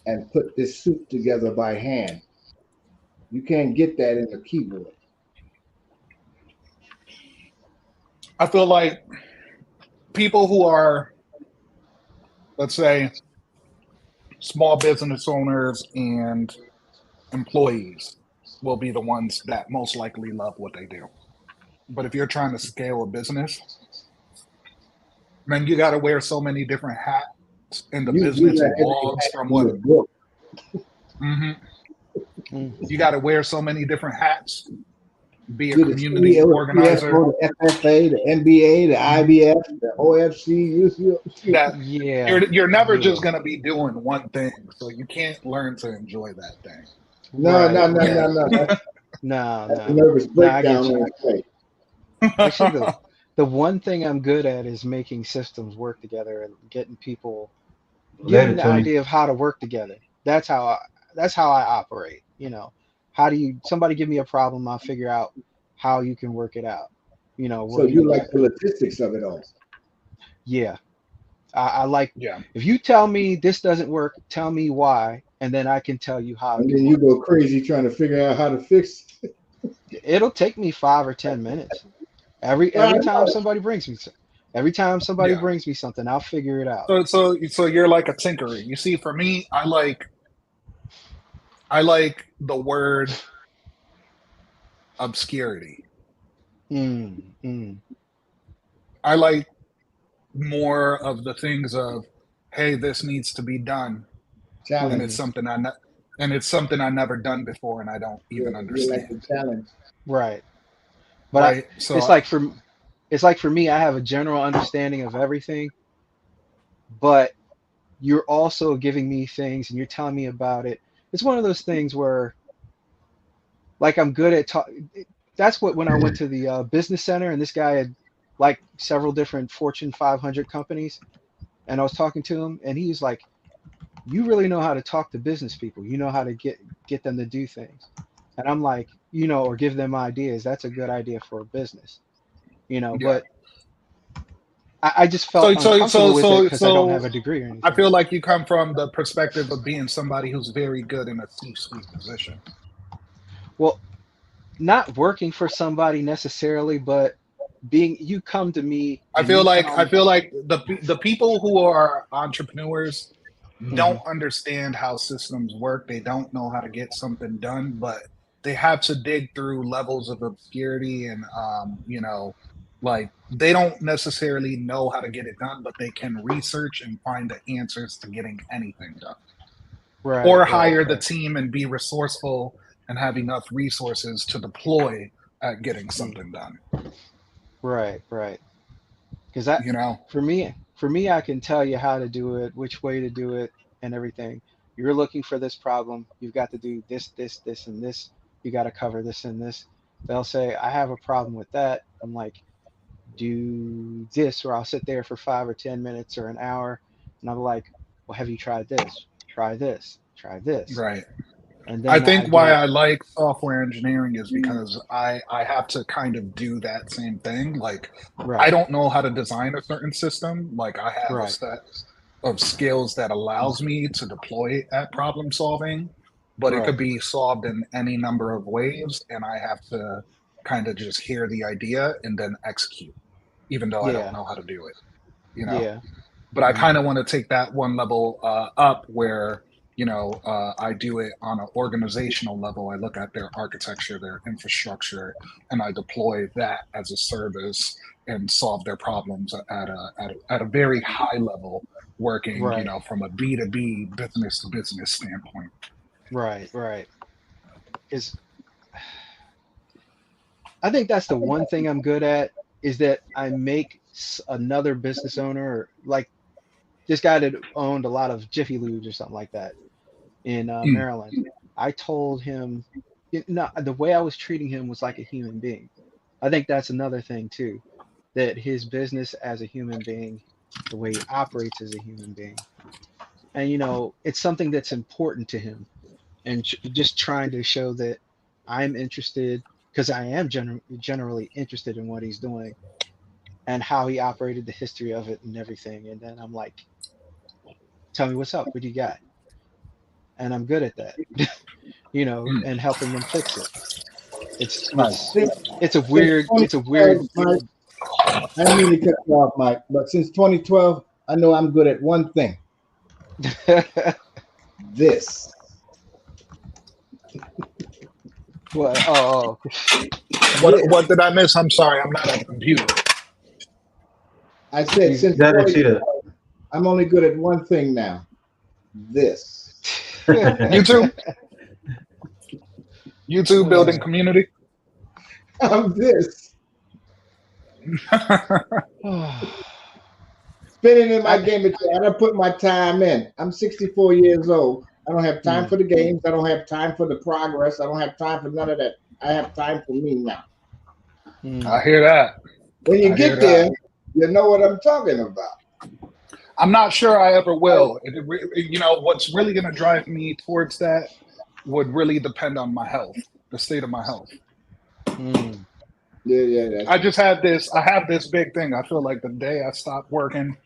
and put this suit together by hand. You can't get that in a keyboard. I feel like people who are, let's say, small business owners and employees will be the ones that most likely love what they do. But if you're trying to scale a business, man, you got to wear so many different hats in the You business got everything evolves back from in what. your book. Mhm. Mm. You got to wear so many different hats. Be a You're the community CEO, the organizer. CFO, the FFA, the NBA, the IBF, the OFC. That Yeah. you're never Yeah. just gonna be doing one thing, so you can't learn to enjoy that thing. No. Right. That's No, a no. nervous No, I get breakdown you. on site. Actually, the one thing I'm good at is making systems work together and getting people, giving Later, the Tony. idea of how to work together. That's how I operate. How do you somebody give me a problem, I'll figure out how you can work it out. So Working you like the together. logistics of it all. Yeah. I like Yeah. if you tell me this doesn't work, tell me why, and then I can tell you how it And can then you work. go crazy trying to figure out how to fix it. It'll take me 5 or 10 minutes. Well, I Every time know. somebody brings me every time somebody Yeah. brings me something, I'll figure it out. So you're like a tinkerer. You see, for me, I like the word obscurity. Mm. I like more of the things of, hey, this needs to be done, and Challenge. it's something I never done before, and I don't even You like the understand. challenge. Right. But Right. it's So like for me, I have a general understanding of everything, but you're also giving me things and you're telling me about it. It's one of those things where like I'm good at talk. That's what when I went to the business center and this guy had like several different Fortune 500 companies, and I was talking to him, and he was like, "You really know how to talk to business people. You know how to get them to do things." And I'm like, or give them ideas. That's a good idea for a business, yeah. But I just felt uncomfortable with it because I don't have So a degree or I anything. feel like you come from the perspective of being somebody who's very good in a C-suite position. Well, not working for somebody necessarily, but you come to me I and feel you like tell I me. feel like the people who are entrepreneurs Mhm. don't understand how systems work. They don't know how to get something done, but they have to dig through levels of obscurity and like they don't necessarily know how to get it done, but they can research and find the answers to getting anything done. Or Right. hire the team and be resourceful and have enough resources to deploy at getting Mm. something done. Right. Because that You know? for me, I can tell you how to do it, which way to do it, and everything. You're looking for this problem. You've got to do this, and this. You got to cover this and this. They'll say, I have a problem with that. I'm like, do this, or I'll sit there for 5 or 10 minutes or an hour, and I'm like, well, have you tried this? Try this. Try this. Right. And I then I think why get I like software engineering is because I have to kind of do that same thing. Like I right, don't know how to design a certain system. Like I have a right, set of skills that allows me to deploy at problem solving, but it could right. be solved in any number of ways, and I have to kind of just hear the idea and then execute, even though I don't Yeah, know how to do it, you know? yeah. But I Mhm. kind of want to take that one level up where I do it on an organizational level. I look at their architecture, their infrastructure, and I deploy that as a service and solve their problems at a very high level, working Right, from a B2B business to business standpoint. right. Because I think that's the one thing I'm good at is that I make another business owner, like this guy that owned a lot of Jiffy Lubes or something like that in Mm, Maryland. I told him, the way I was treating him was like a human being. I think that's another thing too, that his business as a human being, the way he operates as a human being, and it's something that's important to him, and just trying to show that I'm interested because I am generally interested in what he's doing and how he operated, the history of it, and everything. And then I'm like, tell me what's up. What do you got? And I'm good at that, mm. and helping them fix it. It's Nice. it's Since, it's a since weird it's a weird 2012, Mike, I didn't mean to cut you off, Mike, but since 2012, I know I'm good at one thing. This. what oh This. What did I miss? I'm sorry, I'm not at the computer. I said he's since I didn't see that. I'm only good at one thing now. This. YouTube building community. I'm this. Spinning in my game. I don't put my time in. I'm 64 years old. I don't have time for the games. I don't have time for the progress. I don't have time for none of that. I have time for me now. I hear that. When you get there, you know what I'm talking about. I'm not sure I ever will. You know, what's really going to drive me towards that would really depend on my health, the state of my health. Yeah. I just have this. I have this big thing. I feel like the day I stop working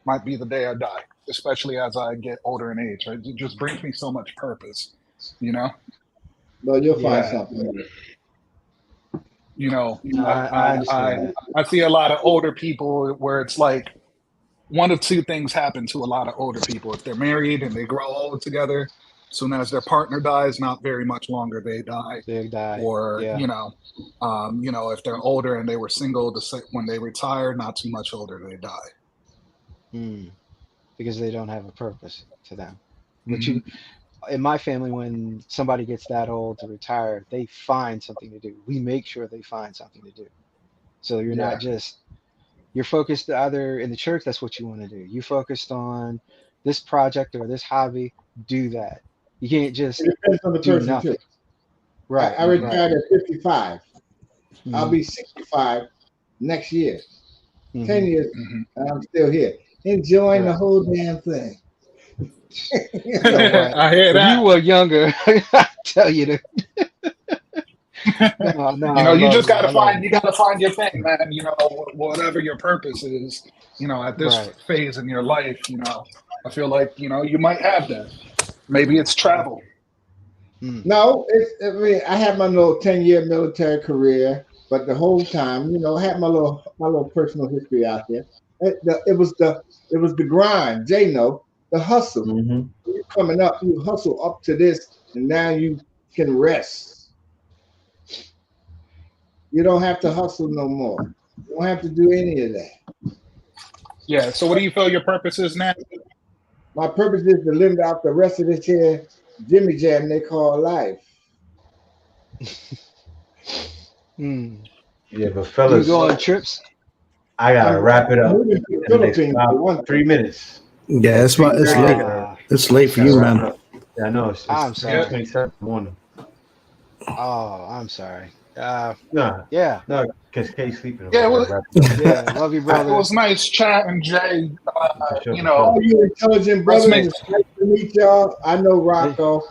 might be the day I die, especially as I get older in age. Right? It just brings me so much purpose, you know. Well, you'll find something. You know, I see a lot of older people where it's like one of two things happen to a lot of older people. If they're married and they grow old together, as soon as their partner dies, not very much longer they die. Or you know, if they're older and they were single, when they retire, not too much older they die. Because they don't have a purpose to them. But in my family, when somebody gets that old to retire, they find something to do. We make sure they find something to do. So you're not just, you're focused either in the church, that's what you want to do. You focused on this project or this hobby, do that. You can't just do nothing. Too. Right. I retired at 55. I'll be 65 next year. 10 years, and I'm still here. Enjoying the whole damn thing. I hear that. If you were younger, I tell you to. No, you know, you just gotta find your thing, man. You know, whatever your purpose is. You know, at this phase in your life, you know, I feel like you might have that. Maybe it's travel. No, I had my little 10-year military career, but the whole time, I had my little personal history out here. It was the grind, Jay know, the hustle. You're coming up, you hustle up to this, and now you can rest. You don't have to hustle no more. You don't have to do any of that. Yeah. So, what do you feel your purpose is now? My purpose is to live out the rest of this here Jimmy Jam they call life. Yeah, but fellas, you go on trips. I gotta wrap it up. In the next 3 minutes. Yeah, it's late. It's late for you, man. Yeah, I know. It's I'm sorry. 27 in the morning. Oh, I'm sorry. No, because Kay's sleeping. Yeah, love you, brother. It was nice chatting, Jay. All you intelligent brothers, it's nice to meet y'all. I know Rocco.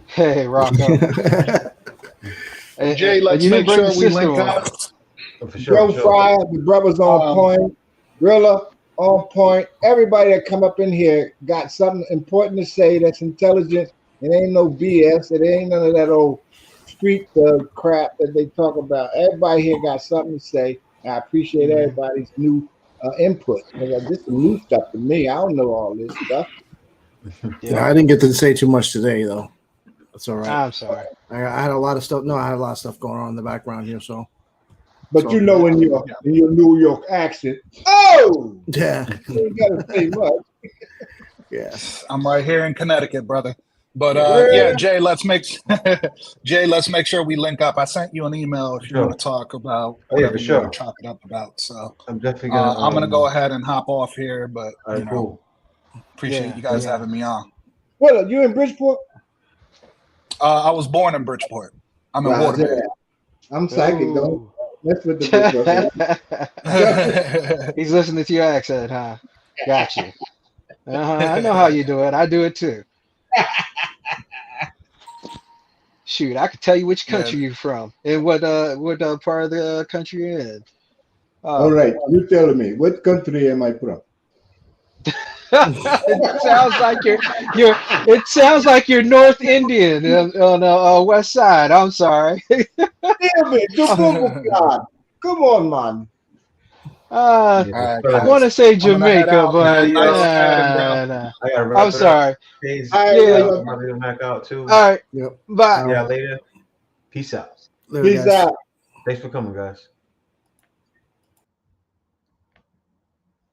Hey, Rocco. Jay, let's make sure we link up. Joe Fry, the brothers on point. Grilla on point. Everybody that come up in here got something important to say that's intelligent. It ain't no BS. It ain't none of that old street crap that they talk about. Everybody here got something to say. I appreciate everybody's new input. This is new stuff to me. I don't know all this stuff. Yeah, I didn't get to say too much today, though. That's all right. I'm sorry. I had a lot of stuff. No, I had a lot of stuff going on in the background here. So, but in your New York accent, yeah, you gotta say much. Yeah, I'm right here in Connecticut, brother. But Jay, let's make sure we link up. I sent you an email if you want to talk about whatever you want to chop it up about. So I'm definitely gonna. I'm gonna go ahead and hop off here, but cool. Appreciate you guys having me on. What are you in Bridgeport? I was born in Bridgeport. I'm in Waterbury. I'm psychic though. That's what the He's listening to your accent, huh? Gotcha. I know how you do it. I do it too. Shoot, I could tell you which country you're from and what part of the country you're in. All right, you telling me what country am I from? It sounds like you're North Indian on the west side. I'm sorry. Damn it, come on, man. I want to say Jamaica, but I'm sorry. I'm gonna back out too. All right. Bye. Yeah, later. Peace out. Peace out. Thanks for coming, guys.